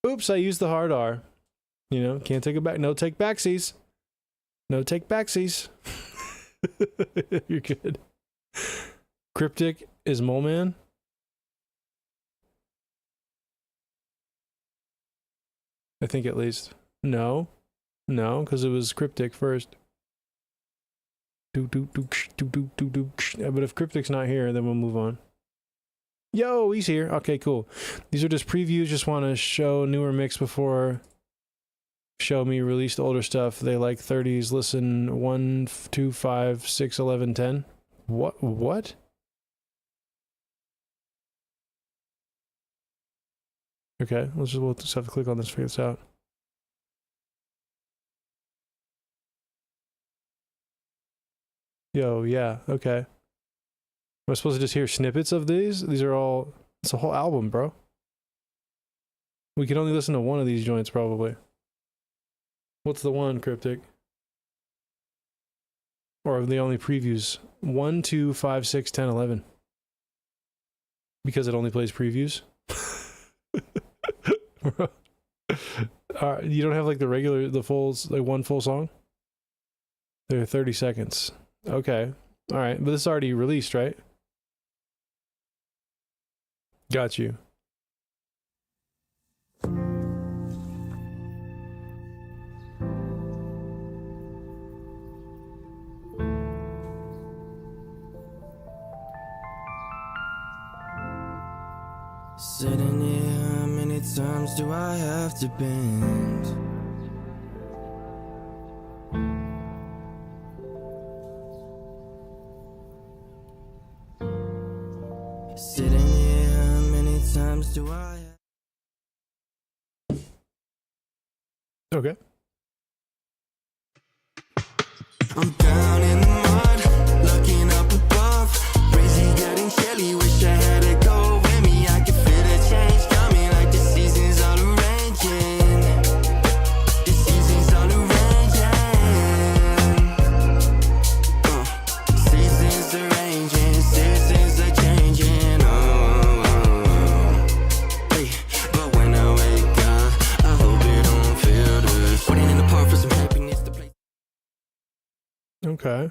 Oops, I used the hard R. You know, can't take it back. No take backsies. No take backsies. You're good. Cryptic is Mole Man. I think at least. No, because it was Cryptic first. But if Cryptic's not here, then we'll move on. Yo, he's here. Okay, cool. These are just previews. Just want to show newer mix before show me released older stuff. They like 30s. Listen, 1, 2, 5, 6, 11, 10. What? Okay, we'll just have to click on this to figure this out. Yo, yeah, okay. Am I supposed to just hear snippets of these? These are all It's a whole album, bro. We can only listen to one of these joints, probably. What's the one, Cryptic? Or are the only previews? 1, 2, 5, 6, 10, 11. Because it only plays previews? You don't have like the fulls, like one full song? They're 30 seconds. Okay. All right. But this is already released, right? Got you. Sitting here, how many times do I have to bend? Sitting here, how many times do I have... Okay. I'm down in the mud, looking up above. Crazy, getting chilly, wish I had a go with me. I can feel the change coming, like the seasons are arranging. The seasons are arranging. Seasons arranging, seasons are changing. Hey, but when I wake up, I hope it don't feel this. Putting in the park for some happiness to play. Okay.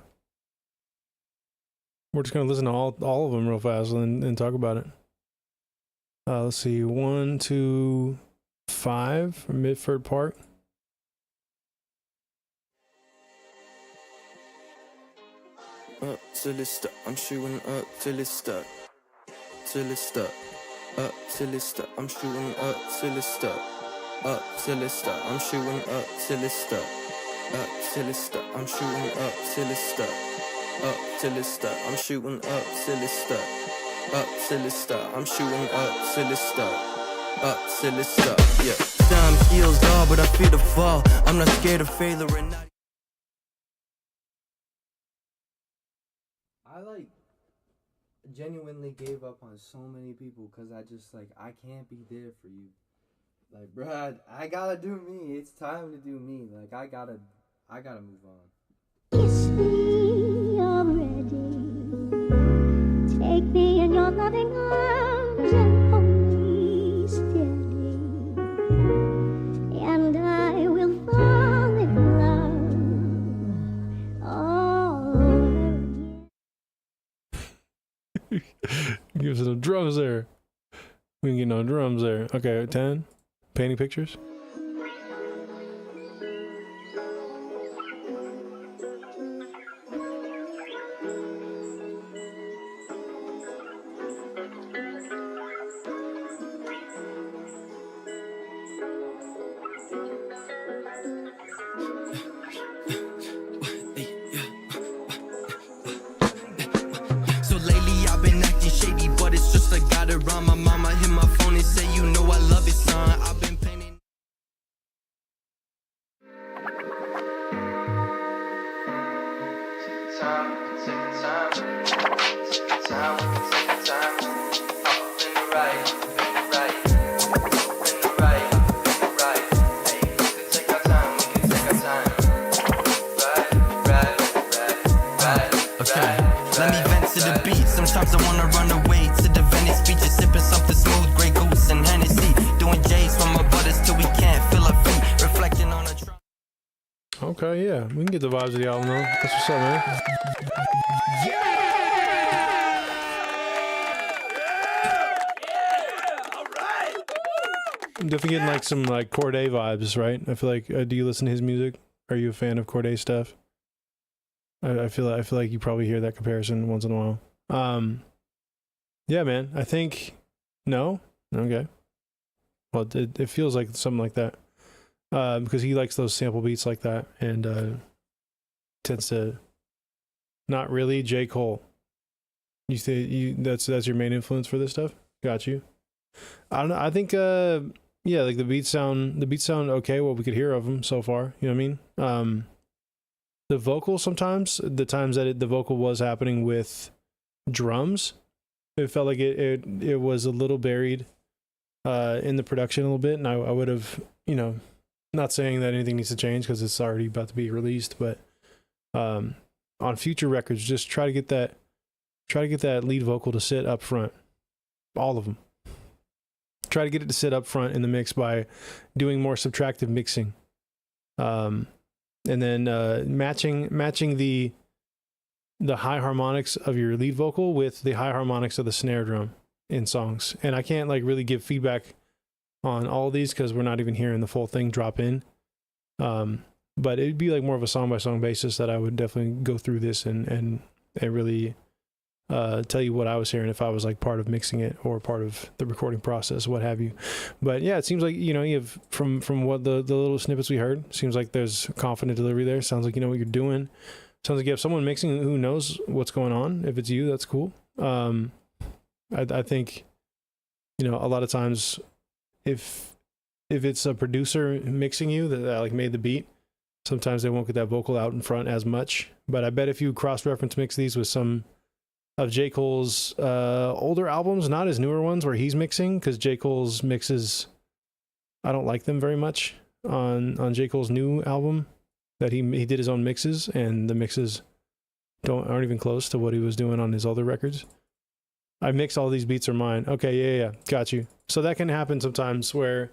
We're just gonna listen to all of them real fast and talk about it. Let's see, 1, 2, 5 from Mitford Park. Up till it's stuck, I'm shooting up till it's stuck. Till it's stuck. Up till it's stuck, I'm shooting up till it's stuck. Up till it's stuck, I'm shooting up till it's stuck. Up till it's stuck, I'm shooting up till it's stuck. Up till it's stuck, I'm shooting up till it's stuck. Up till it's stuck, I'm shooting up till it's stuck. Up till it's stuck, yeah. Time heals all, but I fear the fall. I'm not scared of failure and not. I like genuinely gave up on so many people because I just like I can't be there for you. Like, bruh, I gotta do me. It's time to do me. Like, I gotta move on. Kiss me already. Take me in your loving arms and hold me steady. And I will fall in love all over again. Give us some drums there. We can get no drums there. Okay, 10. Painting pictures. So lately I've been acting shady, but it's just I got it wrong. My mama hit my phone and say, you know I love it, son. I've been painting. Let me vent to the beat. Sometimes I wanna run away to the Venice beaches, sipping something smooth, Grey Goose and Hennessy. Doing J's from our butters till we can't feel our feet. Reflecting on a truck. Okay, yeah, we can get the vibes of the album though. That's what's up, man. I'm definitely getting like some like Corday vibes, right? I feel like, do you listen to his music? Are you a fan of Corday stuff? I feel like you probably hear that comparison once in a while. Yeah, man. I think no. Okay. Well, it feels like something like that. Because he likes those sample beats like that, and tends to not really J. Cole. You say that's your main influence for this stuff? Got you. I don't know. I think yeah, like the beats sound okay. What we could hear of them so far. You know what I mean? The vocal sometimes, the times that the vocal was happening with drums, It felt like it was a little buried in the production a little bit, and I would have, you know, not saying that anything needs to change because it's already about to be released, but on future records, just try to get that lead vocal to sit up front, all of them. Try to get it to sit up front in the mix by doing more subtractive mixing, and then matching the high harmonics of your lead vocal with the high harmonics of the snare drum in songs. And I can't like really give feedback on all of these because we're not even hearing the full thing drop in. But it'd be like more of a song by song basis that I would definitely go through this and really tell you what I was hearing if I was like part of mixing it or part of the recording process, what have you. But yeah, it seems like, you know, you have from what the little snippets we heard, seems like there's confident delivery there. Sounds like you know what you're doing. Sounds like you have someone mixing who knows what's going on. If it's you, that's cool. I think, you know, a lot of times if it's a producer mixing you that like made the beat, sometimes they won't get that vocal out in front as much. But I bet if you cross-reference mix these with some of J. Cole's older albums, not his newer ones where he's mixing, because J. Cole's mixes, I don't like them very much on J. Cole's new album that he did his own mixes, and the mixes aren't even close to what he was doing on his other records. I mix all these beats are mine. Okay, yeah, got you. So that can happen sometimes where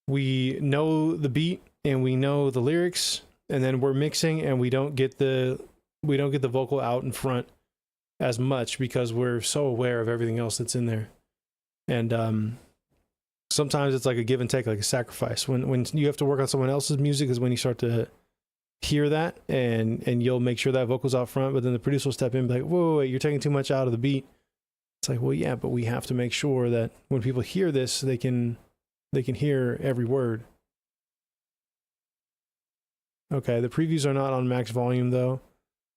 we know the beat and we know the lyrics, and then we're mixing and we don't get the vocal out in front as much because we're so aware of everything else that's in there. And sometimes it's like a give and take, like a sacrifice. When you have to work on someone else's music is when you start to hear that, and you'll make sure that vocal's out front, but then the producer will step in and be like, whoa, wait, you're taking too much out of the beat. It's like, well, yeah, but we have to make sure that when people hear this, they can hear every word. Okay, the previews are not on max volume though,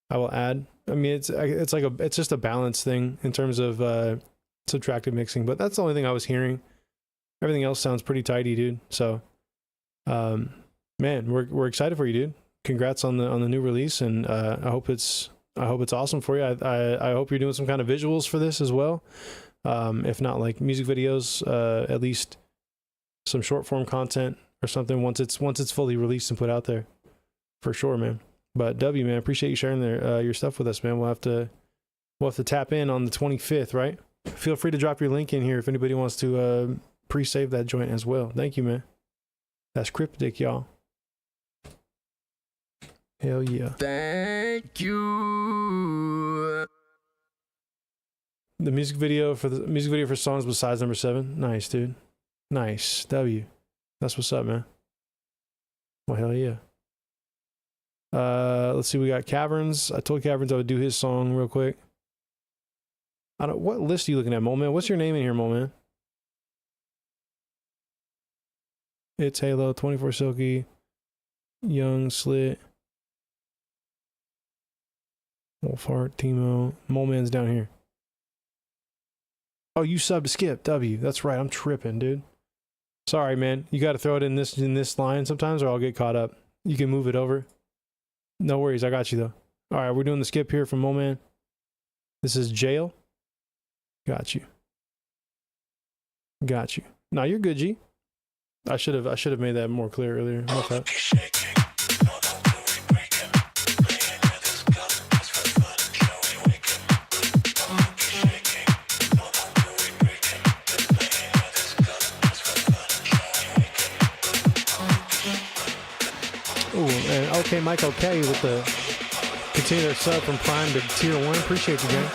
I will add. I mean, it's just a balance thing in terms of subtractive mixing, but that's the only thing I was hearing. Everything else sounds pretty tidy, dude. So, man, we're excited for you, dude. Congrats on the new release, and I hope it's awesome for you. I hope you're doing some kind of visuals for this as well. If not like music videos, at least some short form content or something once it's fully released and put out there, for sure, man. But W, man, appreciate you sharing your stuff with us, man. We'll have to tap in on the 25th, right? Feel free to drop your link in here if anybody wants to pre-save that joint as well. Thank you, man. That's Cryptic, y'all. Hell yeah. Thank you. The music video for songs besides number 7. Nice, dude. Nice. W. That's what's up, man. Well, hell yeah. Let's see, we got Caverns. I told Caverns I would do his song real quick. What list are you looking at, Mo Man? What's your name in here, Mo Man? It's Halo, 24 Silky, Young Slit, Wolfheart, Timo. Mo Man's down here. Oh, you subbed to Skip, W. That's right, I'm tripping, dude. Sorry, man. You got to throw it in this line sometimes, or I'll get caught up. You can move it over. No worries, I got you though. All right, we're doing the skip here from Mo Man. This is Jail. Got you. Now you're good, G. I should have made that more clear earlier. Okay. Ooh, and okay, Mike, okay, with the continued sub from Prime to Tier 1. Appreciate you, gang.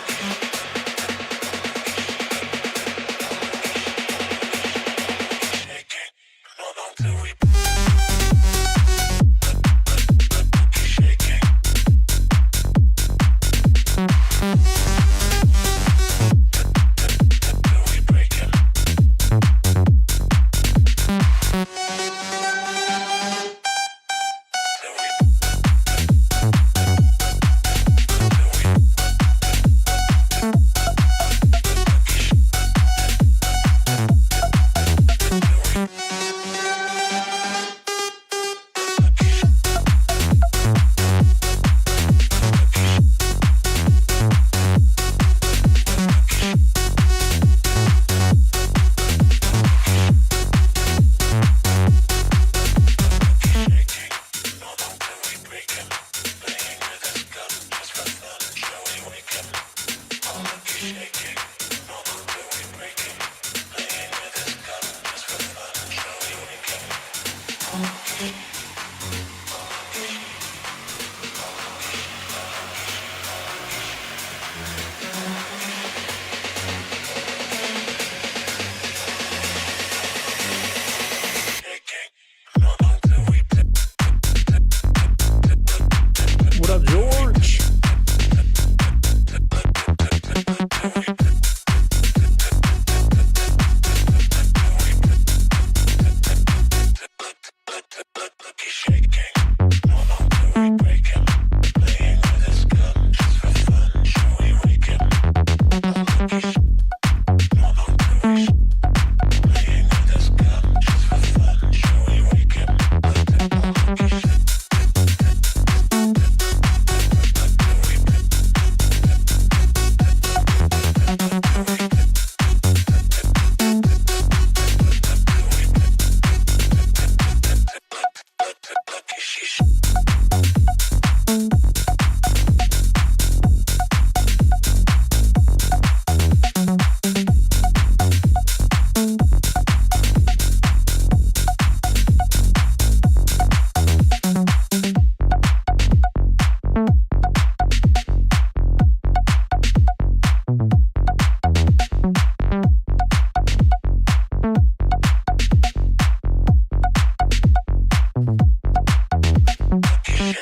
Hey,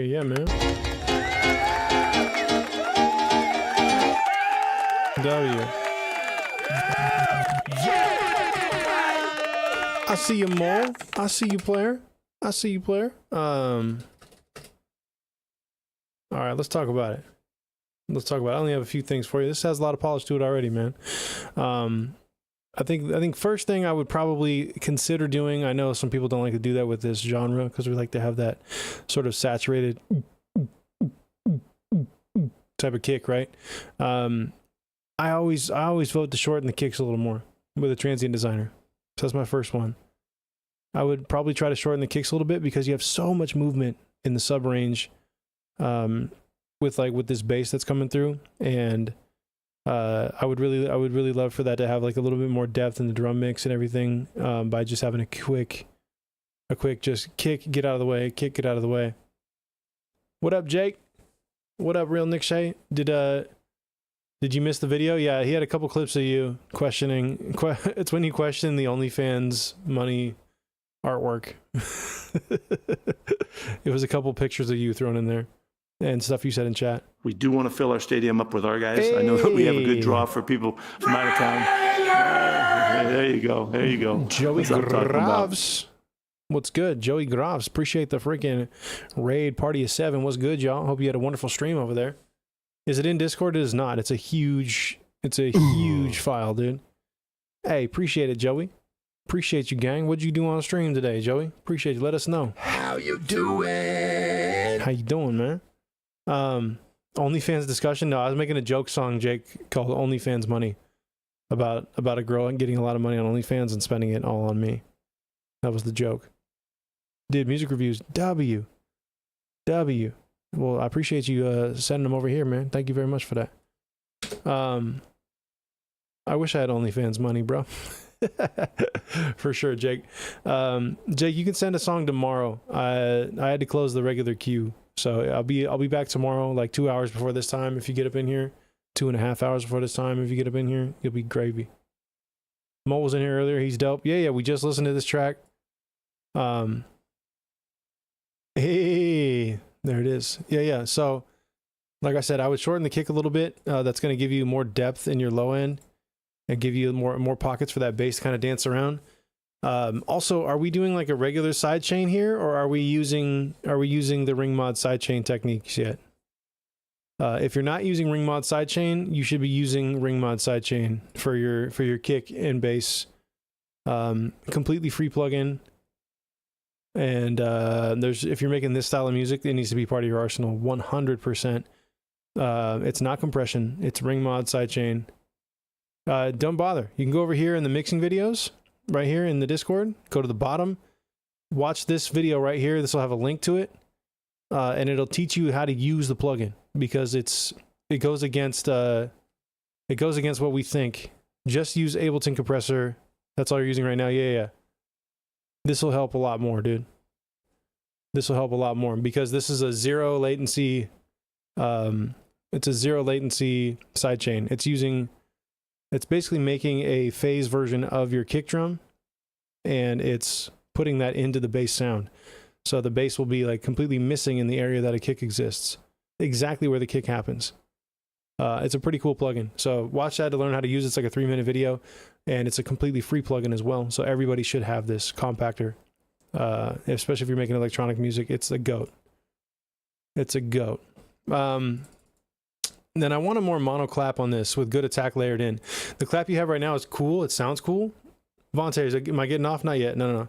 yeah, man. W. I see you, Mole. I see you, player. I see you, player. All right, let's talk about it. Let's talk about it. I only have a few things for you. This has a lot of polish to it already, man. I think first thing I would probably consider doing, I know some people don't like to do that with this genre because we like to have that sort of saturated type of kick, right? I always vote to shorten the kicks a little more with a transient designer. So that's my first one. I would probably try to shorten the kicks a little bit because you have so much movement in the sub range with this bass that's coming through, and I would really love for that to have like a little bit more depth in the drum mix and everything by just having a quick just kick, get out of the way, kick, get out of the way. What up, Jake? What up, Real Nick Shay? Did you miss the video? Yeah, he had a couple clips of you questioning. It's when you question the OnlyFans money artwork. It was a couple pictures of you thrown in there and stuff you said in chat. We do want to fill our stadium up with our guys. Hey. I know that we have a good draw for people from out of town. There you go. There you go. Joey Graves. What's good? Joey Graves. Appreciate the freaking raid party of 7. What's good, y'all? Hope you had a wonderful stream over there. Is it in Discord? It is not. It's a huge file, dude. Hey, appreciate it, Joey. Appreciate you, gang. What'd you do on stream today, Joey? Appreciate you. Let us know. How you doing? How you doing, man? OnlyFans discussion. No, I was making a joke song, Jake, called OnlyFans Money, about a girl getting a lot of money on OnlyFans and spending it all on me. That was the joke. Did music reviews. W. Well, I appreciate you sending them over here, man. Thank you very much for that. I wish I had OnlyFans money, bro. For sure, Jake. Jake, you can send a song tomorrow. I had to close the regular queue, so I'll be back tomorrow, like 2 hours before this time. If you get up in here, 2.5 hours before this time. If you get up in here, you'll be gravy. Mo was in here earlier. He's dope. Yeah. We just listened to this track. Hey, there it is. Yeah. So, like I said, I would shorten the kick a little bit. That's going to give you more depth in your low end and give you more pockets for that bass to kind of dance around. Also, are we doing like a regular sidechain here, or are we using the ring mod sidechain techniques yet? If you're not using ring mod sidechain, you should be using ring mod sidechain for your kick and bass. Completely free plugin. And if you're making this style of music, it needs to be part of your arsenal 100%. It's not compression, it's ring mod sidechain. Don't bother. You can go over here in the mixing videos, right here in the Discord, go to the bottom, watch this video right here. This will have a link to it, and it'll teach you how to use the plugin, because it goes against what we think. Just use Ableton compressor. That's all you're using right now. Yeah. This will help a lot more, dude. This will help a lot more because this is a zero latency. It's a zero latency sidechain. It's basically making a phase version of your kick drum, and it's putting that into the bass sound. So the bass will be like completely missing in the area that a kick exists, exactly where the kick happens. It's a pretty cool plugin. So watch that to learn how to use it. It's like a 3-minute video, and it's a completely free plugin as well. So everybody should have this compactor, especially if you're making electronic music. It's a goat. It's a goat. Then I want a more mono clap on this with good attack layered in. The clap you have right now is cool. It sounds cool. Vontae, am I getting off? Not yet. No.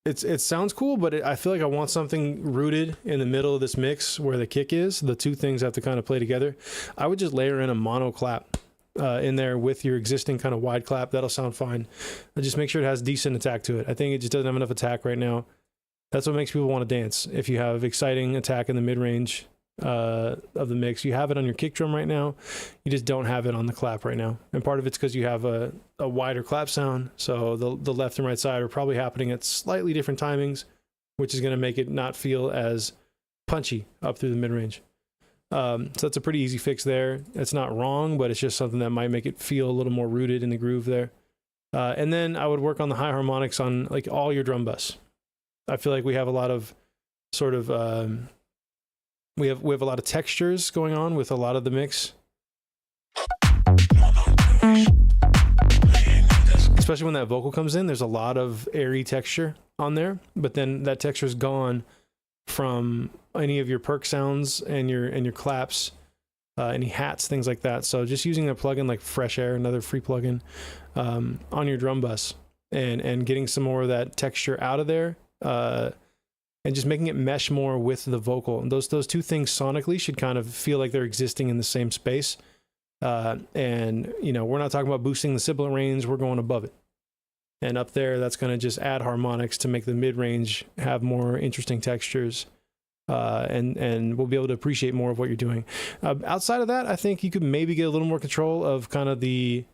It sounds cool, but I feel like I want something rooted in the middle of this mix where the kick is. The two things have to kind of play together. I would just layer in a mono clap in there with your existing kind of wide clap. That'll sound fine. Just make sure it has decent attack to it. I think it just doesn't have enough attack right now. That's what makes people want to dance. If you have exciting attack in the mid-range of the mix, you have it on your kick drum right now, you just don't have it on the clap right now. And part of it's because you have a wider clap sound, so the left and right side are probably happening at slightly different timings, which is going to make it not feel as punchy up through the mid-range. So that's a pretty easy fix there. It's not wrong, but it's just something that might make it feel a little more rooted in the groove there. And then I would work on the high harmonics on like all your drum bus. I feel like we have a lot of sort of we have a lot of textures going on with a lot of the mix. Especially when that vocal comes in, there's a lot of airy texture on there, but then that texture is gone from any of your perk sounds and your claps, any hats, things like that. So just using a plugin like Fresh Air, another free plugin, on your drum bus, and getting some more of that texture out of there, and just making it mesh more with the vocal. And those two things sonically should kind of feel like they're existing in the same space. And you know, we're not talking about boosting the sibling range, we're going above it. And up there, that's going to just add harmonics to make the mid-range have more interesting textures. And we'll be able to appreciate more of what you're doing. Outside of that, I think you could maybe get a little more control of kind of the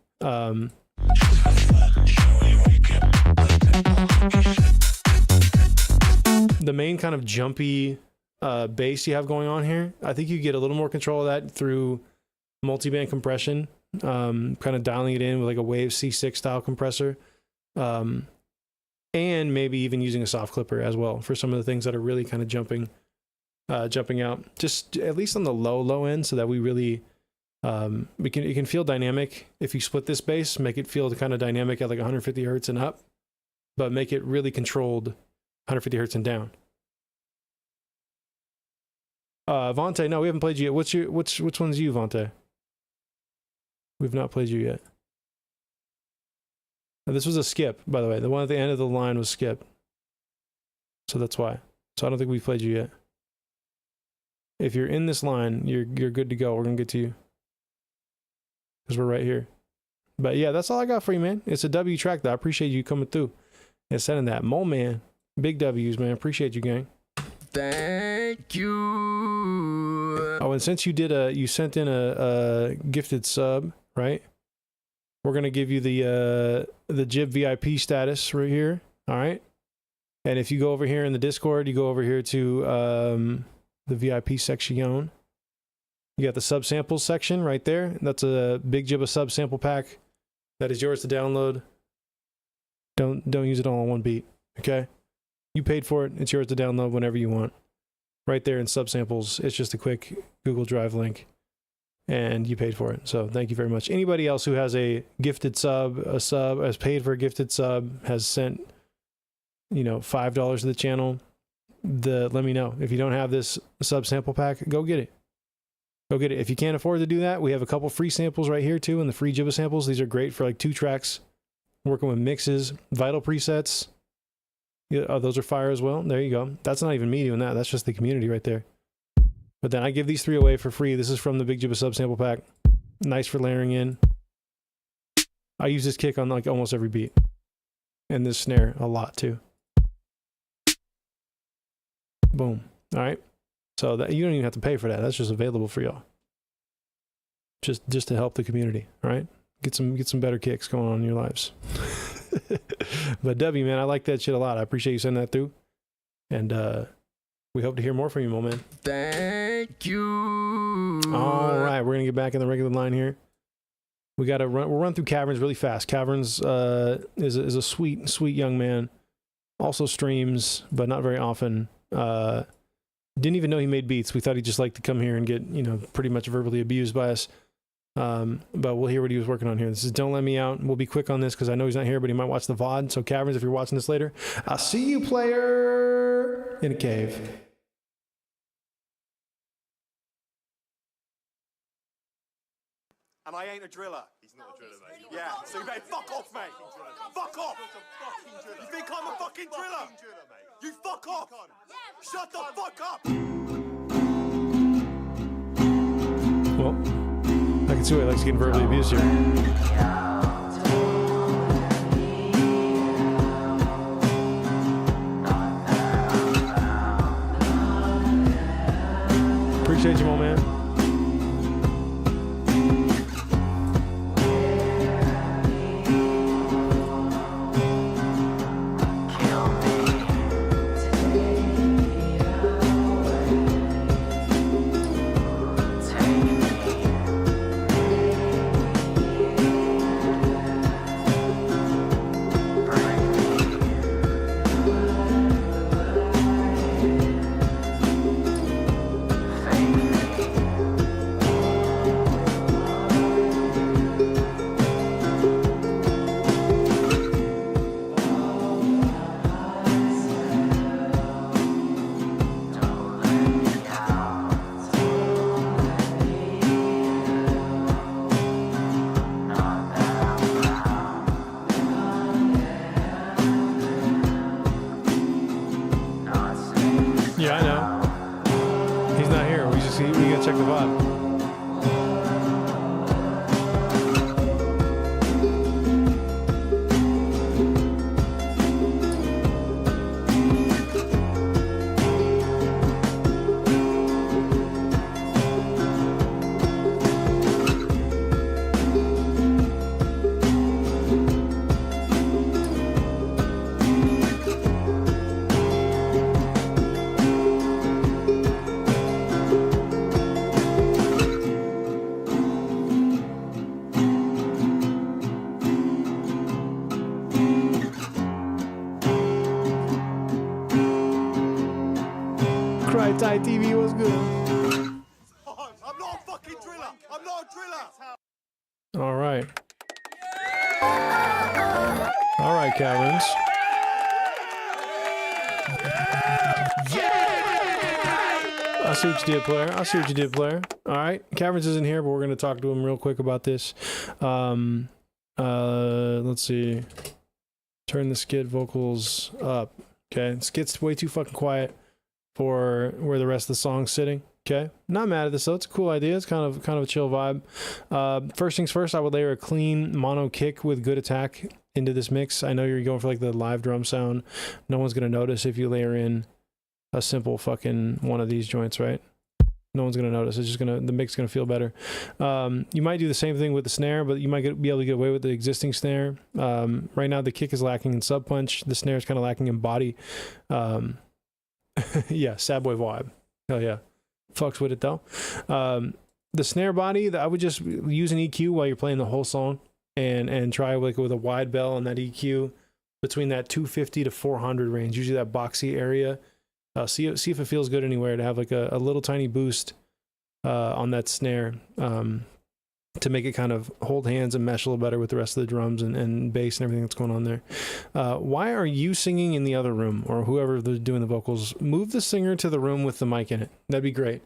main kind of jumpy bass you have going on here. I think you get a little more control of that through multi-band compression, kind of dialing it in with like a Wave C6 style compressor. And maybe even using a soft clipper as well for some of the things that are really kind of jumping out, just at least on the low end, so that we really it can feel dynamic. If you split this bass, make it feel kind of dynamic at like 150 hertz and up, but make it really controlled 150 hertz and down. Vontae, no, we haven't played you yet. Which one's you, Vontae? We've not played you yet. This was a skip, by the way. The one at the end of the line was skip. So that's why. So I don't think we've played you yet. If you're in this line, you're good to go. We're going to get to you. Because we're right here. But yeah, that's all I got for you, man. It's a W track, though. I appreciate you coming through and sending that. Mole Man. Big W's, man. Appreciate you, gang. Thank you. Oh, and since you sent in a gifted sub, right? We're going to give you the Jib VIP status right here. All right. And if you go over here in the Discord, you go over here to the VIP section. You got the subsamples section right there. That's a Big Jibbah subsample pack that is yours to download. Don't use it all on one beat. Okay. You paid for it. It's yours to download whenever you want. Right there in subsamples. It's just a quick Google Drive link. And you paid for it. So thank you very much. Anybody else who has a gifted sub, has paid for a gifted sub, has sent, $5 to the channel, let me know. If you don't have this sub sample pack, go get it. Go get it. If you can't afford to do that, we have a couple free samples right here too, and the free Jibbah samples. These are great for like 2 tracks, working with mixes, vital presets. Yeah, oh, those are fire as well. There you go. That's not even me doing that. That's just the community right there. But then I give these 3 away for free. This is from the Big Jibbah subsample pack. Nice for layering in. I use this kick on like almost every beat. And this snare a lot too. Boom. All right. So that you don't even have to pay for that. That's just available for y'all. Just to help the community. All right. Get some better kicks going on in your lives. But W, man, I like that shit a lot. I appreciate you sending that through. And we hope to hear more from you, man. Thank you. All right, we're gonna get back in the regular line here. We'll run through Caverns really fast. Caverns is a sweet young man. Also streams, but not very often. Didn't even know he made beats. We thought he'd just like to come here and get pretty much verbally abused by us. But we'll hear what he was working on here. This is Don't Let Me Out. We'll be quick on this because I know he's not here, but he might watch the VOD. So Caverns, if you're watching this later, I'll see you, player, in a cave. And I ain't a driller. He's not a driller, mate. Yeah, so you better fuck off, mate. Fuck off. You think I'm a fucking driller? You fuck off. Shut the fuck up. Well, I can see why he likes getting verbally abused here. Appreciate you, my man. check the vibe. Cry TV was good. I'm not a fucking driller. I'm not a driller. All right. All right, Caverns. I see what you did, player. I see what you did, player. All right. Caverns isn't here, but we're going to talk to him real quick about this. Let's see. Turn the skit vocals up. Okay. Skit's way too fucking quiet for where the rest of the song's sitting. Okay, not mad at this though. It's a cool idea. It's kind of a chill vibe. First things first, I would layer a clean mono kick with good attack into this mix. I know you're going for like the live drum sound. No one's gonna notice if you layer in a simple fucking one of these joints, right? No one's gonna notice. It's just the mix gonna feel better. You might do the same thing with the snare, but you might be able to get away with the existing snare. Right now the kick is lacking in sub punch. The snare is kind of lacking in body. Yeah, sad boy vibe. Hell yeah. Fucks with it though. The snare body, I would just use an EQ while you're playing the whole song and try like with a wide bell on that EQ between that 250 to 400 range, usually that boxy area. See if it feels good anywhere to have like a little tiny boost on that snare to make it kind of hold hands and mesh a little better with the rest of the drums and bass and everything that's going on there. Why are you singing in the other room, or whoever they're doing the vocals? Move the singer to the room with the mic in it. That'd be great.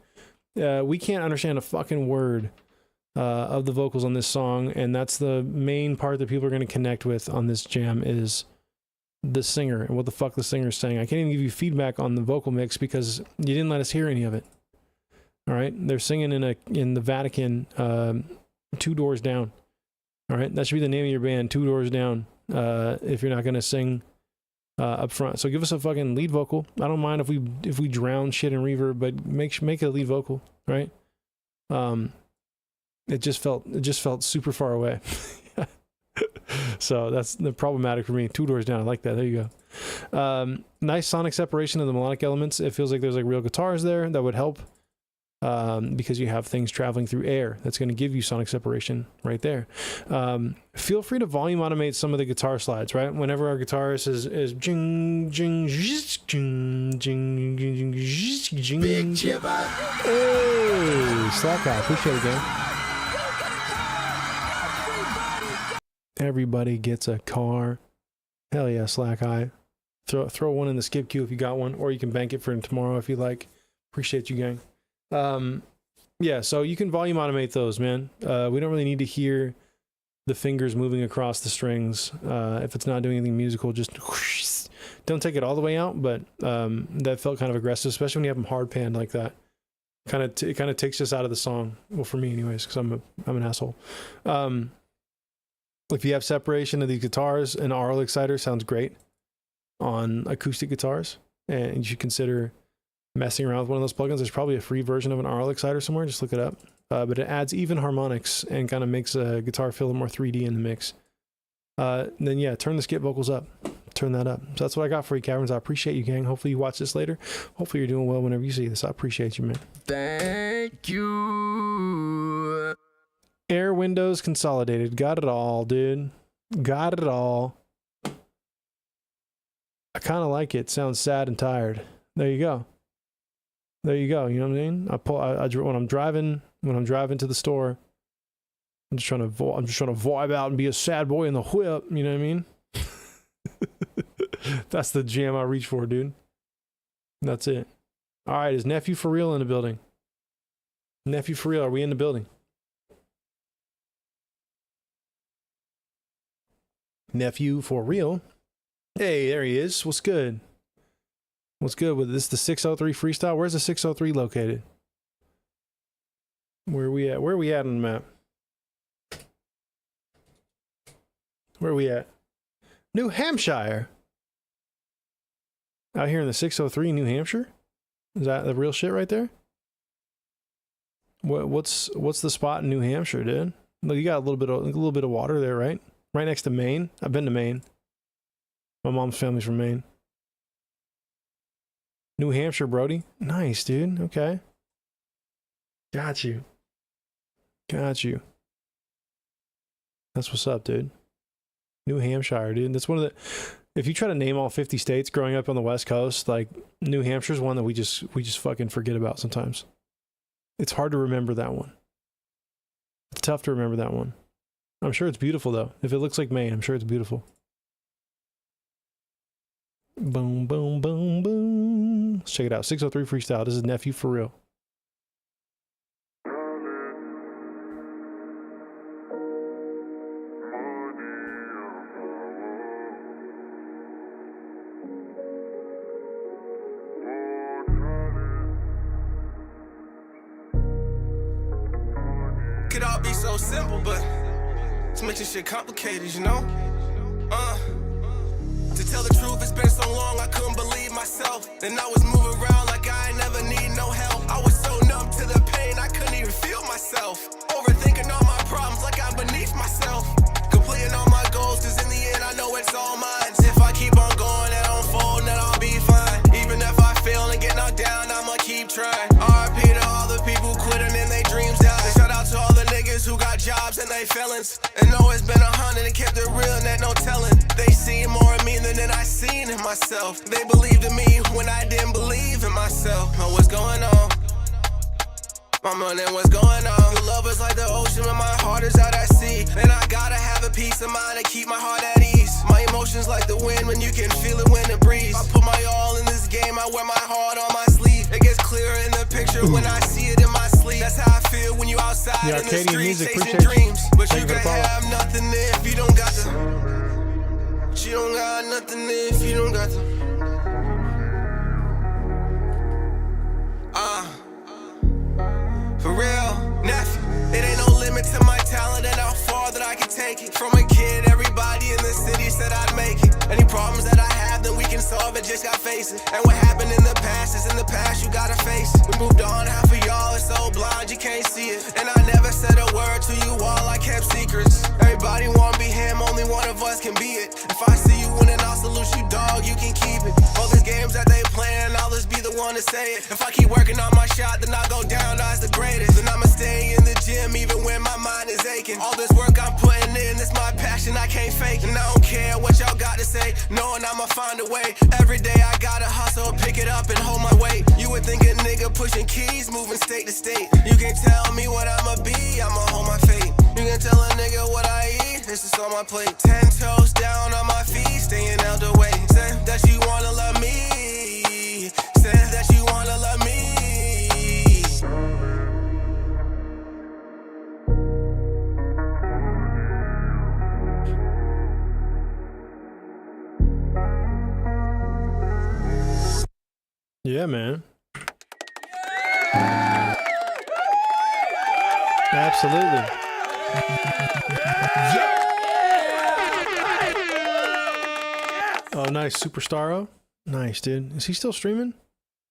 We can't understand a fucking word of the vocals on this song, and that's the main part that people are going to connect with on this jam is the singer and what the fuck the singer's saying. I can't even give you feedback on the vocal mix because you didn't let us hear any of it. All right, they're singing in the Vatican. 2 doors down. All right, that should be the name of your band, 2 doors down, if you're not going to sing up front. So give us a fucking lead vocal. I don't mind if we drown shit in reverb, but make it a lead vocal, right? It just felt super far away. So that's the problematic for me. 2 doors down. I like that. There you go. Nice sonic separation of the melodic elements. It feels like there's like real guitars there that would help. Because you have things traveling through air. That's going to give you sonic separation right there. Feel free to volume automate some of the guitar slides, right? Whenever our guitarist is jing, jing, jing, jing, jing, jing, Big Jibbah. Hey, slack eye. Appreciate it, gang. Everybody gets a car. Hell yeah, slack eye. Throw one in the skip queue if you got one, or you can bank it for tomorrow if you like. Appreciate you, gang. Yeah, so you can volume automate those, man. We don't really need to hear the fingers moving across the strings. If it's not doing anything musical, just whoosh. Don't take it all the way out, but that felt kind of aggressive, especially when you have them hard panned like that. It kind of takes us out of the song. Well, for me anyways, because I'm an asshole. If you have separation of these guitars, an RL exciter sounds great on acoustic guitars, and you should consider messing around with one of those plugins. There's probably a free version of an RL exciter somewhere. Just look it up. But it adds even harmonics and kind of makes a guitar feel a little more 3D in the mix. Then yeah, turn the skip vocals up. Turn that up. So that's what I got for you, Caverns. I appreciate you, gang. Hopefully you watch this later. Hopefully you're doing well whenever you see this. I appreciate you, man. Thank you. Air windows consolidated. Got it all, dude. Got it all. I kind of like it. Sounds sad and tired. There you go. There you go. You know what I mean? When I'm driving to the store, I'm just trying to vibe out and be a sad boy in the whip. You know what I mean? That's the jam I reach for, dude. That's it. All right, is Nephew for real in the building? Nephew for real, are we in the building? Nephew for real? Hey, there he is. What's good? What's good with this? The 603 freestyle? Where's the 603 located? Where are we at? Where are we at on the map? Where are we at? New Hampshire. Out here in the 603, New Hampshire? Is that the real shit right there? What's the spot in New Hampshire, dude? Look, you got a little bit of water there, right? Right next to Maine. I've been to Maine. My mom's family's from Maine. New Hampshire, Brody. Nice, dude. Okay. Got you. Got you. That's what's up, dude. New Hampshire, dude. That's one of the... If you try to name all 50 states growing up on the West Coast, like, New Hampshire's one that we just fucking forget about sometimes. It's hard to remember that one. It's tough to remember that one. I'm sure it's beautiful, though. If it looks like Maine, I'm sure it's beautiful. Boom, boom, boom, boom. Let's check it out. 603 Freestyle. This is Nephew for real. Could all be so simple, but it's making shit complicated, you know? To tell the truth, it's been so long I couldn't believe myself. And I was moving around like I ain't never need no help. I was so numb to the pain I couldn't even feel myself. Overthinking all my problems like I'm beneath myself. Completing all my goals, cause in the end I know it's all mine. If I keep on going and unfolding, then I'll be fine. Even if I fail and get knocked down, I'ma keep trying. RIP to all the people quitting and their dreams die. Shout out to all the niggas who got jobs and they felons. And know it's been 100 and kept it real and there's no telling. They see more of me than I seen in myself. They believed in me when I didn't believe in myself. Oh, what's going on? I'm running, what's going on? The love is like the ocean and my heart is out at sea. And I gotta have a peace of mind to keep my heart at ease. My emotions like the wind when you can feel it when it breathes. I put my all in this game, I wear my heart on my sleeve. It gets clearer in the picture when I see it in my sleep. That's how I feel when you outside in the streets chasing dreams. But you can have nothing if you don't got the... She don't got nothing if you don't got the... For real, nephew, it ain't no limit to my talent and how far that I can take it. From a kid, everybody in the city said I'd make it. Any problems that I have, then we can solve it, just gotta face it. And what happened in the past is in the past, you gotta face it. We moved on, half of y'all is so blind, you can't see it. And I never said a word to you all, I kept secrets. Everybody wanna be him, only one of us can be it. If I see you winning, I'll salute you, dog, you can keep it. All these games that they playing, I'll just be the one to say it. If I keep working on my shot, then I'll go down as the greatest. Then I'ma stay in the gym even when my mind is aching. All this work I'm putting in, it's my passion, I can't fake. And I don't care what y'all got to say, knowing I'ma find a way. Every day I gotta hustle, pick it up and hold my weight. You would think a nigga pushing keys, moving state to state. You can tell me what I'ma be, I'ma hold my fate. You can tell a nigga what I eat, this is on my plate. 10 toes down on my feet, staying out the way. Say that you wanna love me, say that you wanna love me. Yeah, man. Absolutely. Oh, nice. Superstaro. Nice, dude. Is he still streaming?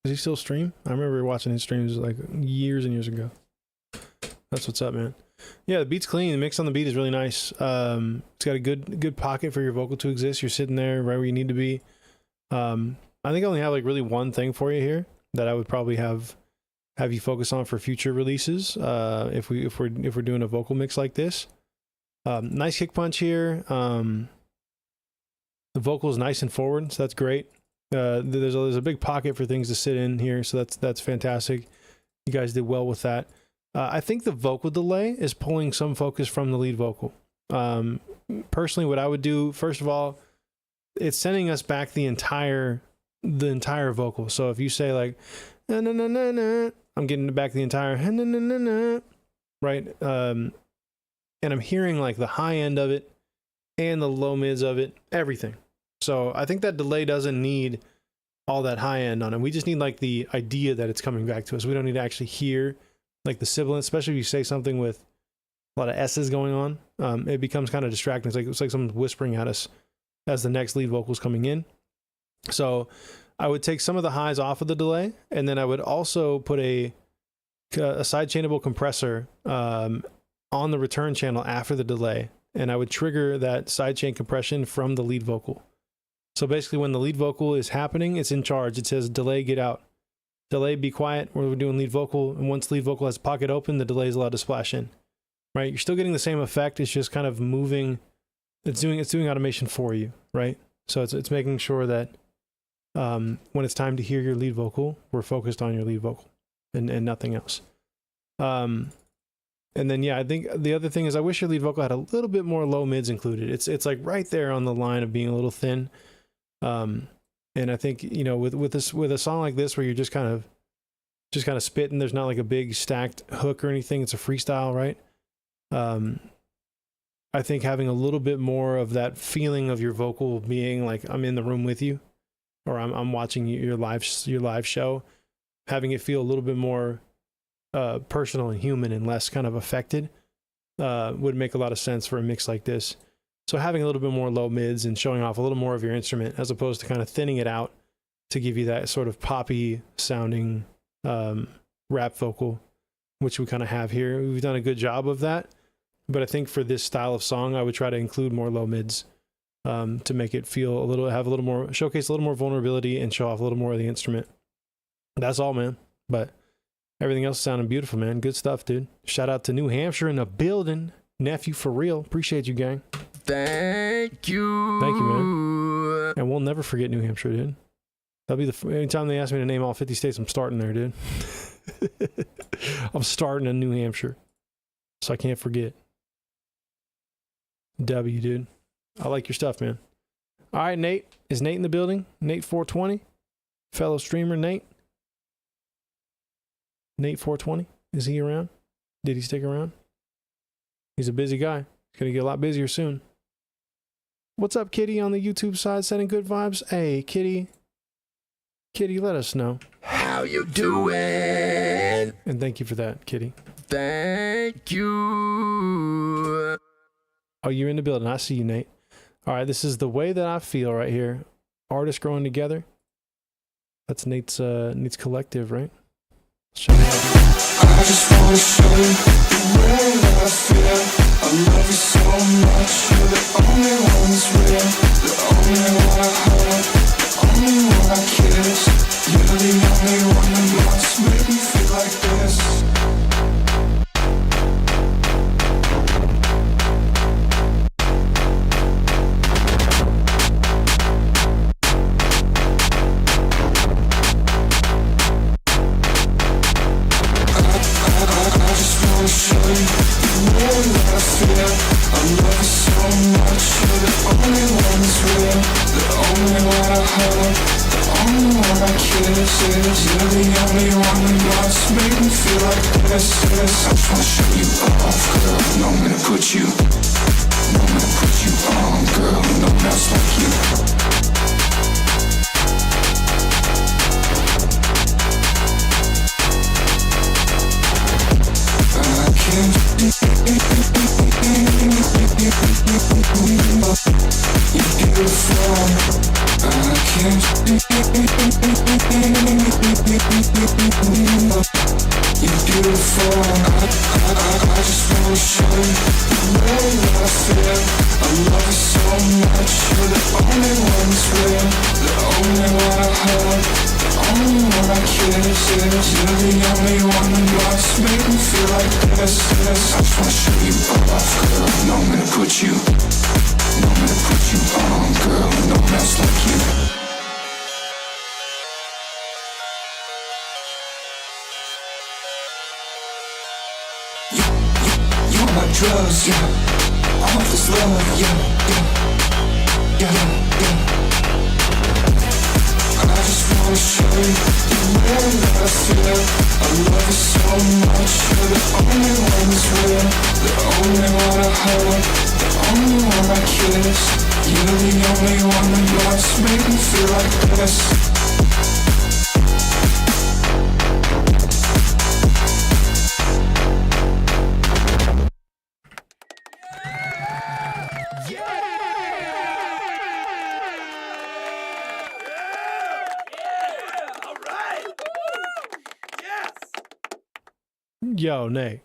Does he still stream? I remember watching his streams like years and years ago. That's what's up, man. Yeah, the beat's clean. The mix on the beat is really nice. It's got a good pocket for your vocal to exist. You're sitting there right where you need to be. I think I only have like really one thing for you here that I would probably have you focus on for future releases. If we're doing a vocal mix like this, nice kick punch here. The vocal is nice and forward, so that's great. There's a big pocket for things to sit in here, so that's fantastic. You guys did well with that. I think the vocal delay is pulling some focus from the lead vocal. Personally, what I would do, first of all, it's sending us back the entire vocal. So if you say like na na na na na, I'm getting back the entire na na na na, right? And I'm hearing like the high end of it and the low mids of it, everything. So I think that delay doesn't need all that high end on it. We just need like the idea that it's coming back to us. We don't need to actually hear like the sibilant, especially if you say something with a lot of S's going on. It becomes kind of distracting. It's like someone's whispering at us as the next lead vocal's coming in. So I would take some of the highs off of the delay, and then I would also put a sidechainable compressor on the return channel after the delay, and I would trigger that sidechain compression from the lead vocal. So basically when the lead vocal is happening, it's in charge. It says delay, get out. Delay, be quiet, we're doing lead vocal, and once lead vocal has pocket open, the delay is allowed to splash in. Right? You're still getting the same effect, it's just kind of moving, it's doing automation for you, right? So it's making sure that when it's time to hear your lead vocal, we're focused on your lead vocal and nothing else. And then, yeah, I think the other thing is I wish your lead vocal had a little bit more low mids included. It's like right there on the line of being a little thin. And I think, you know, with a song like this where you're just kind of spitting, there's not like a big stacked hook or anything. It's a freestyle, right? I think having a little bit more of that feeling of your vocal being like I'm in the room with you, or I'm watching your live show, having it feel a little bit more personal and human and less kind of affected would make a lot of sense for a mix like this. So having a little bit more low mids and showing off a little more of your instrument as opposed to kind of thinning it out to give you that sort of poppy sounding rap vocal, which we kind of have here. We've done a good job of that, but I think for this style of song, I would try to include more low mids to make it feel showcase a little more vulnerability and show off a little more of the instrument. That's all, man. But everything else sounding beautiful, man. Good stuff, dude. Shout out to New Hampshire in the building. Nephew, for real. Appreciate you, gang. Thank you. Thank you, man. And we'll never forget New Hampshire, dude. That'll be anytime they ask me to name all 50 states, I'm starting there, dude. I'm starting in New Hampshire. So I can't forget. W, dude. I like your stuff, man. All right, Nate. Is Nate in the building? Nate 420? Fellow streamer, Nate? Nate 420? Is he around? Did he stick around? He's a busy guy. He's going to get a lot busier soon. What's up, Kitty, on the YouTube side? Sending good vibes? Hey, Kitty. Kitty, let us know. How you doing? And thank you for that, Kitty. Thank you. Oh, you're in the building. I see you, Nate. All right, this is The Way That I Feel right here. Artists Growing Together. That's Nate's collective, right? I just wanna show you the way that I feel. I love you so much. You're the only one that's real, the only one I hold, the only one I kiss. You're the only one that wants to make me feel like this. Drugs, yeah. I want this love, yeah. I just wanna show you the way that I feel. I love you so much. You're the only one that's real, the only one I hold, the only one I kiss. You're the only one that wants to make me feel like this. Yo, Nay.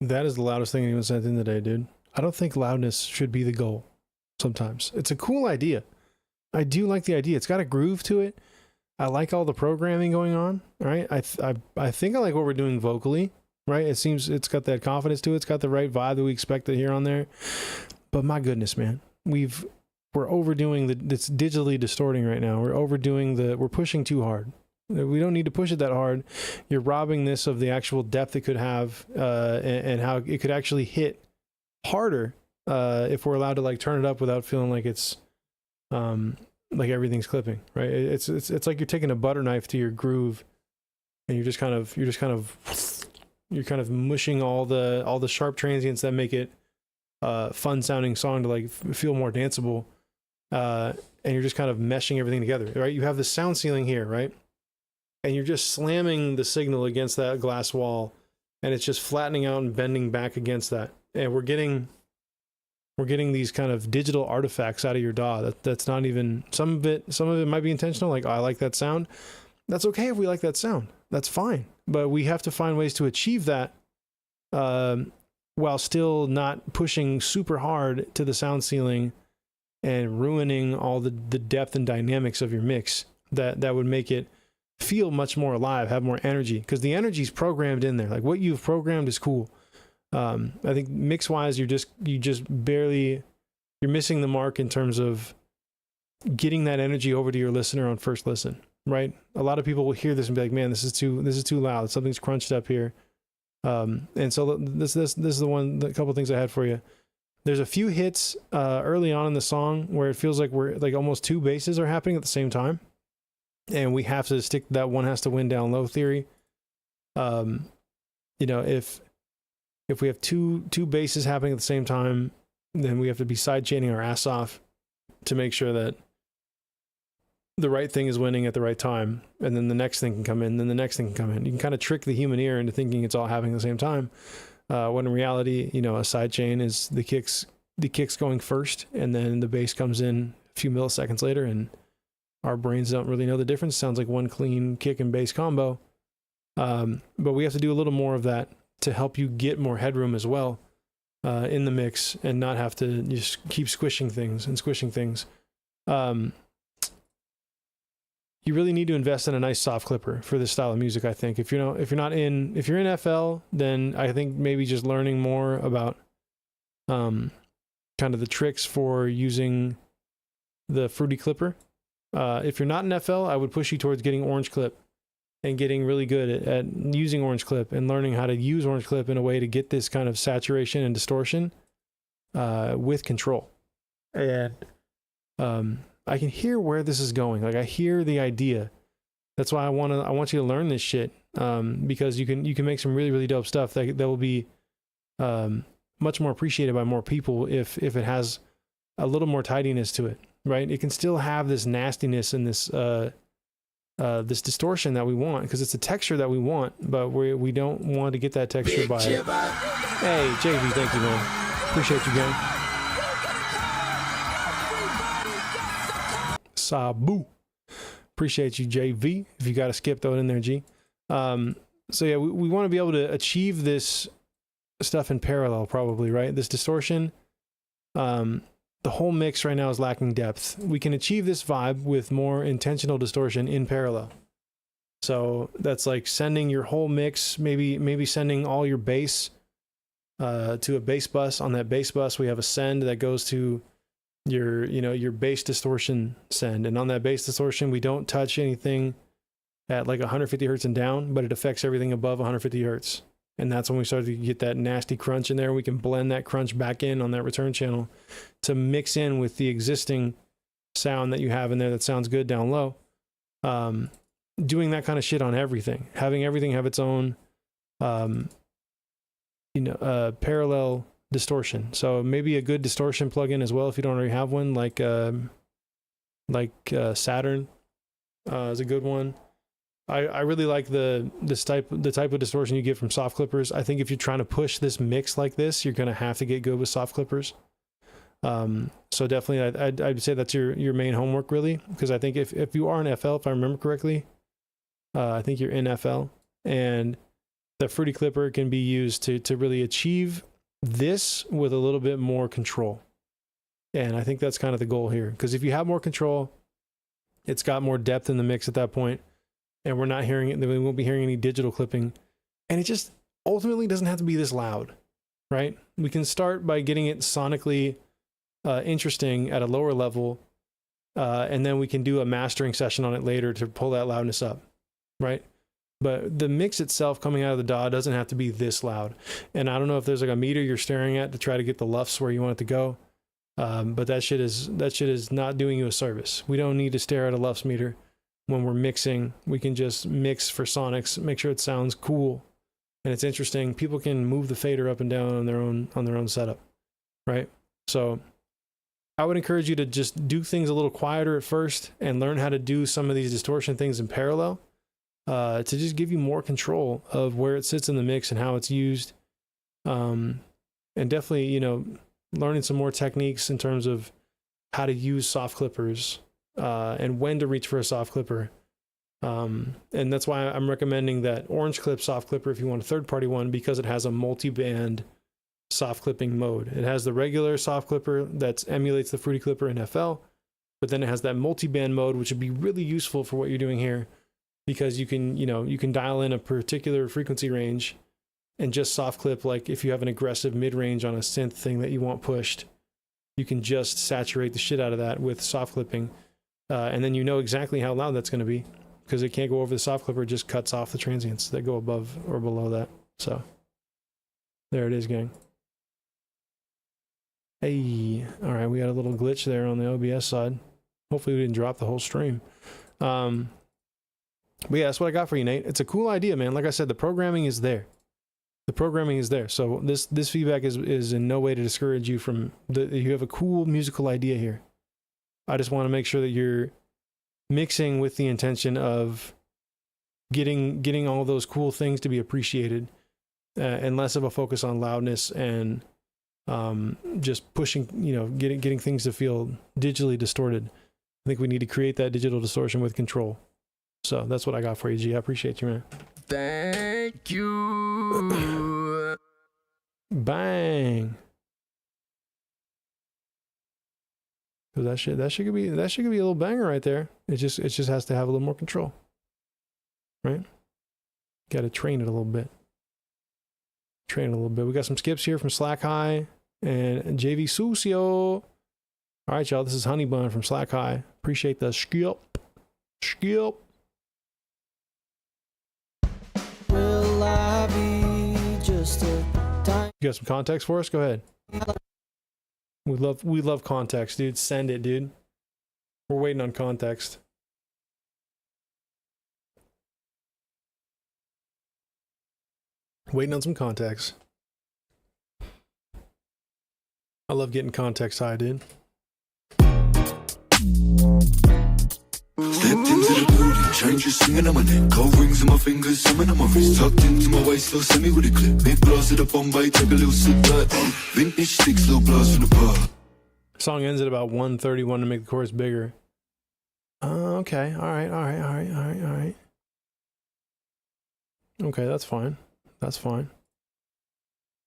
That is the loudest thing anyone sent in today, dude. I don't think loudness should be the goal sometimes. It's a cool idea. I do like the idea. It's got a groove to it. I like all the programming going on, right? I think I like what we're doing vocally, right? It seems it's got that confidence to it. It's got the right vibe that we expect to hear on there. But my goodness, man, we're overdoing it's digitally distorting right now. We're pushing too hard. We don't need to push it that hard. You're robbing this of the actual depth it could have, and how it could actually hit harder if we're allowed to like turn it up without feeling like it's like everything's clipping, right? It's like you're taking a butter knife to your groove, and you're kind of mushing all the sharp transients that make it fun sounding song to like feel more danceable, and you're just kind of meshing everything together, right? You have the sound ceiling here, right? And you're just slamming the signal against that glass wall, and it's just flattening out and bending back against that, and we're getting these kind of digital artifacts out of your DAW. That's not even, some of it might be intentional, like, oh, I like that sound. That's okay if we like that sound. That's fine. But we have to find ways to achieve that while still not pushing super hard to the sound ceiling and ruining all the depth and dynamics of your mix that would make it feel much more alive, have more energy. Because the energy is programmed in there. Like what you've programmed is cool. I think mix wise, you're missing the mark in terms of getting that energy over to your listener on first listen, right? A lot of people will hear this and be like, man, this is too loud. Something's crunched up here. And so this is the couple things I had for you. There's a few hits early on in the song where it feels like we're like almost two basses are happening at the same time. And we have to stick that one has to win down low theory. If we have two basses happening at the same time, then we have to be side chaining our ass off to make sure that the right thing is winning at the right time, and then the next thing can come in, then the next thing can come in. You can kind of trick the human ear into thinking it's all happening at the same time, when in reality, a side chain is the kicks going first, and then the bass comes in a few milliseconds later, and our brains don't really know the difference. Sounds like one clean kick and bass combo, but we have to do a little more of that to help you get more headroom as well in the mix, and not have to just keep squishing things. You really need to invest in a nice soft clipper for this style of music. I think if you're in FL, then I think maybe just learning more about kind of the tricks for using the fruity clipper. If you're not in FL, I would push you towards getting Orange Clip and getting really good at using Orange Clip and learning how to use Orange Clip in a way to get this kind of saturation and distortion with control. And I can hear where this is going. Like I hear the idea. That's why I want you to learn this shit, because you can make some really, really dope stuff that will be much more appreciated by more people if it has a little more tidiness to it, right? It can still have this nastiness and this this distortion that we want, because it's a texture that we want, but we don't want to get that texture by it. Hey, JV, thank you, man. Appreciate you, gang. Sabu. Appreciate you, JV. If you got to skip, throw it in there, G. So yeah, we want to be able to achieve this stuff in parallel, probably, right? This distortion. The whole mix right now is lacking depth. We can achieve this vibe with more intentional distortion in parallel. So that's like sending your whole mix, maybe sending all your bass to a bass bus. On that bass bus, we have a send that goes to your bass distortion send. And on that bass distortion, we don't touch anything at like 150 hertz and down, but it affects everything above 150 hertz. And that's when we start to get that nasty crunch in there. We can blend that crunch back in on that return channel to mix in with the existing sound that you have in there that sounds good down low. Doing that kind of shit on everything, having everything have its own, parallel distortion. So maybe a good distortion plugin as well if you don't already have one, like Saturn is a good one. I really like the type of distortion you get from soft clippers. I think if you're trying to push this mix like this, you're gonna have to get good with soft clippers. So definitely, I'd say that's your main homework, really, because I think if you are in FL, if I remember correctly, I think you're in FL, And the Fruity Clipper can be used to really achieve this with a little bit more control. And I think that's kind of the goal here. Because if you have more control, it's got more depth in the mix at that point. And we're not hearing it, we won't be hearing any digital clipping. And it just ultimately doesn't have to be this loud, right? We can start by getting it sonically interesting at a lower level. And then we can do a mastering session on it later to pull that loudness up, right? But the mix itself coming out of the DAW doesn't have to be this loud. And I don't know if there's like a meter you're staring at to try to get the LUFS where you want it to go. But that shit is not doing you a service. We don't need to stare at a LUFS meter when we're mixing. We can just mix for sonics, make sure it sounds cool and it's interesting. People can move the fader up and down on their own setup, right? So I would encourage you to just do things a little quieter at first and learn how to do some of these distortion things in parallel. To just give you more control of where it sits in the mix and how it's used. And definitely, you know, learning some more techniques in terms of how to use soft clippers and when to reach for a soft clipper. And that's why I'm recommending that Orange Clip soft clipper if you want a third-party one, because it has a multi-band soft clipping mode. It has the regular soft clipper that emulates the Fruity Clipper in FL, but then it has that multi-band mode, which would be really useful for what you're doing here. Because you can dial in a particular frequency range and just soft clip. Like if you have an aggressive mid range on a synth thing that you want pushed, you can just saturate the shit out of that with soft clipping. And then you know exactly how loud that's going to be because it can't go over the soft clipper. It just cuts off the transients that go above or below that. So there it is, gang. Hey, all right. We got a little glitch there on the OBS side. Hopefully we didn't drop the whole stream. But yeah, that's what I got for you, Nate. It's a cool idea, man. Like I said, the programming is there. The programming is there. So this feedback is in no way to discourage you from you have a cool musical idea here. I just want to make sure that you're mixing with the intention of getting all those cool things to be appreciated, and less of a focus on loudness and just pushing, getting things to feel digitally distorted. I think we need to create that digital distortion with control. So that's what I got for you, G. I appreciate you, man. Thank you. Bang. Cause that shit could be a little banger right there. It just has to have a little more control, right? Got to train it a little bit. We got some skips here from Slack High and JV Sucio. All right, y'all. This is Honey Bun from Slack High. Appreciate the skip. Will I be just a time? You got some context for us? Go ahead. We love context, dude. Send it, dude. We're waiting on context. Waiting on some context. I love getting context high, dude. Stepped into the building, changes singing on my neck, gold rings on my fingers, summon on my wrist, tucked into my waist, little semi with a clip, big blast of the Bombay, take a little sip back, vintage sticks, little blast from the bar. Song ends at about 1:31 to make the chorus bigger. Okay, all right. Okay, that's fine.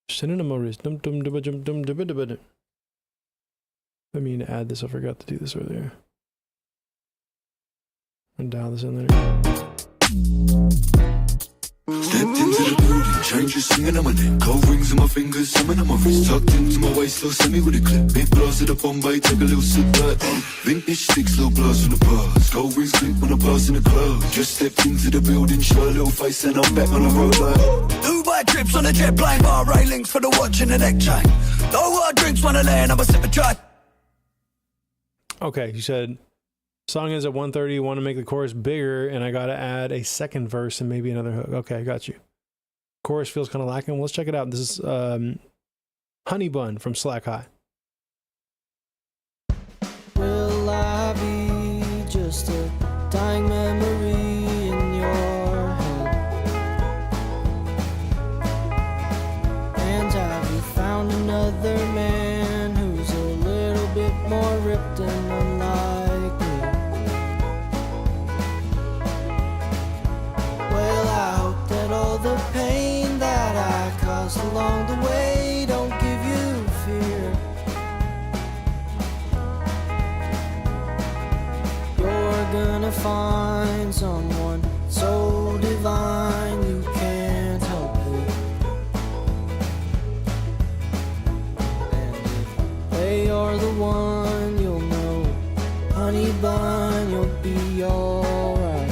Sending on my wrist. Let me add this. I forgot to do this earlier. And dial this in there. Stepped into the building, changes singing on my neck, gold rings on my fingers, summon on my wrist, tucked into my waist, little semi with a clip, big blast of the Bombay, take a little sip back, vintage sticks, little blast from the bars, gold rings clip when I pass in the club, just stepped into the building, shot a little face and I'm back on the road like Dubai trips on a jet plane, bar railings for the watch and the neck chain, no hard drinks when I land, I'm a sip of chai. Okay, you said song is at 1:30, want to make the chorus bigger, and I got to add a second verse and maybe another hook. Okay, I got you. Chorus feels kind of lacking. Well, let's check it out. This is Honey Bun from Slack High. Will I be just a dying memory in your head? And have you found another man who's a little bit more ripped and unlike me? Well, I hope that find someone so divine you can't help it. And if they are the one, you'll know, honey bun, you'll be alright.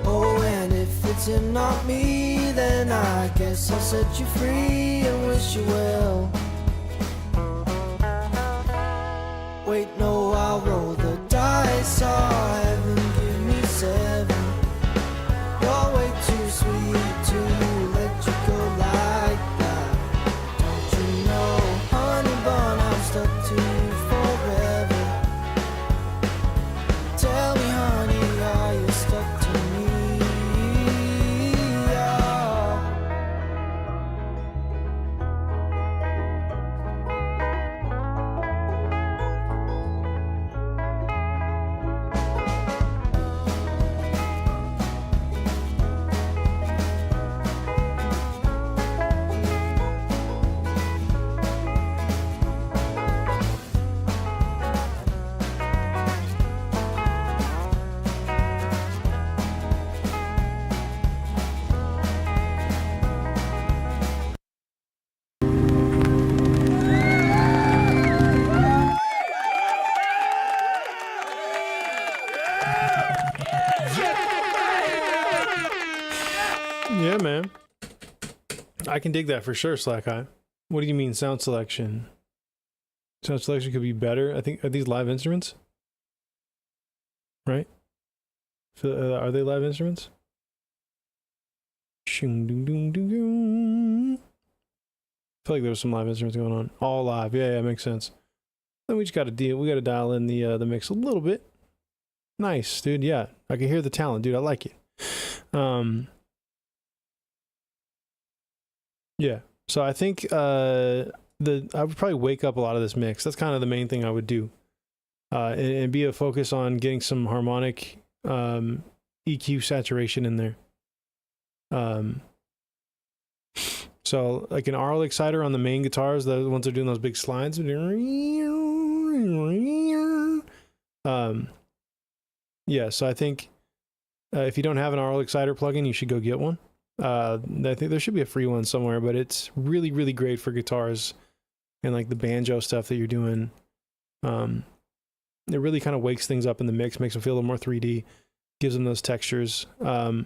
Oh, and if it's not me, then I guess I'll set you free and wish you well. Wait, no, I'll roll the dice. Oh, heaven, give me 7. You're way too sweet to let you go like that. Don't you know, honey bun, I'm stuck to you forever. Tell me, honey, are you stuck to me? Yeah, man. I can dig that for sure, Slack Eye. What do you mean sound selection? Sound selection could be better. I think, are these live instruments? Right? Are they live instruments? Shing, ding, ding, ding, ding. I feel like there was some live instruments going on. All live. Yeah, makes sense. Then we just got to dial in the mix a little bit. Nice, dude. Yeah, I can hear the talent, dude. I like it. Yeah. So I think I would probably wake up a lot of this mix. That's kind of the main thing I would do. And be a focus on getting some harmonic EQ saturation in there. So like an RL exciter on the main guitars, the ones that are doing those big slides. Yeah, so I think if you don't have an RL exciter plugin, you should go get one. I think there should be a free one somewhere, but it's really, really great for guitars and like the banjo stuff that you're doing. It really kind of wakes things up in the mix, makes them feel a little more 3D, gives them those textures. The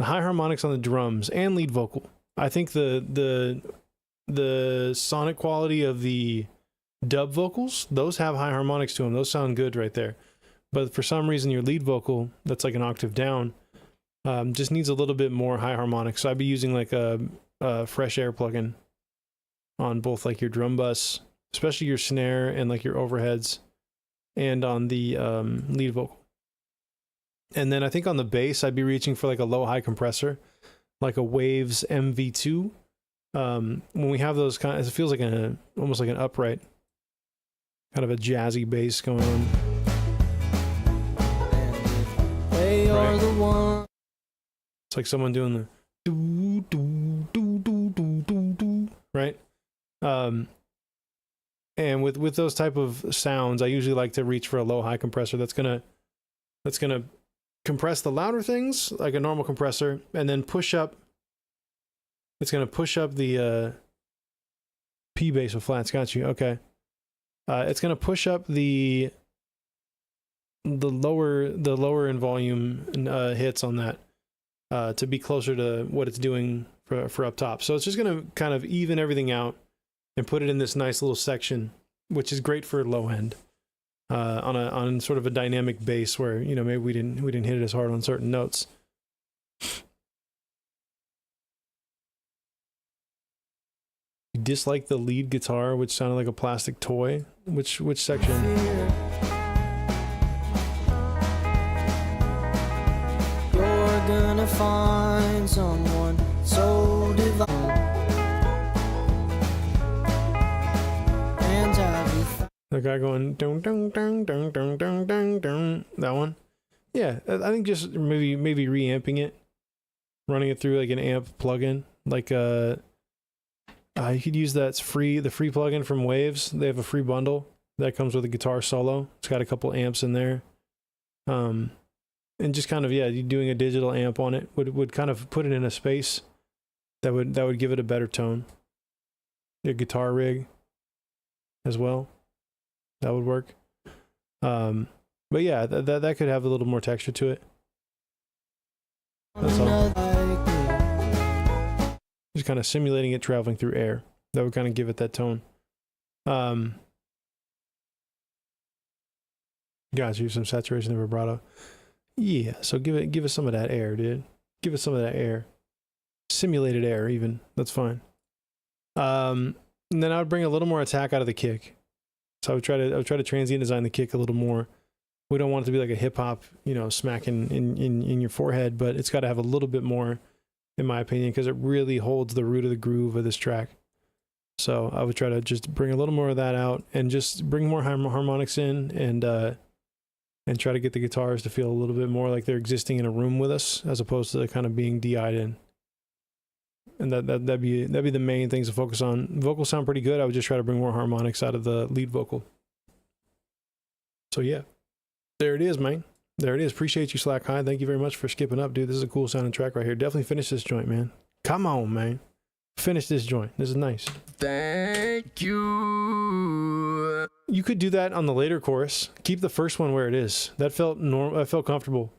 high harmonics on the drums and lead vocal. I think the sonic quality of the dub vocals, those have high harmonics to them. Those sound good right there. But for some reason, your lead vocal, that's like an octave down, just needs a little bit more high harmonics. So I'd be using like a fresh air plugin on both like your drum bus, especially your snare and like your overheads, and on the lead vocal. And then I think on the bass, I'd be reaching for like a low high compressor, like a Waves MV2. When we have those kind of, it feels like almost like an upright, kind of a jazzy bass going on. They are the one. It's like someone doing the do do do do do do do, right? And with those type of sounds, I usually like to reach for a low high compressor that's gonna compress the louder things like a normal compressor, and then push up. It's gonna push up the P bass with flats. Got you. Okay. It's gonna push up the lower in volume hits on that to be closer to what it's doing for up top. So it's just gonna kind of even everything out and put it in this nice little section, which is great for low end on sort of a dynamic bass where, you know, maybe we didn't hit it as hard on certain notes. You dislike the lead guitar, which sounded like a plastic toy. Which section? You're gonna find someone so divine. And the guy going dun dun dun dun dun dun dun dun. That one. Yeah, I think just maybe reamping it, running it through like an amp plugin, like you could use the free plugin from Waves. They have a free bundle that comes with a guitar solo. It's got a couple amps in there. And just kind of, yeah, doing a digital amp on it would kind of put it in a space that would give it a better tone. Your guitar rig as well, that would work. But yeah, that could have a little more texture to it. That's all. Just kind of simulating it traveling through air. That would kind of give it that tone. Guys, use some saturation and vibrato. Yeah, so give us some of that air, dude. Give us some of that air. Simulated air, even. That's fine. And then I would bring a little more attack out of the kick. So I would try to transient design the kick a little more. We don't want it to be like a hip hop, you know, smacking in your forehead, but it's got to have a little bit more, in my opinion, because it really holds the root of the groove of this track. So I would try to just bring a little more of that out and just bring more harmonics in and try to get the guitars to feel a little bit more like they're existing in a room with us as opposed to kind of being DI'd in. And that'd be the main things to focus on. Vocals sound pretty good. I would just try to bring more harmonics out of the lead vocal. So yeah, there it is, man. There it is. Appreciate you, Slack High. Thank you very much for skipping up, dude. This is a cool sounding track right here. Definitely finish this joint, man. Come on, man. Finish this joint. This is nice. Thank you. You could do that on the later chorus. Keep the first one where it is. That felt normal. I felt comfortable.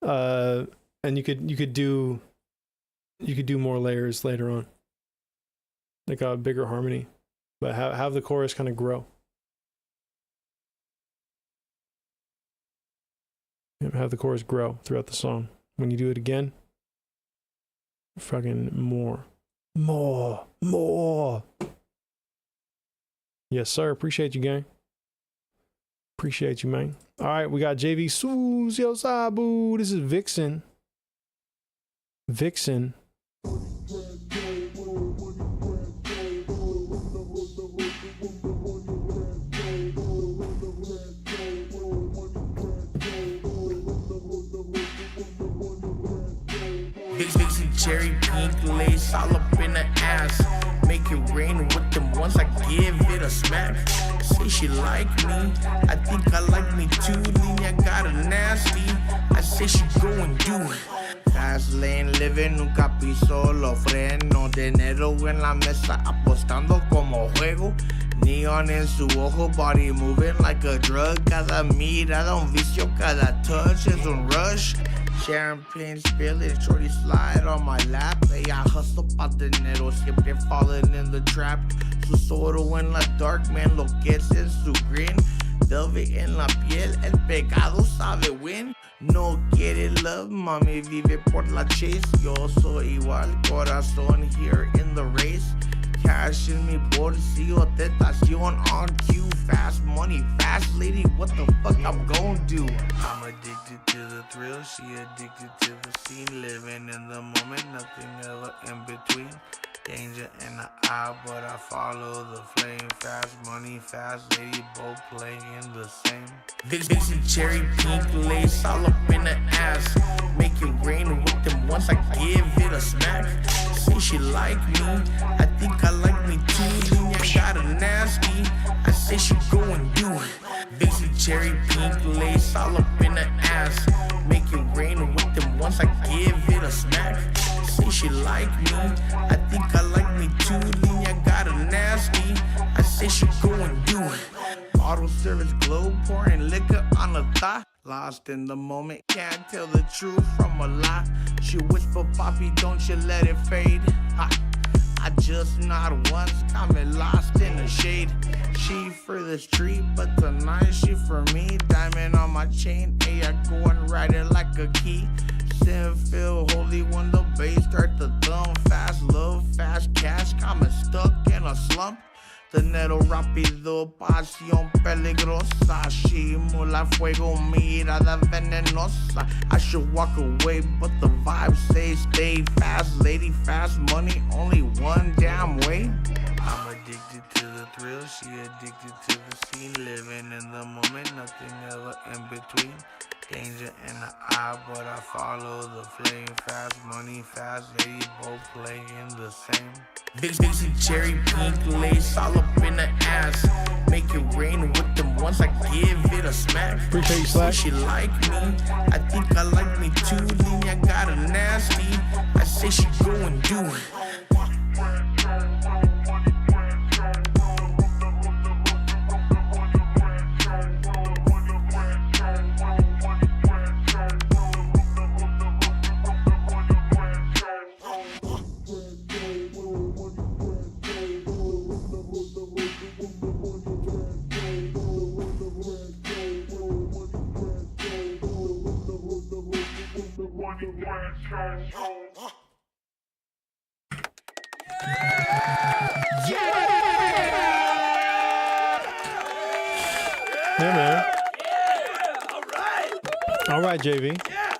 And you could do more layers later on, like a bigger harmony, but have the chorus kind of grow. Have the chorus grow throughout the song. When you do it again, fucking more. Yes, sir. Appreciate you, gang. Appreciate you, man. All right, we got JV Sucio Sabu. This is Vixen. Vixen cherry pink lace all up in the ass. Make it rain with them once I give it a smack. Say she like me, I think I like me too. Niña got a nasty, I say she go and do it. Fast lane living, nunca piso los frenos. Dinero en la mesa, apostando como juego. Neon en su ojo, body moving like a drug. Cada mirada un vicio, cada touch is a rush. Champagne spilling, shorty slide on my lap. Ella hustle pa' dinero, siempre falling in the trap. Su soro en la dark, man, lo que es en su grin. Velvet en la piel, el pecado sabe win. No quiere love, mami, vive por la chase. Yo soy igual, corazón here in the race. Cash in mi bolsillo, tentación on cue. Fast money, fast lady, what the fuck I'm gon' do? I'm addicted to the thrill, she addicted to the scene. Living in the moment, nothing ever in between. Danger in the eye, but I follow the flame. Fast money, fast lady, both playing the same. Vixen cherry pink lace all up in the ass. Make it rain with them once I give it a smack. Say she like me, I think I like me too. Niña got a nasty, I say she go and do it. Vixen cherry pink lace all up in the ass. Make it rain with them once I give it a smack. Say she like me, I think I like me too. Niña got a nasty, I say she go and do it. Bottle service glow, pouring liquor on the thigh. Lost in the moment, can't tell the truth from a lie. She whisper, Poppy, don't you let it fade. I just nod once, got me lost in the shade. She for the street, but tonight she for me. Diamond on my chain, hey, I go and ride it like a key. Sin feel holy when the bass start to thump. Fast love, fast cash, got me stuck in a slump. Dinero rápido, pasión peligrosa. Simula fuego, mirada venenosa. I should walk away, but the vibes say stay. Fast lady, fast money, only one damn way. I'm addicted to the thrill, she addicted to the scene. Living in the moment, nothing ever in between. Danger in the eye, but I follow the flame. Fast money, fast lady, both playing the same. Big cherry pink lace all up in the ass. Make it rain with them once I give it a smack. Appreciate you, Slack. She like me, I think I like me too. Then I got a nasty, I say she go and do it. Yeah, man. All right, JV. Yes.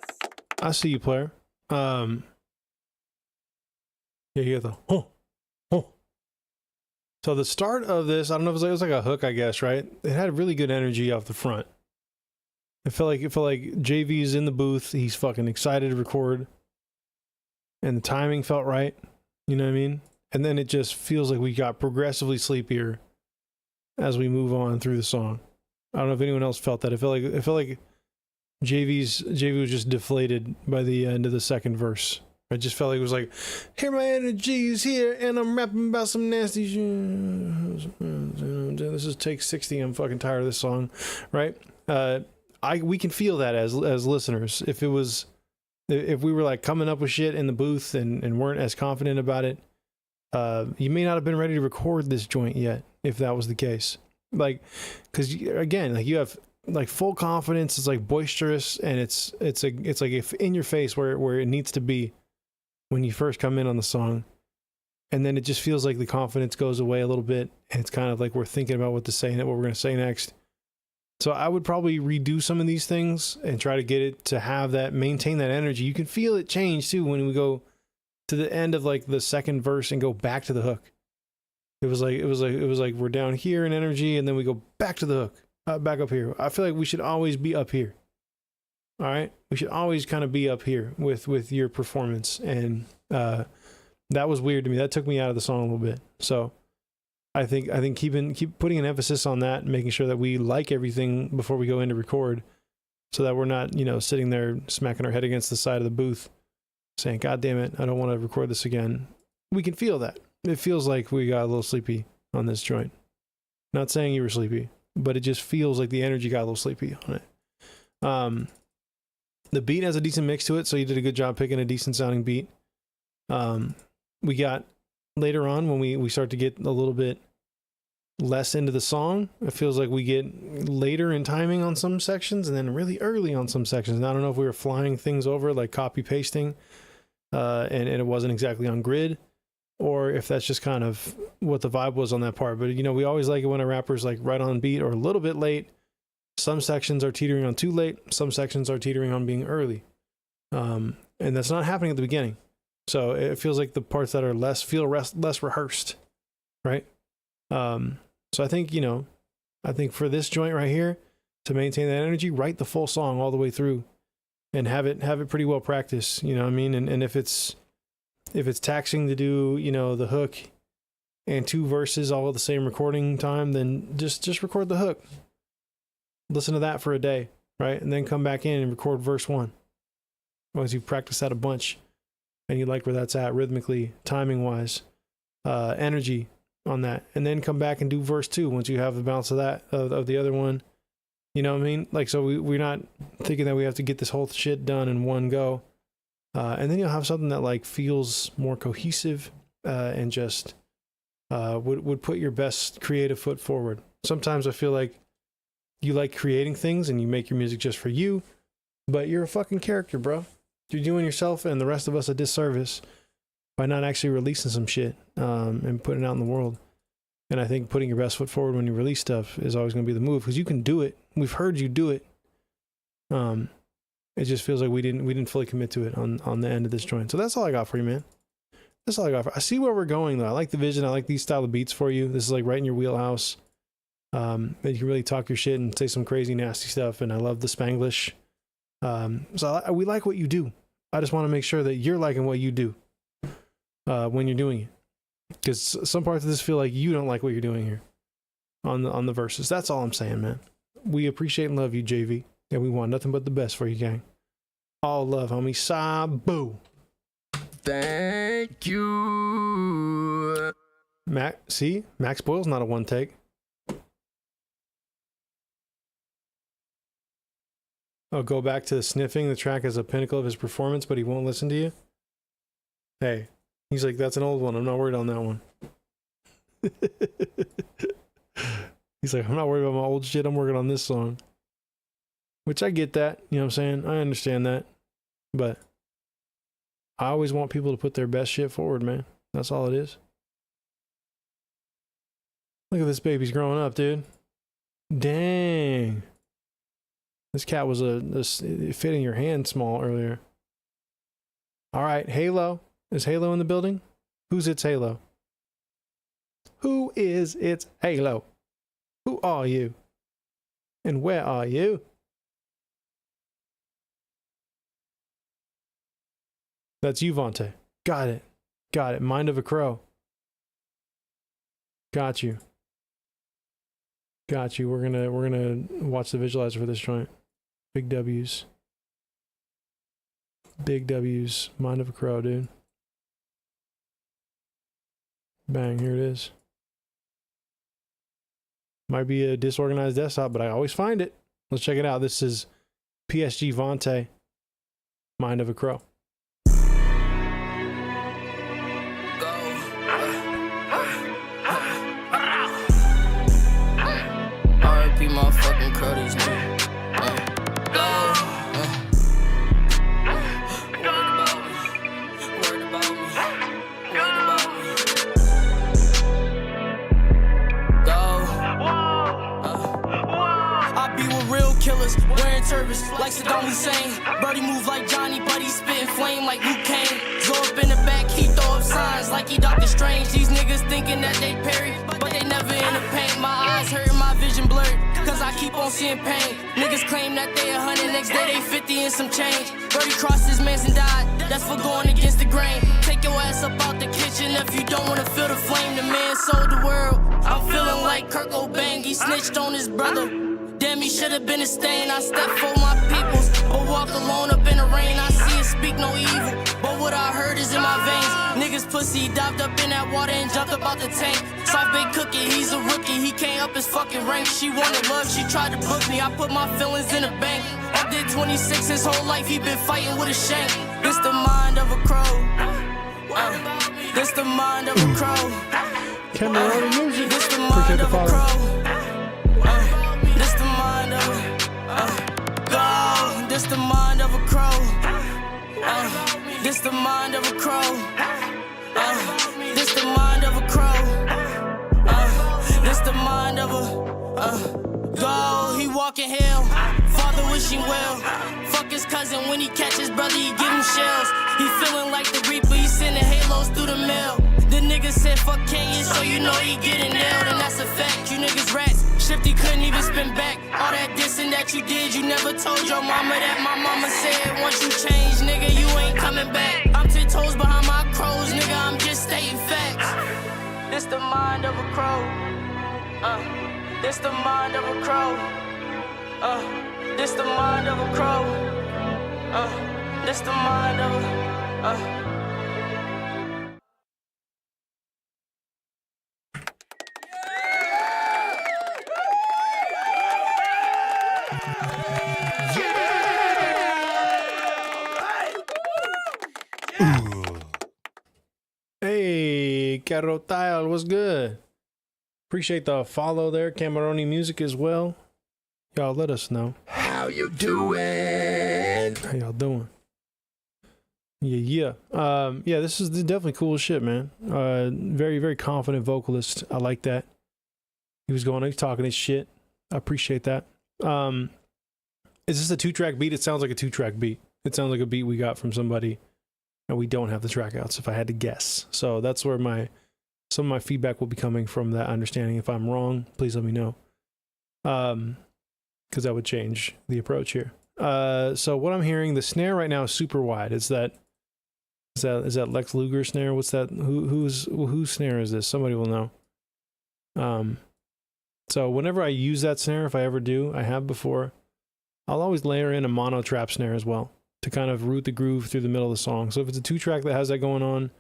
I see you, player. Yeah, you got the So the start of this, I don't know if it was like a hook, I guess, right? It had really good energy off the front. It felt like JV's in the booth. He's fucking excited to record, and the timing felt right. You know what I mean? And then it just feels like we got progressively sleepier as we move on through the song. I don't know if anyone else felt that. It felt like JV was just deflated by the end of the second verse. I just felt like it was like, here my energy is here, and I'm rapping about some nasty shit. This is take 60. I'm fucking tired of this song, right? We can feel that as listeners. If we were like coming up with shit in the booth and weren't as confident about it, you may not have been ready to record this joint yet, if that was the case. Like, because again, like you have like full confidence. It's like boisterous, and it's like if in your face where it needs to be when you first come in on the song, and then it just feels like the confidence goes away a little bit, and it's kind of like we're thinking about what we're going to say next. So I would probably redo some of these things and try to get it to maintain that energy. You can feel it change too when we go to the end of like the second verse and go back to the hook. It was like we're down here in energy, and then we go back to the hook, back up here. I feel like we should always be up here. All right, we should always kind of be up here with your performance, and that was weird to me. That took me out of the song a little bit. So I think keep putting an emphasis on that, and making sure that we like everything before we go in to record, so that we're not sitting there smacking our head against the side of the booth, saying, "God damn it, I don't want to record this again." We can feel that. It feels like we got a little sleepy on this joint. Not saying you were sleepy, but it just feels like the energy got a little sleepy on it. The beat has a decent mix to it, so you did a good job picking a decent sounding beat. We got later on when we start to get a little bit less into the song, it feels like we get later in timing on some sections and then really early on some sections. And I don't know if we were flying things over, like copy pasting, and it wasn't exactly on grid, or if that's just kind of what the vibe was on that part. But we always like it when a rapper's like right on beat or a little bit late. Some sections are teetering on too late. Some sections are teetering on being early. And that's not happening at the beginning. So it feels like the parts that are less rehearsed, right? So I think, I think for this joint right here, to maintain that energy, write the full song all the way through and have it pretty well practiced, you know what I mean? And if it's taxing to do, the hook and 2 verses all at the same recording time, then just record the hook. Listen to that for a day, right? And then come back in and record verse 1. Once you practice that a bunch and you like where that's at rhythmically, timing wise, energy on that, and then come back and do verse 2 once you have the balance of that, of the other one. You know what I mean? Like, so we're not thinking that we have to get this whole shit done in one go. And then you'll have something that like feels more cohesive, and just would put your best creative foot forward. Sometimes I feel like you like creating things and you make your music just for you, but you're a fucking character, bro. You're doing yourself and the rest of us a disservice by not actually releasing some shit, and putting it out in the world. And I think putting your best foot forward when you release stuff is always going to be the move, because you can do it. We've heard you do it. It just feels like we didn't fully commit to it on the end of this joint. So that's all I got for you, man. That's all I got. I see where we're going though. I like the vision. I like these style of beats for you. This is like right in your wheelhouse. And you can really talk your shit and say some crazy nasty stuff. And I love the Spanglish. We like what you do. I just want to make sure that you're liking what you do when you're doing it. Because some parts of this feel like you don't like what you're doing here on the verses. That's all I'm saying, man. We appreciate and love you, JV, and we want nothing but the best for you, gang. All love, homie. Sabu. Thank you. Max Boyle's not a one take. Oh, go back to sniffing the track as a pinnacle of his performance, but he won't listen to you. Hey, he's like, that's an old one. I'm not worried on that one. He's like, I'm not worried about my old shit. I'm working on this song. Which I get that. You know what I'm saying? I understand that. But I always want people to put their best shit forward, man. That's all it is. Look at this baby's growing up, dude. Dang. This cat was it fit in your hand small earlier. All right, Halo. Is Halo in the building? Who's its Halo? Who is its Halo? Who are you? And where are you? That's you, Vontae. Got it. Got it. Mind of a Crow. Got you. Got you. We're gonna watch the visualizer for this joint. Big W's. Big W's. Mind of a Crow, dude. Bang, here it is. Might be a disorganized desktop, but I always find it. Let's check it out. This is PSG Vontae, Mind of a Crow. R.I.P. motherfucking Crow, these niggas. Wearing service like Saddam Hussein. Brody move like Johnny, but he spitting flame like Luke Kane. Go up in the back, he throw up signs like he Dr. Strange. These niggas thinking that they Perry, but they never in the paint. My eyes hurting, my vision blurred, cause I keep on seeing pain. Niggas claim that they 100, next day they 50 and some change. Brody crossed his mans and died, that's for going against the grain. Take your ass up out the kitchen if you don't wanna feel the flame. The man sold the world, I'm feeling like Kurt Cobain. He snitched on his brother. Damn, he should've been a stain. I step for my peoples, but walk alone up in the rain. I see it, speak no evil, but what I heard is in my veins. Niggas pussy dived up in that water and jumped up out the tank. Soft bait cookie, he's a rookie, he can't up his fucking rank. She wanted love, she tried to book me. I put my feelings in the bank. I did 26 his whole life, he been fighting with a shank. This the mind of a crow. This the mind of a crow. This the mind of a crow. This the mind of a go. This the mind of a crow. This the mind of a crow. This the mind of a crow. This the mind of a go. He walking hell. Father wishing well. Fuck his cousin when he catch his brother, he give him shells. He feeling like the Reaper, he sending halos through the mail. The nigga said fuck Kenya, so you know he getting nailed, and that's a fact. You niggas rats. Shifty couldn't even spin back. All that dissing that you did, you never told your mama that. My mama said once you change, nigga, you ain't coming back. I'm 10 toes behind my crows, nigga, I'm just stating facts. This the mind of a crow. This the mind of a crow. This the mind of a crow. This the mind of a Hey, Carotile, what's good? Appreciate the follow there, Cameroni Music as well. Y'all let us know. How you doing? How y'all doing? Yeah. Yeah, this is definitely cool as shit, man. Very, very confident vocalist. I like that. He's talking his shit. I appreciate that. Is this a 2-track beat? It sounds like a 2-track beat. It sounds like a beat we got from somebody, and we don't have the track outs, if I had to guess. So that's where some of my feedback will be coming from, that understanding. If I'm wrong, please let me know. Because that would change the approach here. So what I'm hearing, the snare right now is super wide. It's that Is that Lex Luger snare? What's that? Whose snare is this? Somebody will know. So whenever I use that snare, if I ever do, I have before, I'll always layer in a mono trap snare as well to kind of root the groove through the middle of the song. So if it's a 2-track that has that going on,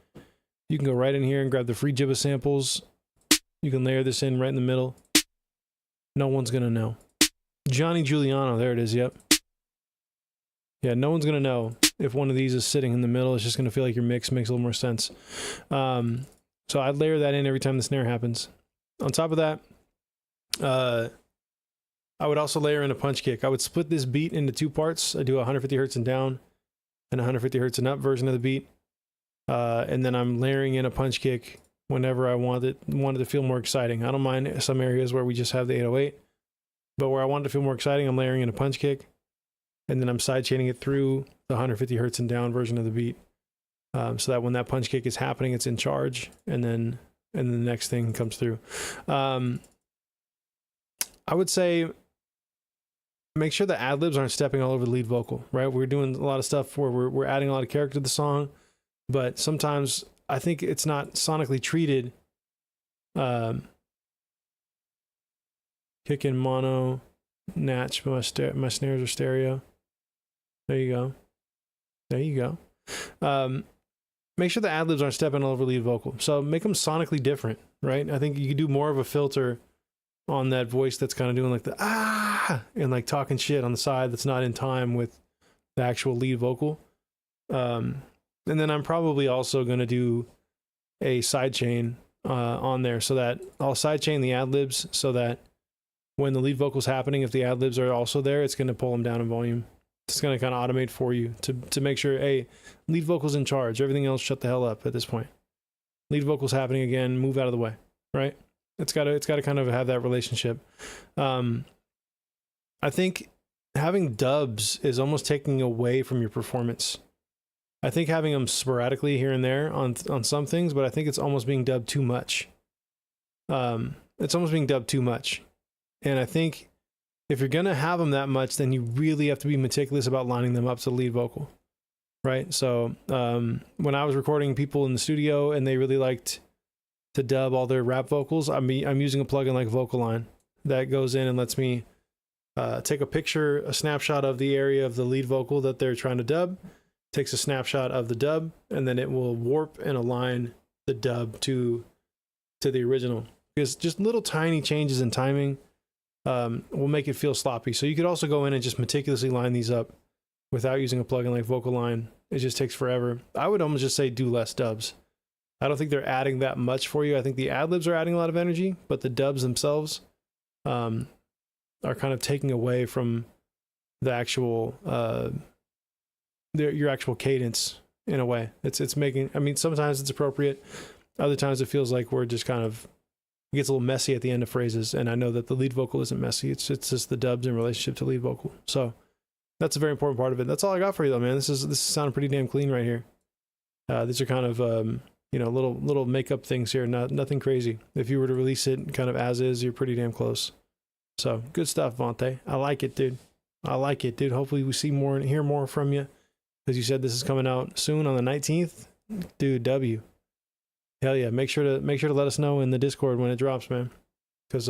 you can go right in here and grab the free Jibbah samples. You can layer this in right in the middle. No one's gonna know. Johnny Giuliano, there it is, yep. Yeah, no one's gonna know if one of these is sitting in the middle. It's just gonna feel like your mix makes a little more sense. So I'd layer that in every time the snare happens. On top of that, I would also layer in a punch kick. I would split this beat into 2 parts. I do 150 hertz and down and 150 hertz and up version of the beat. And then I'm layering in a punch kick whenever I want it to feel more exciting. I don't mind some areas where we just have the 808, but where I want it to feel more exciting, I'm layering in a punch kick, and then I'm sidechaining it through the 150 hertz and down version of the beat, so that when that punch kick is happening, it's in charge, and then the next thing comes through. I would say make sure the ad-libs aren't stepping all over the lead vocal, right? We're doing a lot of stuff where we're adding a lot of character to the song, but sometimes I think it's not sonically treated. Kick in mono, natch, my snares are stereo. There you go. There you go. Make sure the ad-libs aren't stepping all over lead vocal. So make them sonically different, right? I think you could do more of a filter on that voice that's kind of doing like the and like talking shit on the side that's not in time with the actual lead vocal. And then I'm probably also going to do a sidechain on there, so that I'll sidechain the ad-libs so that when the lead vocal's happening, if the ad-libs are also there, it's going to pull them down in volume. It's going to kind of automate for you to make sure, hey, lead vocal's in charge. Everything else shut the hell up at this point. Lead vocal's happening again, move out of the way, right? It's got to kind of have that relationship. I think having dubs is almost taking away from your performance. I think having them sporadically here and there on some things, but I think it's almost being dubbed too much. It's almost being dubbed too much. And I think if you're going to have them that much, then you really have to be meticulous about lining them up to the lead vocal, right? So when I was recording people in the studio and they really liked to dub all their rap vocals, I'm using a plugin like Vocaline that goes in and lets me take a picture, a snapshot of the area of the lead vocal that they're trying to dub, takes a snapshot of the dub, and then it will warp and align the dub to the original. Because just little tiny changes in timing will make it feel sloppy. So you could also go in and just meticulously line these up without using a plugin like Vocaline. It just takes forever. I would almost just say do less dubs. I don't think they're adding that much for you. I think the ad-libs are adding a lot of energy, but the dubs themselves are kind of taking away from the actual your actual cadence in a way. It's making, I mean, sometimes it's appropriate. Other times it feels like we're just kind of, it gets a little messy at the end of phrases. And I know that the lead vocal isn't messy. It's just the dubs in relationship to lead vocal. So that's a very important part of it. That's all I got for you though, man. This is sounding pretty damn clean right here. These are kind of, little makeup things here. Nothing crazy. If you were to release it kind of as is, you're pretty damn close. So good stuff, Vontae. I like it, dude. Hopefully we see more and hear more from you. Because you said this is coming out soon on the 19th. Dude, W. Hell yeah. Make sure to let us know in the Discord when it drops, man. Because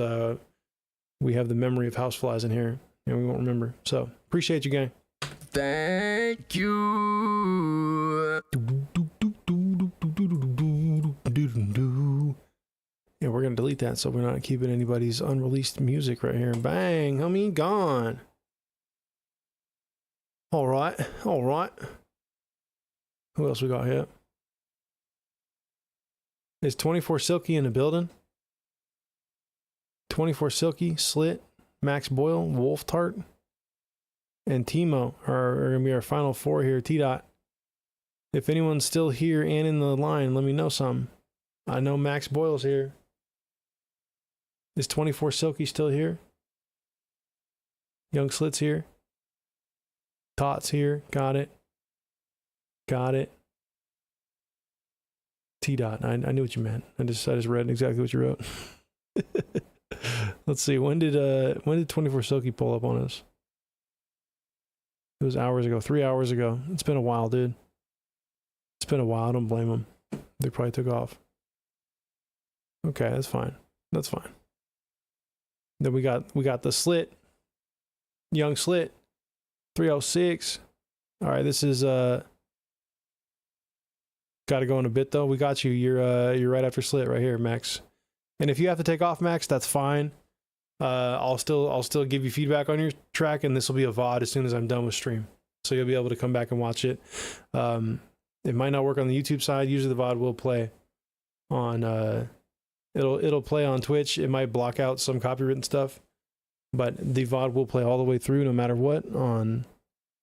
we have the memory of houseflies in here and we won't remember. So appreciate you, gang. Thank you. Yeah, we're gonna delete that so we're not keeping anybody's unreleased music right here. Bang, homie, gone. All right. Who else we got here? Is 24 Silky in the building? 24 Silky, Slit, Max Boyle, Wolf Tart, and Timo are going to be our final 4 here. T-Dot. If anyone's still here and in the line, let me know something. I know Max Boyle's here. Is 24 Silky still here? Young Slit's here. Tot's here. Got it. T-Dot. I knew what you meant. I just read exactly what you wrote. Let's see. When did 24 Silky pull up on us? It was hours ago. 3 hours ago. It's been a while, dude. It's been a while. I don't blame them. They probably took off. Okay, that's fine. That's fine. Then we got the Slit. Young Slit. 306. All right, this is got to go in a bit though. We got you. You're right after Slit right here, Max. And if you have to take off, Max, that's fine. I'll still give you feedback on your track, and this will be a VOD as soon as I'm done with stream. So you'll be able to come back and watch it. It might not work on the YouTube side. Usually the VOD will play on it'll play on Twitch. It might block out some copywritten stuff, but the VOD will play all the way through no matter what on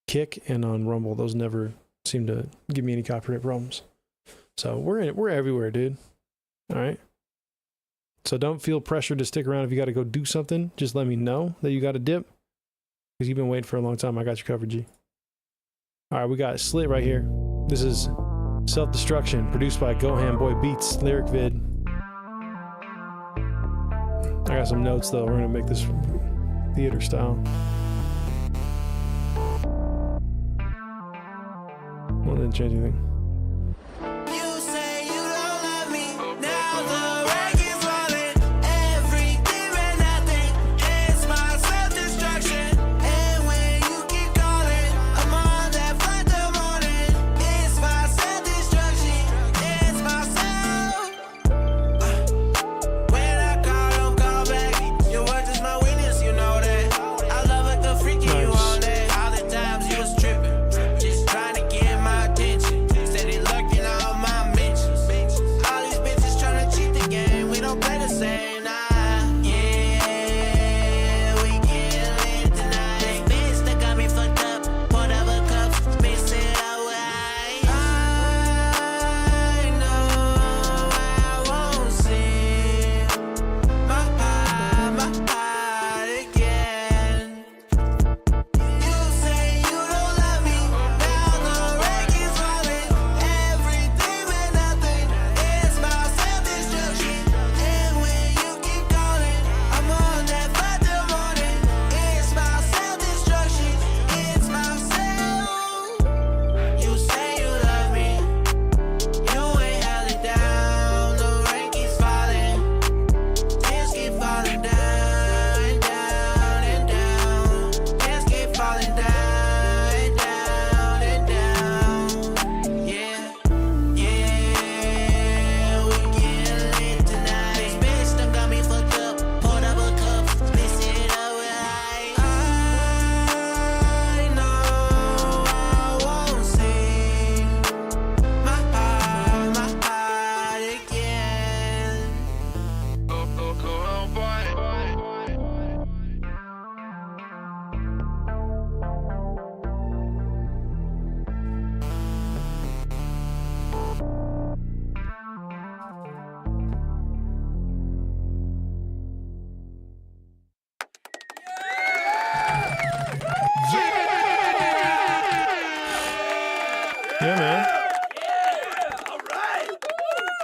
Kick and on Rumble. Those never seem to give me any copyright problems. So we're everywhere, dude. All right. So don't feel pressured to stick around. If you got to go do something, just let me know that you got a dip, because you've been waiting for a long time. I got you covered, G. All right, we got Slit right here. This is Self-Destruction, produced by Gohan Boy Beats, lyric vid. I got some notes though. We're gonna make this theater style. Well, didn't change anything.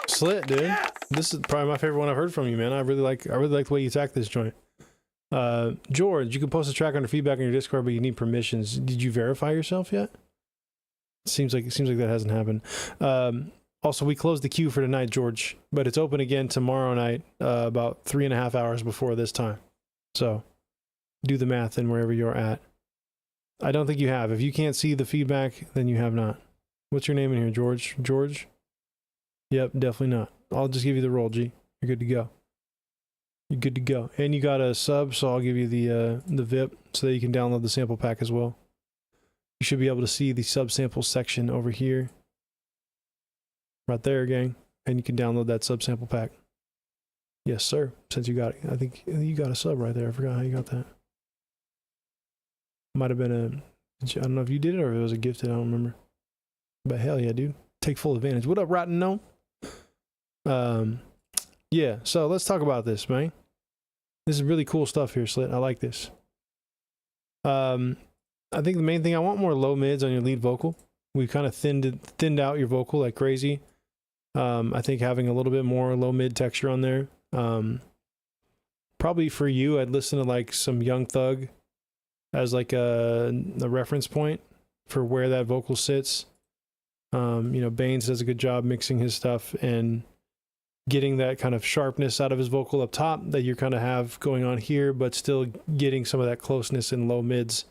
Slit, dude. Yes. This is probably my favorite one I've heard from you, man. I really like the way you attack this joint. George, you can post a track under feedback on your Discord, but you need permissions. Did you verify yourself yet? Seems like that hasn't happened. Also, we closed the queue for tonight, George, but it's open again tomorrow night, about 3.5 hours before this time. So do the math in wherever you're at. I don't think you have. If you can't see the feedback, then you have not. What's your name in here, George? George? Yep, definitely not. I'll just give you the roll, G. You're good to go. You're good to go. And you got a sub, so I'll give you the VIP so that you can download the sample pack as well. You should be able to see the sub sample section over here. Right there, gang. And you can download that sub sample pack. Yes, sir. Since you got it. I think you got a sub right there. I forgot how you got that. Might have been a... I don't know if you did it or if it was a gifted. I don't remember. But hell yeah, dude. Take full advantage. What up, Rotten Gnome? Yeah, so let's talk about this, man. This is really cool stuff here, Slit. I like this. I think the main thing, I want more low mids on your lead vocal. We kind of thinned out your vocal like crazy. I think having a little bit more low mid texture on there. Probably for you, I'd listen to like some Young Thug as like a reference point for where that vocal sits. You know, Baines does a good job mixing his stuff and getting that kind of sharpness out of his vocal up top that you kind of have going on here, but still getting some of that closeness in low mids,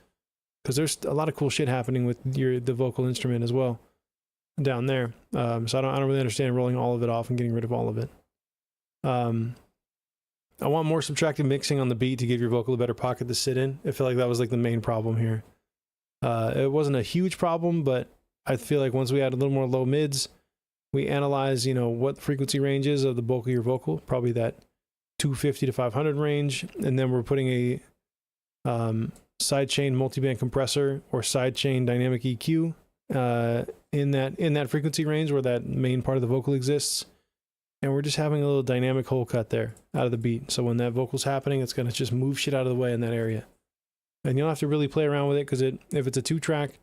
because there's a lot of cool shit happening with the vocal instrument as well down there. So I don't really understand rolling all of it off and getting rid of all of it. I want more subtractive mixing on the beat to give your vocal a better pocket to sit in. I feel like that was like the main problem here. It wasn't a huge problem, but I feel like once we add a little more low mids, we analyze, you know, what the frequency range is of the bulk of your vocal, probably that 250 to 500 range, and then we're putting a sidechain multiband compressor or sidechain dynamic EQ in that frequency range where that main part of the vocal exists, and we're just having a little dynamic hole cut there out of the beat. So when that vocal's happening, it's going to just move shit out of the way in that area, and you'll have to really play around with it, because if it's a 2-track,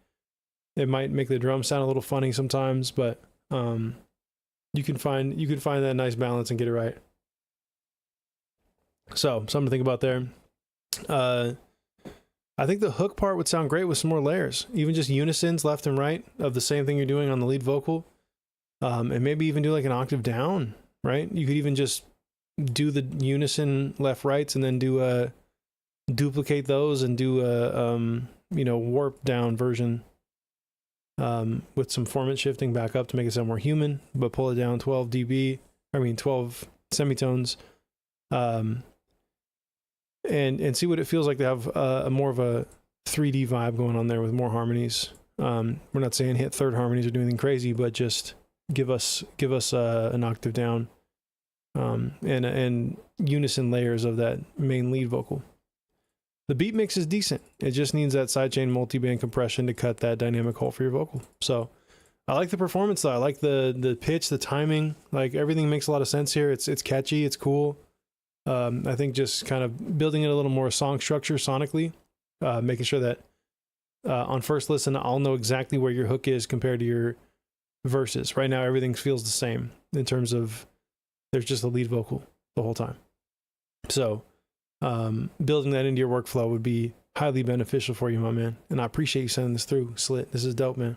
it might make the drum sound a little funny sometimes, but you can find that nice balance and get it right. So something to think about there. I think the hook part would sound great with some more layers, even just unisons left and right of the same thing you're doing on the lead vocal, and maybe even do like an octave down, right? You could even just do the unison left rights and then duplicate those and do a warp down version. With some formant shifting back up to make it sound more human, but pull it down 12 semitones, and see what it feels like to have a more of a 3D vibe going on there with more harmonies. We're not saying hit third harmonies or do anything crazy, but just give us an octave down, and unison layers of that main lead vocal. The beat mix is decent. It just needs that sidechain multiband compression to cut that dynamic hole for your vocal. So I like the performance though. I like the pitch, the timing, like everything makes a lot of sense here. It's catchy, it's cool. I think just kind of building it a little more song structure sonically, making sure that on first listen, I'll know exactly where your hook is compared to your verses. Right now, everything feels the same in terms of there's just a lead vocal the whole time. So building that into your workflow would be highly beneficial for you, my man. And I appreciate you sending this through, Slit. This is dope, man.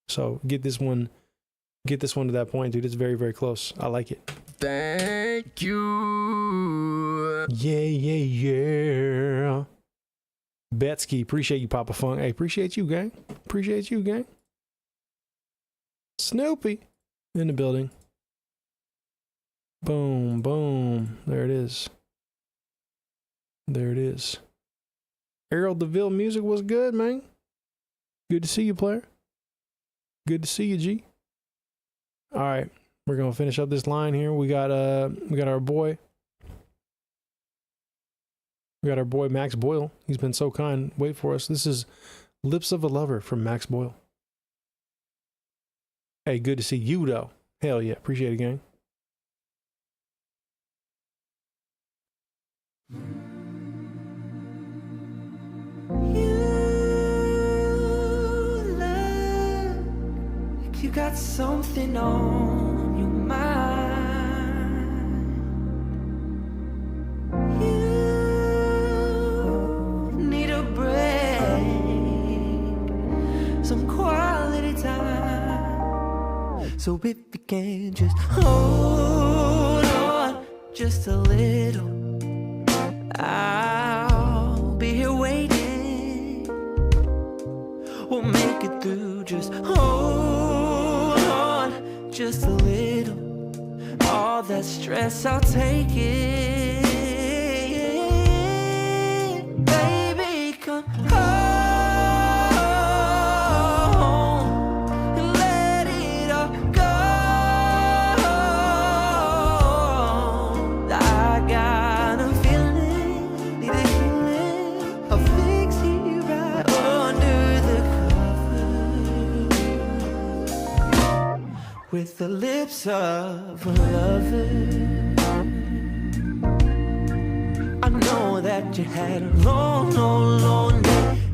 So get this one to that point, dude. It's very, very close. I like it. Thank you. Yeah. Betsky, appreciate you, Papa Funk. Hey, appreciate you, gang. Appreciate you, gang. Snoopy in the building. Boom, boom. There it is. There it is. Errol DeVille music was good, man. Good to see you, player. Good to see you, G. All right, we're gonna finish up this line here. We got our boy. We got our boy Max Boyle. He's been so kind. Wait for us. This is Lips of a Lover from Max Boyle. Hey, good to see you though. Hell yeah, appreciate it, gang. You got something on your mind. You need a break, some quality time. So if you can just hold on just a little, I'll be here waiting. We'll make it through, just hold on just a little. All that stress, I'll take it. Baby, come home and let it all go. I got a feeling, need a healing. I'll fix you right under the covers with the lips of a lover. I know that you had a long, long, long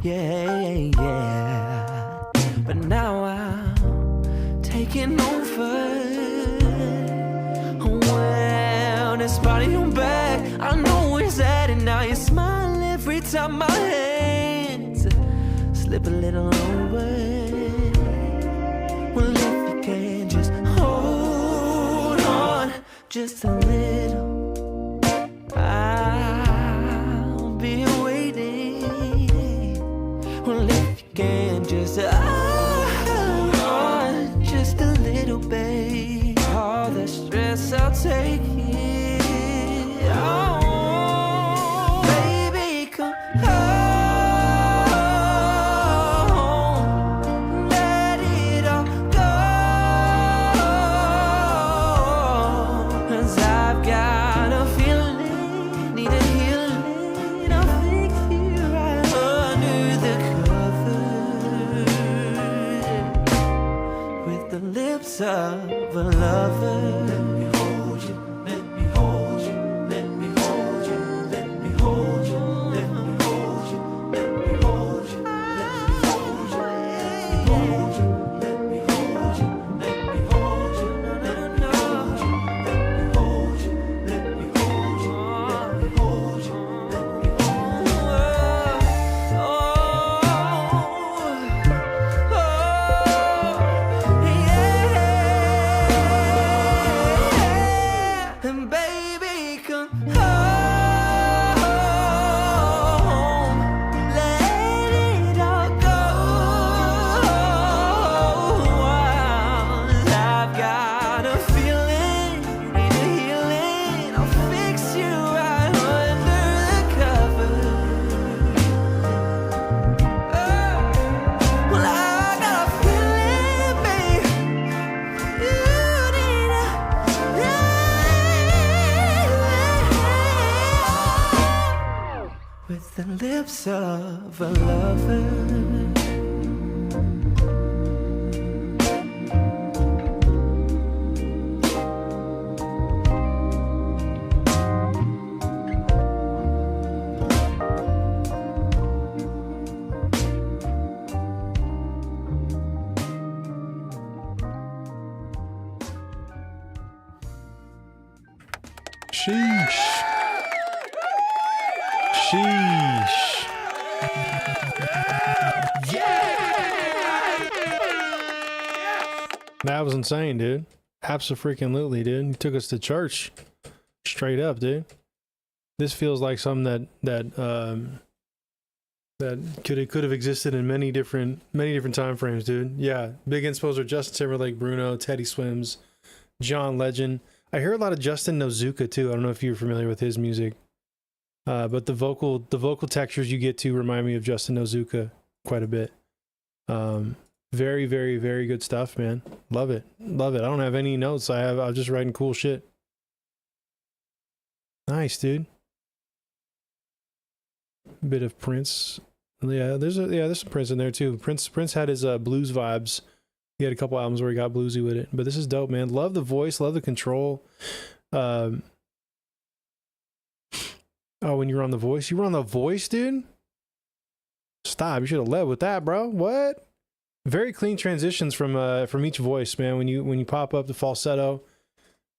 day, yeah. But now I'm taking over. Well, this body on back, I know where's that, and now you smile every time my hands slip a little over. Well, if can just hold on just a little, I'll be waiting. Well, if you can just hold on just a little, babe, all the stress I'll take it. Oh, baby, come home, let it all go. 'Cause I've got a feeling, need a healing, I'll fix you right under the covers with the lips of a lover. Let me hold you, let me hold you, let me hold you, let me hold you, let me hold you, let me hold you, let me hold you, let me hold you, let me hold you, let me hold you, let me hold you, let me hold you, let me hold you, let me hold you. And baby, come home, let it all go. I've got a feeling, need a healing, I'll fix you right under the covers. Well, I got a feeling, babe, you need with the lips of a lover. Sheesh. Sheesh. That was insane, dude. Abso-freaking-lutely, dude. You took us to church. Straight up, dude. This feels like something that could have existed in many different time frames, dude. Yeah. Big inspo are Justin Timberlake, Bruno, Teddy Swims, John Legend. I hear a lot of Justin Nozuka too. I don't know if you're familiar with his music. But the vocal textures you get to remind me of Justin Nozuka quite a bit. Very, very, very good stuff, man. Love it. Love it. I don't have any notes. I'm just writing cool shit. Nice, dude. Bit of Prince. Yeah, there's some Prince in there too. Prince had his blues vibes. He had a couple albums where he got bluesy with it. But this is dope, man. Love the voice, love the control. Oh, when you were on The Voice? You were on The Voice, dude? Stop. You should have led with that, bro. What? Very clean transitions from each voice, man. When you pop up the falsetto,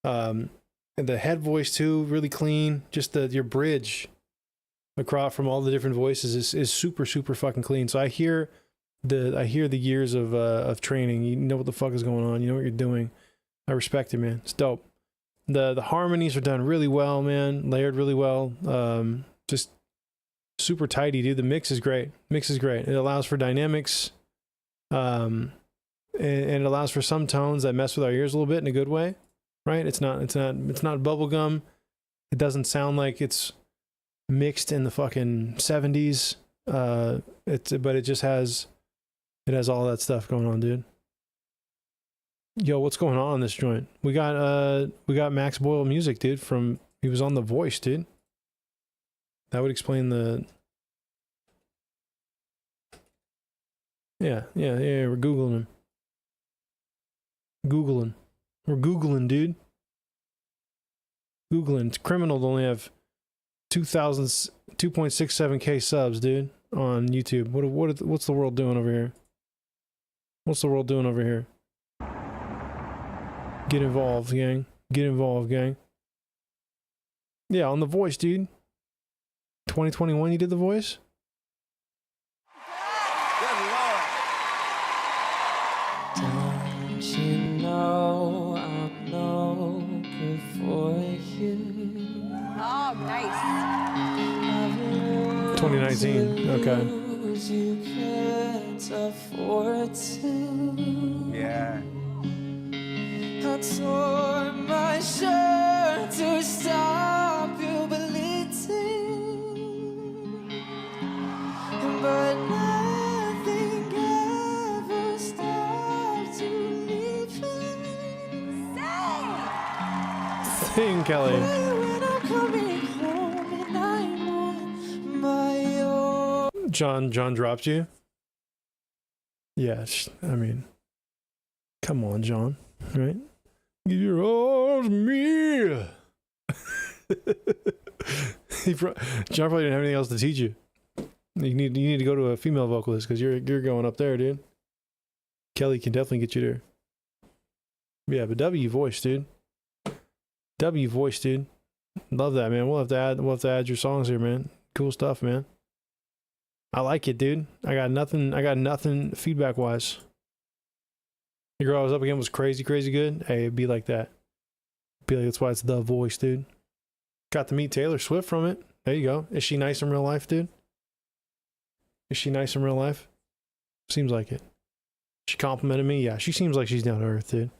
and the head voice too, really clean. Just your bridge across from all the different voices is super, super fucking clean. So I hear the years of training. You know what the fuck is going on. You know what you're doing. I respect it, man. It's dope. The harmonies are done really well, man. Layered really well. Just super tidy, dude. The mix is great. It allows for dynamics. And it allows for some tones that mess with our ears a little bit in a good way, right? It's not bubblegum. It doesn't sound like it's mixed in the fucking 70s. But it just has all that stuff going on, dude. Yo, what's going on in this joint? We got Max Boyle music, dude. He was on The Voice, dude. That would explain the. Yeah. We're googling him. We're googling, dude. It's criminal to only have 2.67K subs, dude, on YouTube. What's the world doing over here? Get involved, gang. Yeah, on The Voice, dude. 2021, you did The Voice? Don't you 2019. Okay. You can't afford to. Yeah. I tore my shirt to stop you bleeding, but nothing ever stops you leaving. Sing, Kelly. When I'm coming home and I'm on my own. John dropped you? Yeah, I mean, come on, John, right? Give your all to me. John probably didn't have anything else to teach you. You need to go to a female vocalist because you're going up there, dude. Kelly can definitely get you there. Yeah, but W voice, dude. W voice, dude. Love that, man. We'll have to add your songs here, man. Cool stuff, man. I like it, dude. I got nothing feedback wise. The girl I was up against was crazy good. Hey, it'd be like that. That's why it's the voice, dude. Got to meet Taylor Swift from it. There you go. Is she nice in real life, dude? Is she nice in real life? Seems like it. She complimented me. Yeah, she seems like she's down to earth, dude.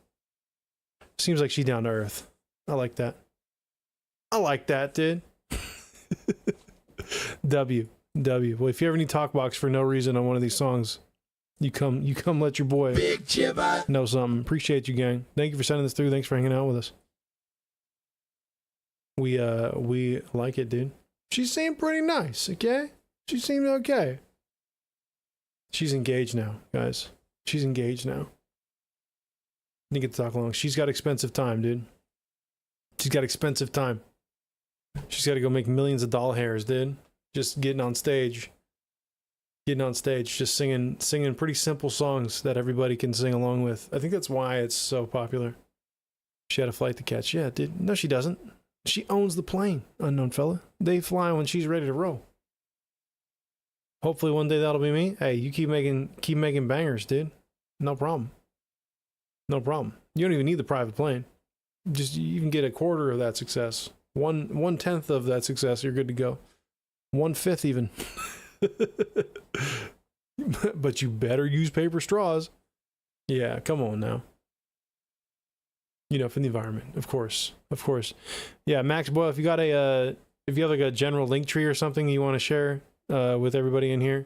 Seems like she's down to earth. I like that. I like that, dude. W. Well, if you ever need Talkbox for no reason on one of these songs, you come let your boy Big Jibbah know something. Appreciate you, gang. Thank you for sending this through. Thanks for hanging out with us. We like it, dude. She seemed pretty nice, okay? She seemed okay. She's engaged now, guys. She's engaged now. Didn't get to talk long. She's got expensive time, dude. She's got expensive time. She's got to go make millions of doll hairs, dude. Just getting on stage, just singing pretty simple songs that everybody can sing along with. I think that's why it's so popular. She had a flight to catch. Yeah, dude. No, she doesn't. She owns the plane, unknown fella. They fly when she's ready to roll. Hopefully one day that'll be me. Hey, you keep making bangers, dude. No problem. No problem. You don't even need the private plane. Just you can get a quarter of that success. 1/10 of that success, you're good to go. 1/5 even. But you better use paper straws. Yeah, come on now. You know, for the environment, of course. Yeah, Max Boyle, if you have like a general link tree or something you want to share with everybody in here.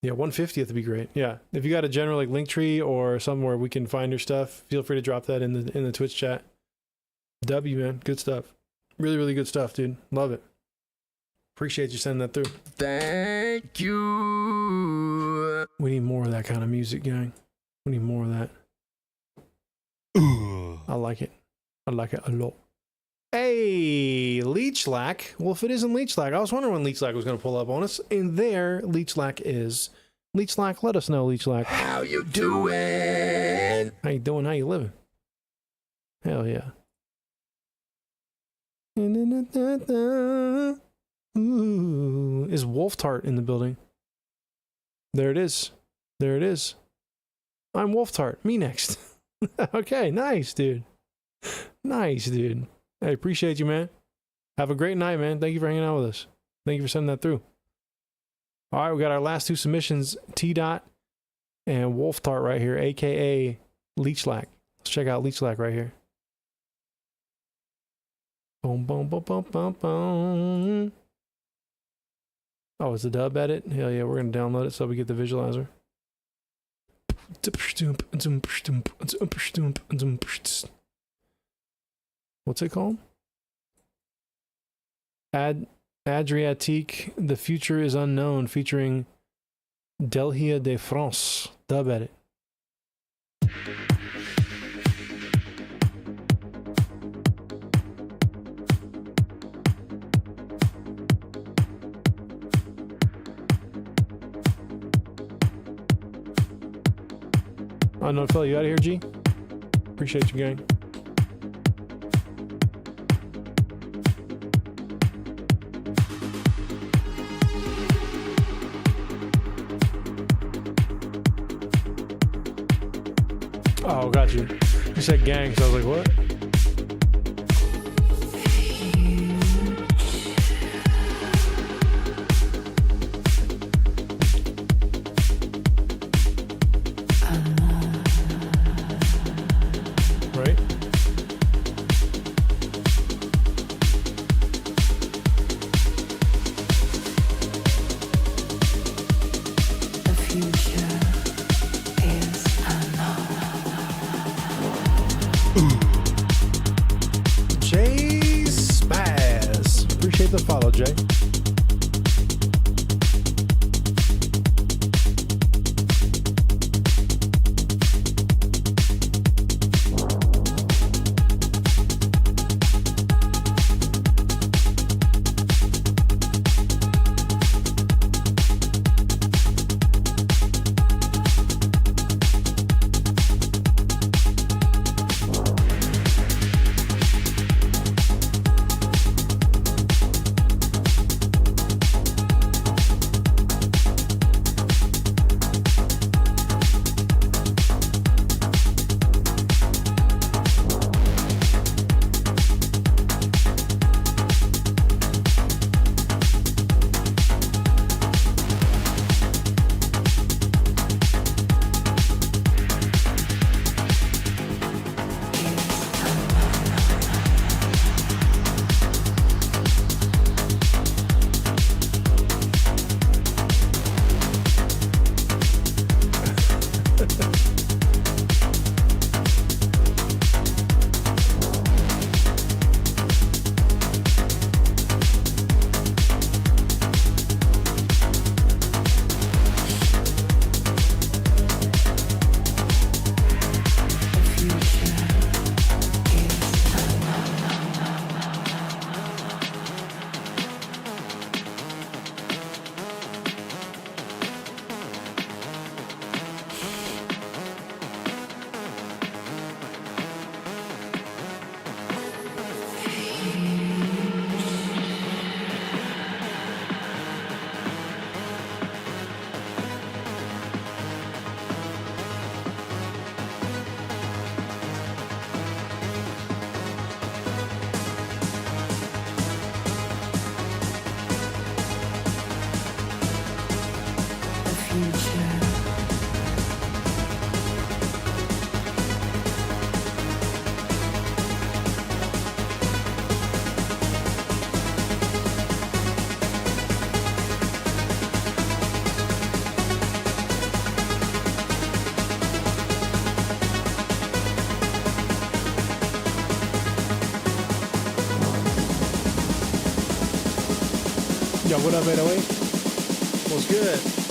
Yeah, 150th would be great. Yeah, if you got a general like link tree or somewhere we can find your stuff, feel free to drop that in the Twitch chat. W, man, good stuff. Really, really good stuff, dude. Love it. Appreciate you sending that through. Thank you. We need more of that kind of music, gang. We need more of that. I like it. I like it a lot. Hey, Leechlack. Well, if it isn't Leechlack, I was wondering when Leechlack was going to pull up on us. And there, Leechlack is. Leechlack, let us know, Leechlack. How you doing? How you doing? How you living? Hell yeah. Ooh, is Wolf Tart in the building? There it is. I'm Wolf Tart. Me next. Okay, nice, dude. Nice, dude. I appreciate you, man. Have a great night, man. Thank you for hanging out with us. Thank you for sending that through. All right, we got our last two submissions, T-Dot and Wolf Tart right here, a.k.a. Leechlack. Let's check out Leechlack right here. Boom, boom, boom, boom, boom, boom. Oh, it's a dub edit? Hell yeah, we're going to download it so we get the visualizer. What's it called? Adriatique, The Future is Unknown, featuring Delhia de France. Dub edit. Unknown fella, you out of here, G? Appreciate you, gang. Oh, got you. You said gang, so I was like, what? Jay. Yo, what up, 808? What's good?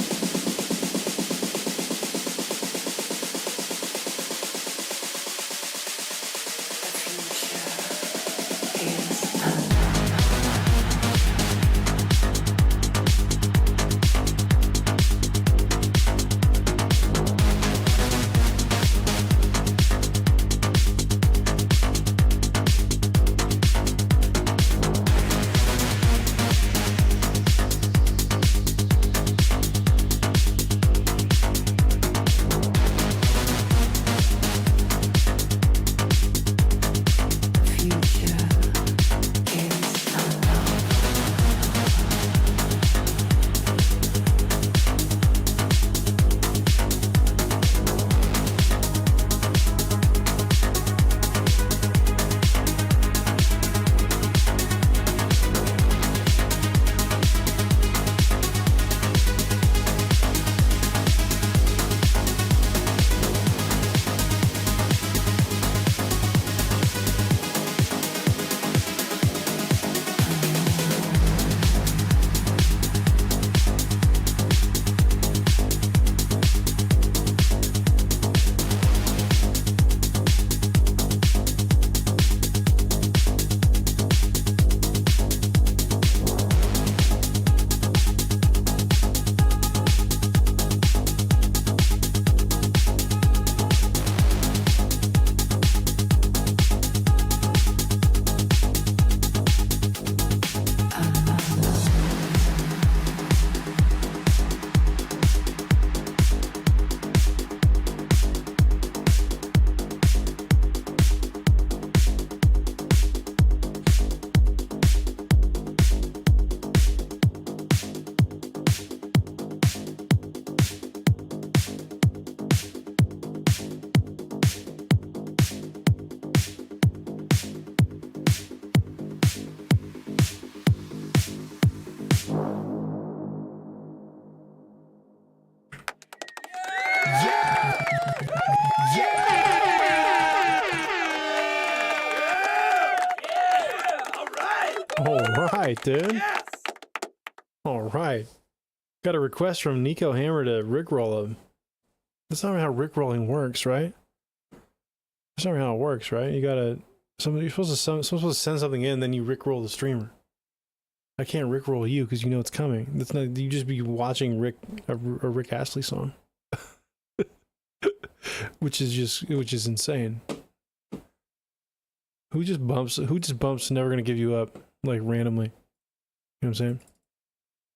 All right, dude. Yes! right. Got a request from Nico Hammer to rickroll him. That's not how rickrolling works, right? That's not how it works, right? You're supposed to send something in, then you rickroll the streamer. I can't rickroll you because you know it's coming. That's not. You just be watching a Rick Astley song, which is insane. Who just bumps? Never gonna give you up like randomly. You know what I'm saying?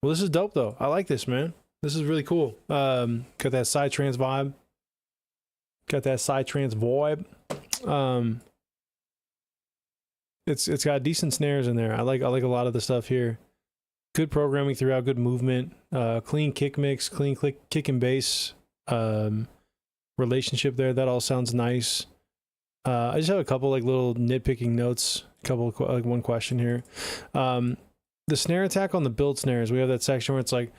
Well, this is dope though. I like this, man. This is really cool. Got that psytrance vibe. It's got decent snares in there. I like a lot of the stuff here. Good programming throughout, good movement, clean kick mix, clean kick and bass relationship there. That all sounds nice. I just have a couple like little nitpicking notes. One question here. The snare attack on the build snares. We have that section where it's like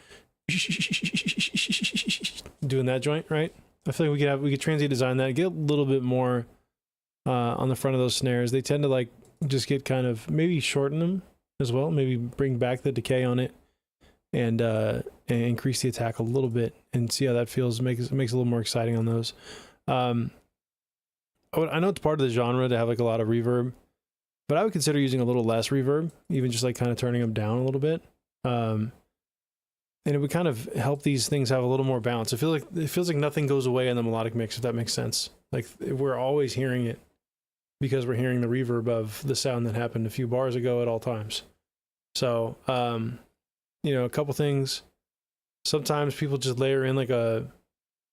doing that joint, right? I feel like we could transient design that, get a little bit more on the front of those snares. They tend to like just get kind of maybe shorten them as well, maybe bring back the decay on it and increase the attack a little bit and see how that feels. Makes it a little more exciting on those. I know it's part of the genre to have like a lot of reverb, but I would consider using a little less reverb, even just like kind of turning them down a little bit. And it would kind of help these things have a little more balance. It feels like nothing goes away in the melodic mix, if that makes sense. Like we're always hearing it because we're hearing the reverb of the sound that happened a few bars ago at all times. So, a couple things. Sometimes people just layer in like a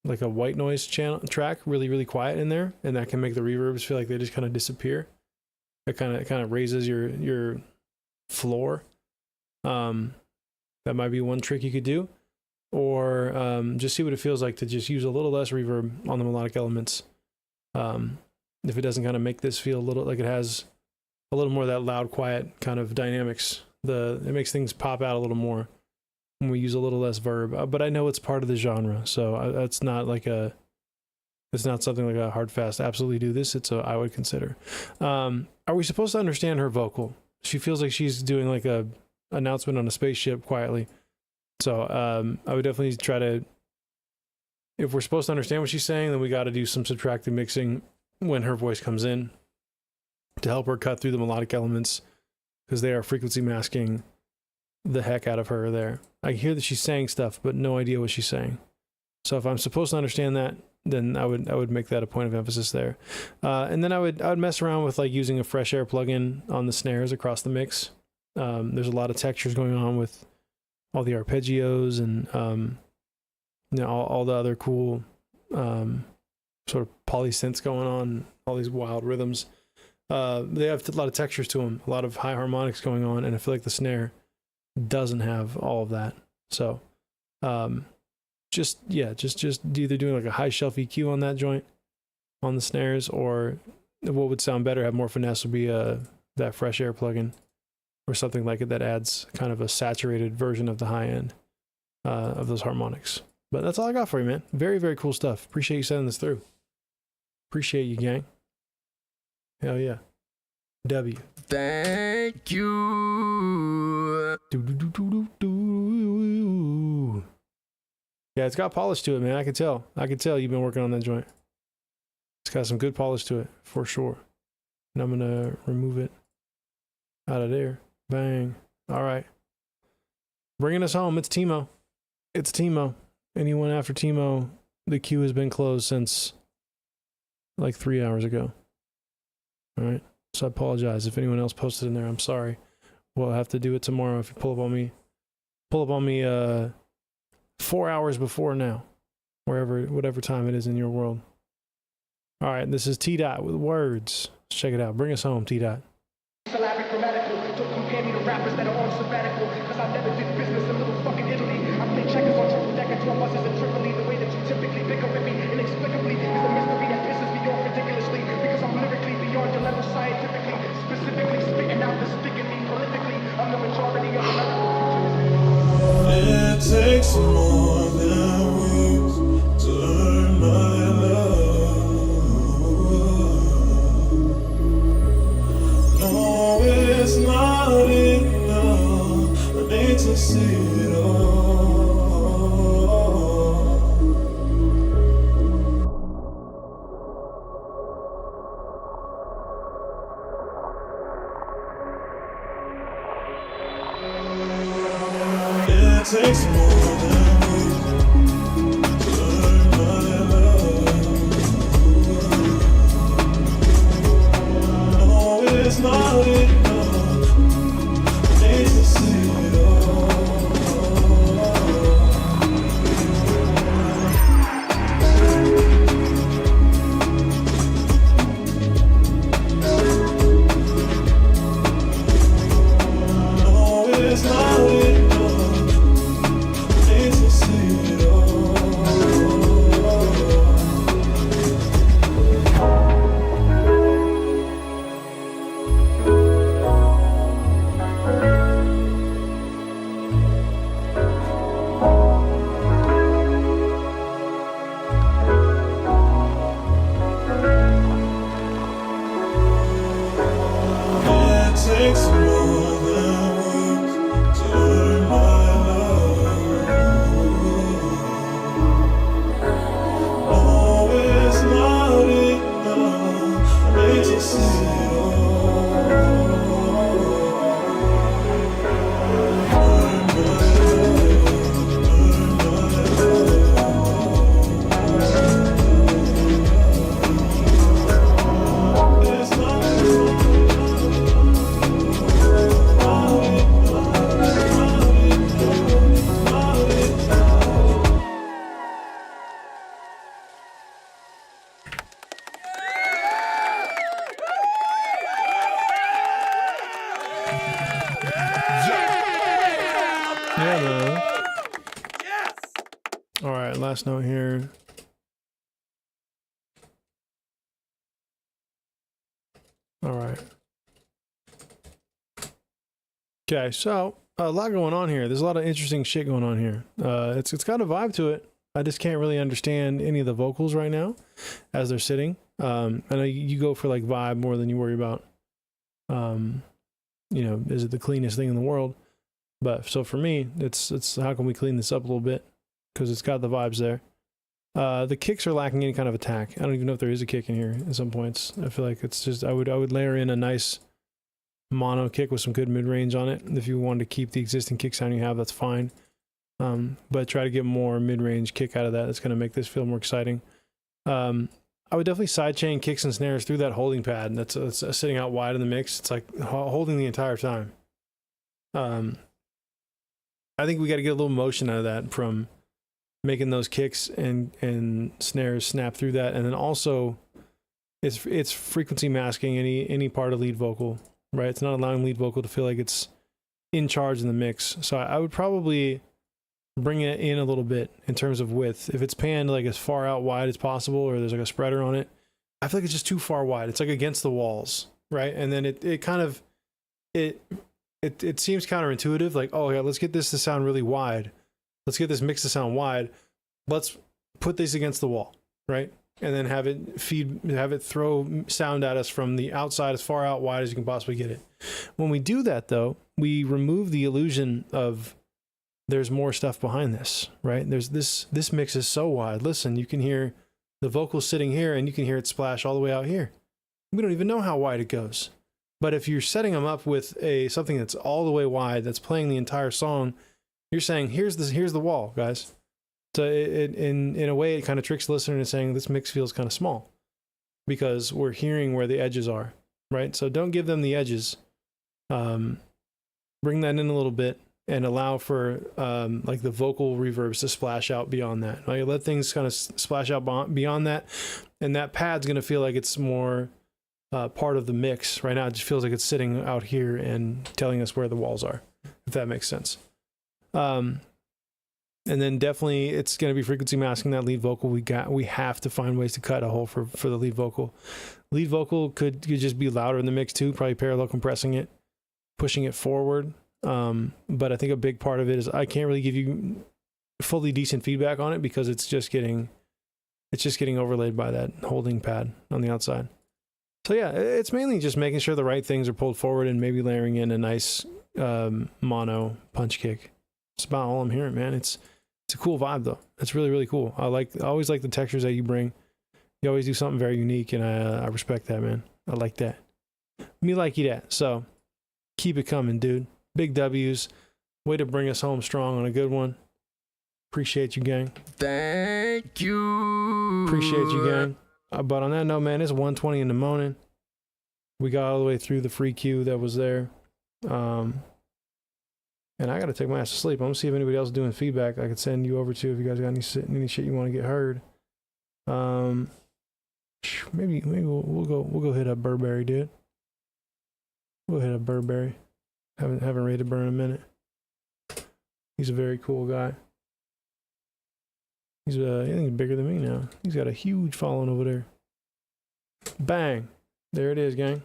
white noise track, really, really quiet in there, and that can make the reverbs feel like they just kind of disappear. It kind of raises your floor. That might be one trick you could do, or just see what it feels like to just use a little less reverb on the melodic elements. If it doesn't kind of make this feel a little like it has a little more of that loud, quiet kind of dynamics, it makes things pop out a little more when we use a little less verb. But I know it's part of the genre, so it's not something like a hard fast absolutely do this. I would consider. Are we supposed to understand her vocal? She feels like she's doing like a announcement on a spaceship quietly. So I would definitely try to, if we're supposed to understand what she's saying, then we got to do some subtractive mixing when her voice comes in to help her cut through the melodic elements, because they are frequency masking the heck out of her there. I hear that she's saying stuff, but no idea what she's saying. So if I'm supposed to understand that, then I would make that a point of emphasis there. And then I would mess around with like using a fresh air plugin on the snares across the mix. There's a lot of textures going on with all the arpeggios and all the other cool sort of polysynths going on, all these wild rhythms. They have a lot of textures to them, a lot of high harmonics going on, and I feel like the snare doesn't have all of that. So just either doing like a high shelf EQ on that joint on the snares, or what would sound better, have more finesse, would be that fresh air plugin or something like it that adds kind of a saturated version of the high end of those harmonics. But that's all I got for you, man. Very, very cool stuff. Appreciate you sending this through. Appreciate you, gang. Hell yeah. W. Thank you. Yeah, it's got polish to it, man. I can tell you've been working on that joint. It's got some good polish to it, for sure. And I'm going to remove it out of there. Bang. All right. Bringing us home, it's Timo. It's Timo. Anyone after Timo, the queue has been closed since like 3 hours ago. All right. So I apologize if anyone else posted in there. I'm sorry. We'll have to do it tomorrow if you pull up on me 4 hours before now, whatever time it is in your world. All right, this is T-Dot with words. Let's check it out. Bring us home, T-Dot. Syllabic grammatical, don't compare me to rappers that are on sabbatical, cause I never did business in little fucking Italy. I play checkers on triple decker, 12 buses in Tripoli. The way that you typically pick up at me inexplicably is a mystery that pisses me off ridiculously, because I'm lyrically beyond your level scientifically, specifically spitting out the stick in me politically. I'm the majority of the medical creatures. It takes more than weeks to learn my love. No, it's not enough. I need to see it all. last note here. All right. Okay, so a lot going on here. There's a lot of interesting shit going on here. It's got a vibe to it. I just can't really understand any of the vocals right now as they're sitting. I know you go for like vibe more than you worry about, you know, is it the cleanest thing in the world? But so for me, it's how can we clean this up a little bit? Because it's got the vibes there. The kicks are lacking any kind of attack. I don't even know if there is a kick in here at some points. I feel like it's just I would layer in a nice mono kick with some good mid-range on it. If you wanted to keep the existing kick sound you have, that's fine. But try to get more mid-range kick out of that. That's going to make this feel more exciting. I would definitely sidechain kicks and snares through that holding pad. And that's sitting out wide in the mix. It's like holding the entire time. I think we got to get a little motion out of that from making those kicks and snares snap through that. And then also it's frequency masking any part of lead vocal, right? It's not allowing lead vocal to feel like it's in charge in the mix. So I would probably bring it in a little bit in terms of width. If it's panned like as far out wide as possible, or there's like a spreader on it, I feel like it's just too far wide. It's like against the walls, right? And then it kind of it seems counterintuitive, like, oh yeah, let's get this to sound really wide. Let's get this mix to sound wide. Let's put this against the wall, right? And then have it throw sound at us from the outside as far out wide as you can possibly get it. When we do that though, we remove the illusion of there's more stuff behind this, right? There's this mix is so wide. Listen, you can hear the vocals sitting here and you can hear it splash all the way out here. We don't even know how wide it goes. But if you're setting them up with something that's all the way wide, that's playing the entire song, you're saying, here's the wall, guys. So in a way, it kind of tricks the listener into saying this mix feels kind of small because we're hearing where the edges are, right? So don't give them the edges. Bring that in a little bit and allow for like the vocal reverbs to splash out beyond that. Like, let things kind of splash out beyond that, and that pad's going to feel like it's more part of the mix. Right now, it just feels like it's sitting out here and telling us where the walls are, if that makes sense. And then definitely it's going to be frequency masking that lead vocal. We have to find ways to cut a hole for the lead vocal. Lead vocal could just be louder in the mix too, probably parallel compressing it, pushing it forward. But I think a big part of it is I can't really give you fully decent feedback on it because it's just getting overlaid by that holding pad on the outside. So yeah, it's mainly just making sure the right things are pulled forward and maybe layering in a nice mono punch kick. That's about all I'm hearing, man. It's a cool vibe though. It's really, really cool. I always like the textures that you bring. You always do something very unique, and I respect that, man. I like that. Me like you that. So keep it coming, dude. Big W's. Way to bring us home strong on a good one. Appreciate you, gang. Thank you. Appreciate you, gang. But on that note, man, it's 1:20 in the morning. We got all the way through the free queue that was there. And I got to take my ass to sleep. I'm going to see if anybody else is doing feedback I could send you over to if you guys got any shit you want to get heard. Maybe we'll go hit up Burberry, dude. We'll hit up Burberry. Haven't rated Burr in a minute. He's a very cool guy. I think he's bigger than me now. He's got a huge following over there. Bang. There it is, gang.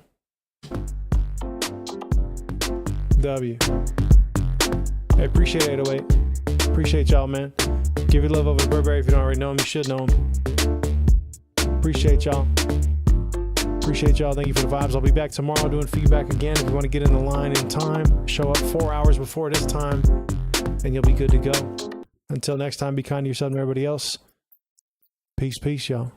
W. I appreciate 808. Appreciate y'all, man. Give your love over to Burberry if you don't already know him. You should know him. Appreciate y'all. Appreciate y'all. Thank you for the vibes. I'll be back tomorrow doing feedback again. If you want to get in the line in time, show up 4 hours before this time, and you'll be good to go. Until next time, be kind to yourself and everybody else. Peace, y'all.